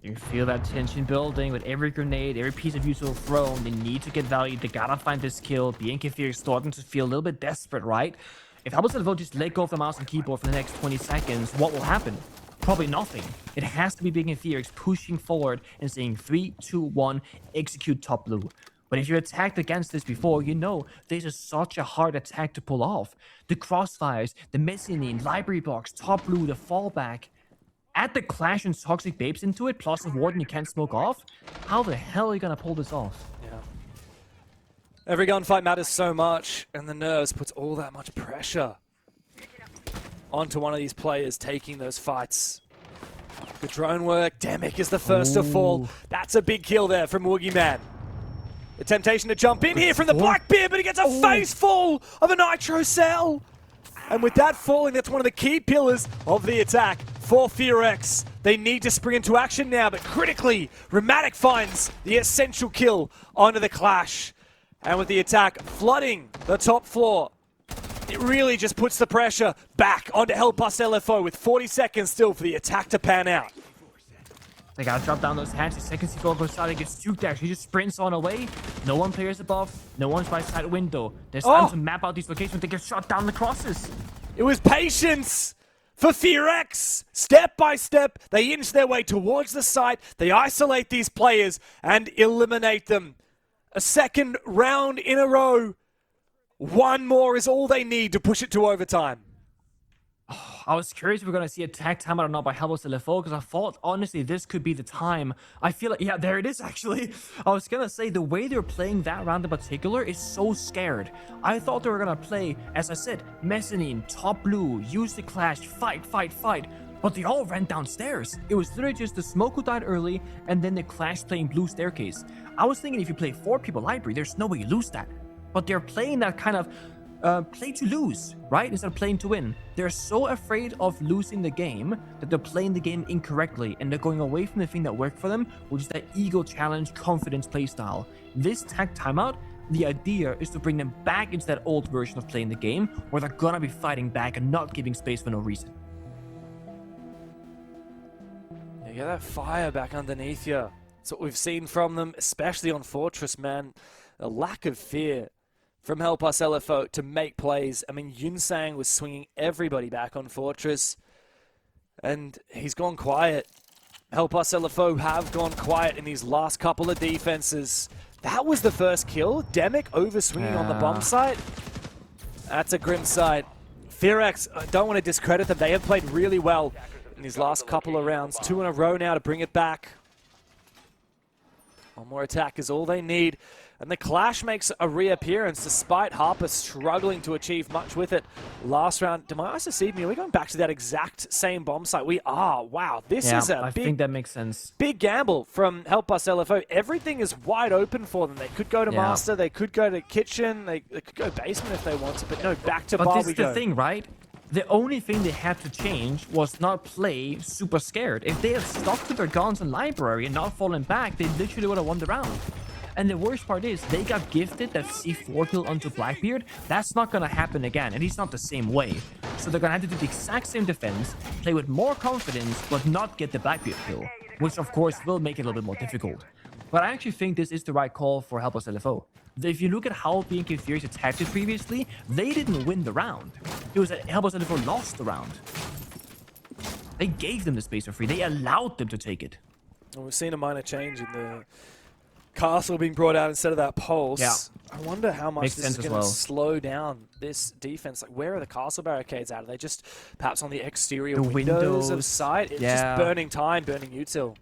B: You feel that tension building with every grenade, every piece of util thrown. They need to get value. They gotta find this kill. BNK FEARX starting to feel a little bit desperate, right? If Help Us LFO just let go of the mouse and keyboard for the next 20 seconds, what will happen? Probably nothing. It has to be BNK FEARX pushing forward and saying 3, 2, 1, execute top blue. But if you're attacked against this before, you know this is such a hard attack to pull off. The crossfires, the mezzanine, library box, top blue, the fallback. Add the Clash and Toxic Babes into it, plus a Warden you can't smoke off. How the hell are you gonna pull this off?
A: Yeah. Every gunfight matters so much, and the nerves puts all that much pressure onto one of these players taking those fights. Good drone work. Demic is the first to fall. That's a big kill there from Woogie Man. The temptation to jump in here from the Blackbeard, but he gets a face full of a Nitro Cell. And with that falling, that's one of the key pillars of the attack for FEARX. They need to spring into action now, but critically, Rheumatic finds the essential kill onto the Clash. And with the attack flooding the top floor, it really just puts the pressure back onto Help Us LFO with 40 seconds still for the attack to pan out.
B: They gotta drop down those hatches. Second C4 goes out, he gets juked out. He just sprints on away. No one players above, no one's by side window. There's time to map out these locations. They get shot down the crosses.
A: It was patience for FEARX. Step by step, they inch their way towards the site. They isolate these players and eliminate them. A second round in a row. One more is all they need to push it to overtime.
B: I was curious if we're going to see a tag timeout or not by Help Us LFO, because I thought, honestly, this could be the time. I feel like, yeah, there it is, actually. I was going to say, the way they're playing that round in particular is so scared. I thought they were going to play, as I said, mezzanine, top blue, use the Clash, fight, fight, fight. But they all ran downstairs. It was literally just the smoke who died early, and then the Clash playing blue staircase. I was thinking if you play 4 people library, there's no way you lose that. But they're playing that kind of play to lose, right? Instead of playing to win. They're so afraid of losing the game that they're playing the game incorrectly, and they're going away from the thing that worked for them, which is that ego challenge, confidence playstyle. This tag timeout, the idea is to bring them back into that old version of playing the game, where they're gonna be fighting back and not giving space for no reason.
A: You get that fire back underneath you. That's what we've seen from them, especially on Fortress, man. A lack of fear from Help Us LFO to make plays. I mean, Yunsang was swinging everybody back on Fortress, and he's gone quiet. Help Us LFO have gone quiet in these last couple of defenses. That was the first kill. Demic over swinging on the bomb site. That's a grim sight. FEARX, I don't want to discredit them. They have played really well in these last couple of rounds. 2 in a row now to bring it back. One more attack is all they need. And the Clash makes a reappearance despite Harper struggling to achieve much with it last round. Do my eyes deceive me? Are we going back to that exact same bomb site? We are. Wow, this is a
B: I think that makes sense.
A: Big gamble from Help Us LFO. Everything is wide open for them. They could go to Master, they could go to Kitchen, they could go Basement if they wanted, but no, back to Bar we go.
B: But this is the thing, right? The only thing they had to change was not play super scared. If they had stuck to their guns and library and not fallen back, they literally would have won the round. And the worst part is, they got gifted that C4 kill onto Blackbeard. That's not going to happen again, at least not the same way. So they're going to have to do the exact same defense, play with more confidence, but not get the Blackbeard kill, which of course will make it a little bit more difficult. But I actually think this is the right call for Help Us LFO. If you look at how BNK FEARX attacked it previously, they didn't win the round. It was that Help Us LFO lost the round. They gave them the space for free. They allowed them to take it.
A: Well, we've seen a minor change in the castle being brought out instead of that pulse.
B: Yeah.
A: I wonder how much
B: Makes
A: this is
B: sense
A: going to
B: as well.
A: slow down this defense. Like, where are the castle barricades at? Are they just perhaps on the exterior
B: The
A: windows of
B: windows.
A: sight? It's
B: Yeah.
A: just burning time, burning util.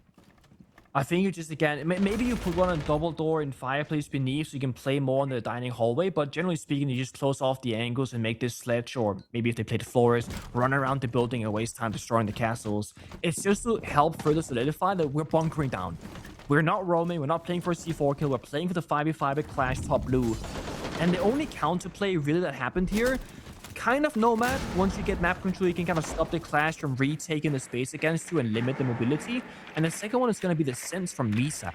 B: I think you just, again, maybe you put one on double door in fireplace beneath so you can play more in the dining hallway, but generally speaking, you just close off the angles and make this sledge, or maybe if they played Flores, run around the building and waste time destroying the castles. It's just to help further solidify that we're bunkering down. We're not roaming, we're not playing for a C4 kill, we're playing for the 5v5 at Clash top blue. And the only counterplay really that happened here, kind of Nomad. Once you get map control, you can kind of stop the Clash from retaking the space against you and limit the mobility. And the second one is going to be the sense from Misa.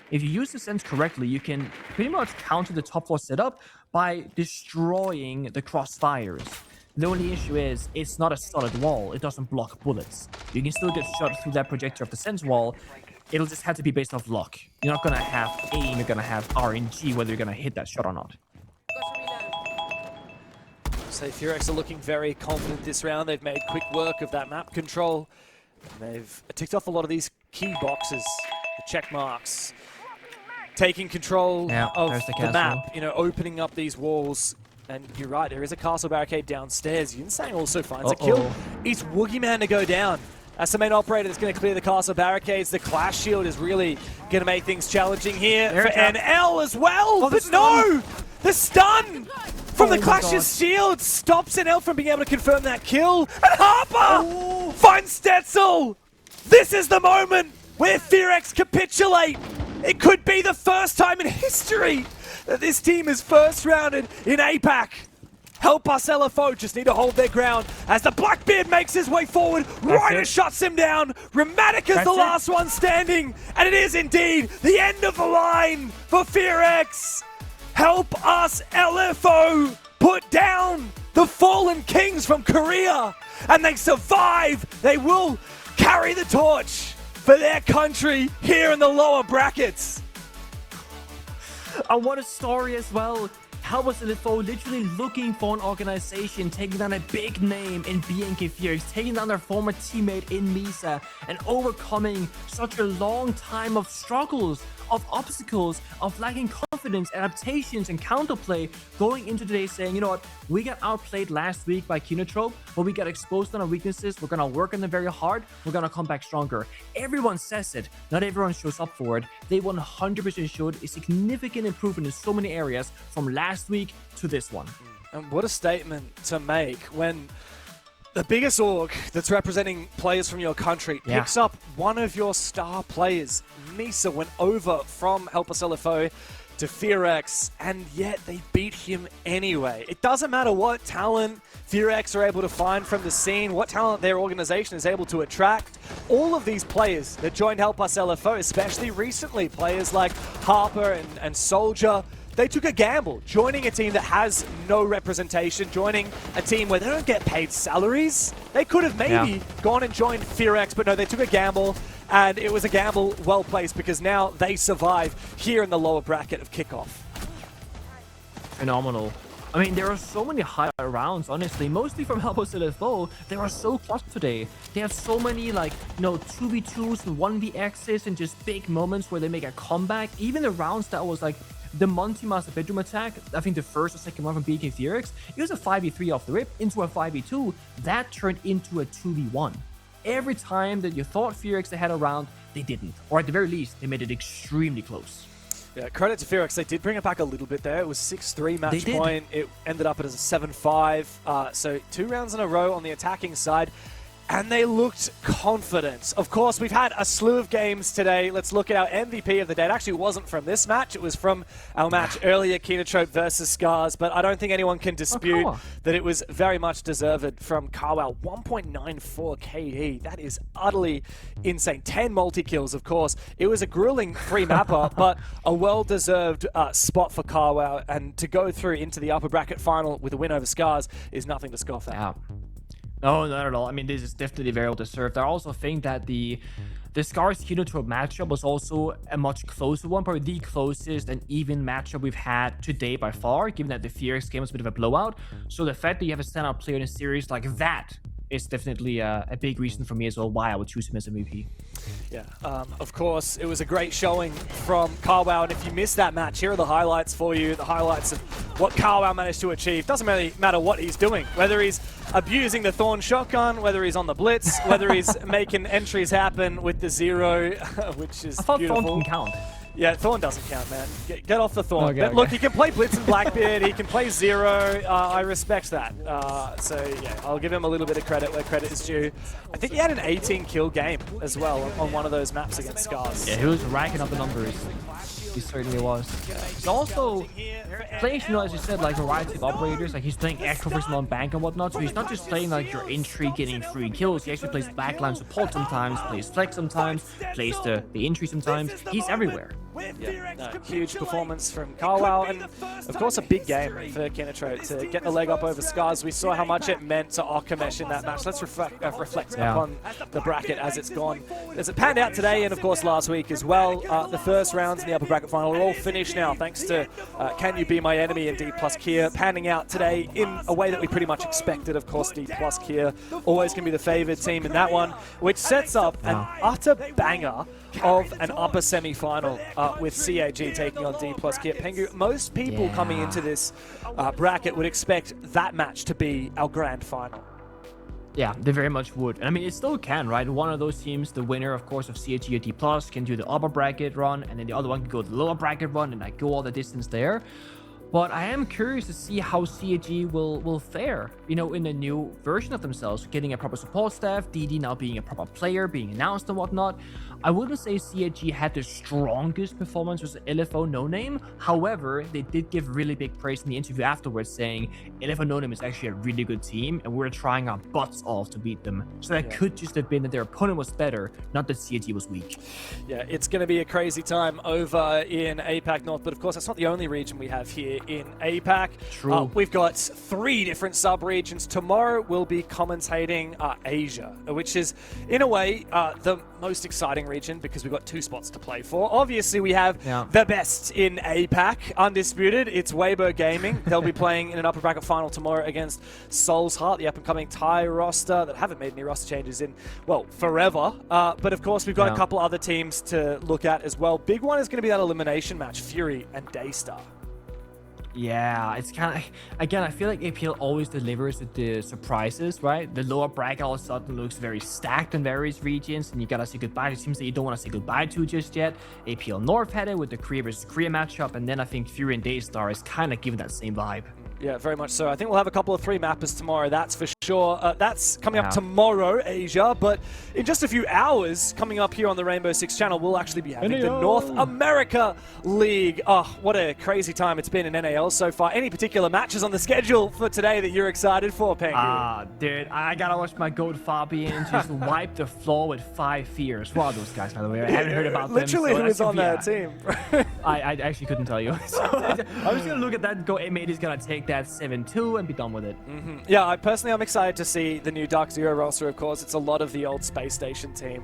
B: If you use the sense correctly, you can pretty much counter the top 4 setup by destroying the crossfires. The only issue is, it's not a solid wall. It doesn't block bullets. You can still get shot through that projector of the sense wall. It'll just have to be based off luck. You're not going to have aim, you're going to have RNG, whether you're going to hit that shot or not.
A: So FEARX are looking very confident this round. They've made quick work of that map control. And they've ticked off a lot of these key boxes, the check marks, taking control of the map, you know, opening up these walls. And you're right, there is a castle barricade downstairs. Yinsang also finds a kill. It's Woogieman to go down. That's the main operator that's going to clear the castle barricades. The Clash Shield is really going to make things challenging here for NL as well. But no! The stun from the Clash's shield stops NL from being able to confirm that kill. And Harper finds Stetzel. This is the moment where FEARX capitulate. It could be the first time in history that this team is first rounded in APAC. Help us, LFO just need to hold their ground as the Blackbeard makes his way forward. Ryder shuts him down. Rheumatic is the last one standing. And it is indeed the end of the line for FEARX. Help us, LFO, put down the fallen kings from Korea. And they survive. They will carry the torch for their country here in the lower brackets.
B: And what a story as well. Help us, LFO, literally looking for an organization, taking down a big name in BNK FEARX, taking down their former teammate in Misa, and overcoming such a long time of struggles, of obstacles, of lacking confidence, adaptations, and counterplay, going into today saying, you know what, we got outplayed last week by Kinotrope, but we got exposed on our weaknesses, we're going to work on them very hard, we're going to come back stronger. Everyone says it, not everyone shows up for it. They 100% showed a significant improvement in so many areas from last week to this one.
A: And what a statement to make when the biggest org that's representing players from your country picks up one of your star players. Misa went over from Help Us LFO to FEARX, and yet they beat him anyway. It doesn't matter what talent FEARX are able to find from the scene, what talent their organization is able to attract. All of these players that joined Help Us LFO, especially recently, players like Harper and Soldier, they took a gamble, joining a team that has no representation, joining a team where they don't get paid salaries. They could have maybe gone and joined FEARX, but no, they took a gamble, and it was a gamble well placed because now they survive here in the lower bracket of Kickoff.
B: Phenomenal. I mean, there are so many high rounds, honestly, mostly from Help Us LFO. They are so clutch today. They have so many, like, you know, 2v2s and 1vx's and just big moments where they make a comeback. Even the rounds that was like the Monty Master bedroom attack, I think the first or second one from BNK FEARX, it was a 5v3 off the rip into a 5v2. That turned into a 2v1. Every time that you thought FEARX they had a round, they didn't. Or at the very least, they made it extremely close.
A: Yeah, credit to FEARX. They did bring it back a little bit there. It was 6-3 match point. It ended up as a 7-5. So 2 rounds in a row on the attacking side. And they looked confident. Of course, we've had a slew of games today. Let's look at our MVP of the day. It actually wasn't from this match. It was from our match earlier, Kinotrope versus Scars. But I don't think anyone can dispute that it was very much deserved from Carwell. 1.94 KD. That is utterly insane. 10 multi-kills, of course. It was a grueling free mapper, but a well-deserved spot for Carwell. And to go through into the upper bracket final with a win over Scars is nothing to scoff at.
B: No, not at all. I mean, this is definitely very well deserved. I also think that the Scars Kinotrope matchup was also a much closer one, probably the closest and even matchup we've had today by far, given that the FEARX game was a bit of a blowout. So the fact that you have a standout player in a series like that is definitely a big reason for me as well why I would choose him as MVP.
A: Yeah, of course, it was a great showing from Carwow, and if you missed that match, here are the highlights for you, the highlights of what Carwow managed to achieve. Doesn't really matter what he's doing, whether he's abusing the Thorn shotgun, whether he's on the Blitz, whether he's making entries happen with the Zero, which is
B: I thought
A: beautiful.
B: Thorn can count.
A: Yeah, Thorn doesn't count, man. Get off the Thorn.
B: Okay,
A: But
B: okay.
A: look, he can play Blitz and Blackbeard, he can play Zero. I respect that. So, yeah, I'll give him a little bit of credit where credit is due. I think he had an 18-kill game as well on one of those maps against Scars.
B: Yeah, he was racking up the numbers. He certainly was. He's also playing, you know, as you said, like a variety of operators. Like he's playing Echo for on bank and whatnot. So he's not just playing like your entry getting free kills. He actually plays backline support sometimes, plays flex sometimes, plays the entry sometimes. He's everywhere.
A: Yeah, no, huge performance from Carwow, and of course a big game for Kinetro to get the leg up over Scars. We saw how much it meant to Okamesh in that match. Let's reflect upon the bracket as it's gone. As it panned out today, and of course last week as well, the first rounds in the upper bracket final are all finished now, thanks to Can You Be My Enemy and D+ Kia panning out today in a way that we pretty much expected. Of course, D+ Kia always can be the favored team in that one, which sets up an utter banger of an upper semi-final with CAG taking on D+ Kia. Pengu, most people coming into this bracket would expect that match to be our grand final.
B: Yeah, they very much would. And I mean, it still can, right? One of those teams, the winner, of course, of CAG or D+, can do the upper bracket run, and then the other one can go the lower bracket run, and like go all the distance there. But I am curious to see how CAG will fare, you know, in a new version of themselves, getting a proper support staff, DD now being a proper player, being announced and whatnot. I wouldn't say CAG had the strongest performance with LFO No Name. However, they did give really big praise in the interview afterwards, saying LFO No Name is actually a really good team, and we're trying our butts off to beat them. So that could just have been that their opponent was better, not that CAG was weak.
A: Yeah, it's going to be a crazy time over in APAC North, but of course that's not the only region we have here in APAC.
B: True.
A: We've got 3 different sub-regions. Tomorrow we'll be commentating Asia, which is in a way the most exciting region because we've got 2 spots to play for. Obviously we have the best in APAC, undisputed. It's Weibo Gaming. They'll be playing in an upper bracket final tomorrow against Soul's Heart, the up-and-coming Thai roster that haven't made any roster changes in, well, forever. But of course we've got a couple other teams to look at as well. Big one is going to be that elimination match, Fury and Daystar.
B: Yeah, it's kind of, again, I feel like APL always delivers with the surprises, right? The lower bracket all of a sudden looks very stacked in various regions, and you gotta say goodbye to teams that you don't want to say goodbye to just yet. APL North had it with the Korea versus Korea matchup, and then I think Fury and Daystar is kind of giving that same vibe.
A: Yeah, very much so. I think we'll have a couple of 3 mappers tomorrow, that's for sure. That's coming up tomorrow, Asia, but in just a few hours, coming up here on the Rainbow Six channel, we'll actually be having the North America League. Oh, what a crazy time it's been in NAL so far. Any particular matches on the schedule for today that you're excited for, Pengu?
B: Dude, I gotta watch my goat Fabian just wipe the floor with 5 fears. What are those guys, by the way? I haven't heard about
A: Literally,
B: them.
A: who was on that team?
B: I actually couldn't tell you. So I'm just gonna look at that and go, hey, mate, he's gonna take that 7-2 and be done with it.
A: Yeah, I'm excited to see the new Dark Zero roster, of course. It's a lot of the old Space Station team.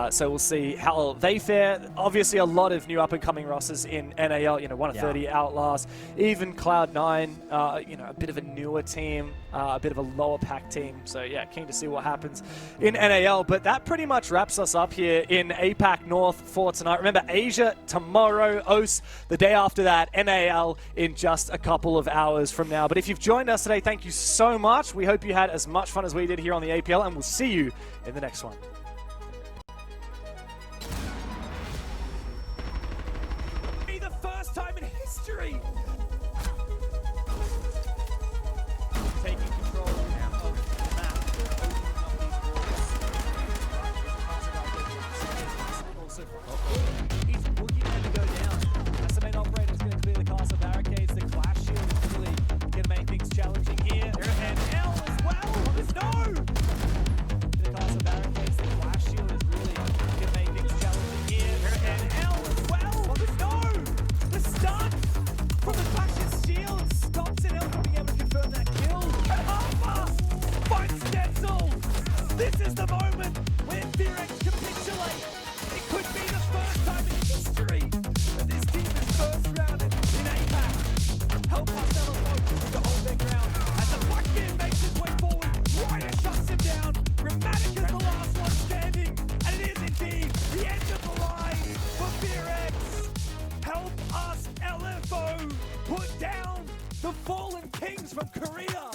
A: So we'll see how they fare. Obviously, a lot of new up-and-coming rosters in NAL, you know, 1-30 Outlaws, even Cloud9, you know, a bit of a newer team, a bit of a lower pack team. So yeah, keen to see what happens in NAL. But that pretty much wraps us up here in APAC North for tonight. Remember, Asia tomorrow, OS the day after that, NAL in just a couple of hours from now. But if you've joined us today, thank you so much. We hope you had as much fun as we did here on the APL, and we'll see you in the next one.
H: Be the first time in history. Taking control now of the map. He's looking to go down. As the main operator is going to clear the castle barricades, the clash shield is really going to make things challenging here. And L as well. No! The castle barricades, the clash shield is really going to make things challenging here. And L as well. No! The stun from the clash's shield stops L from being able to confirm that kill. Alpha finds Stetzel. This is the moment where FEARX capitulate. It could be the first the Fallen Kings from Korea.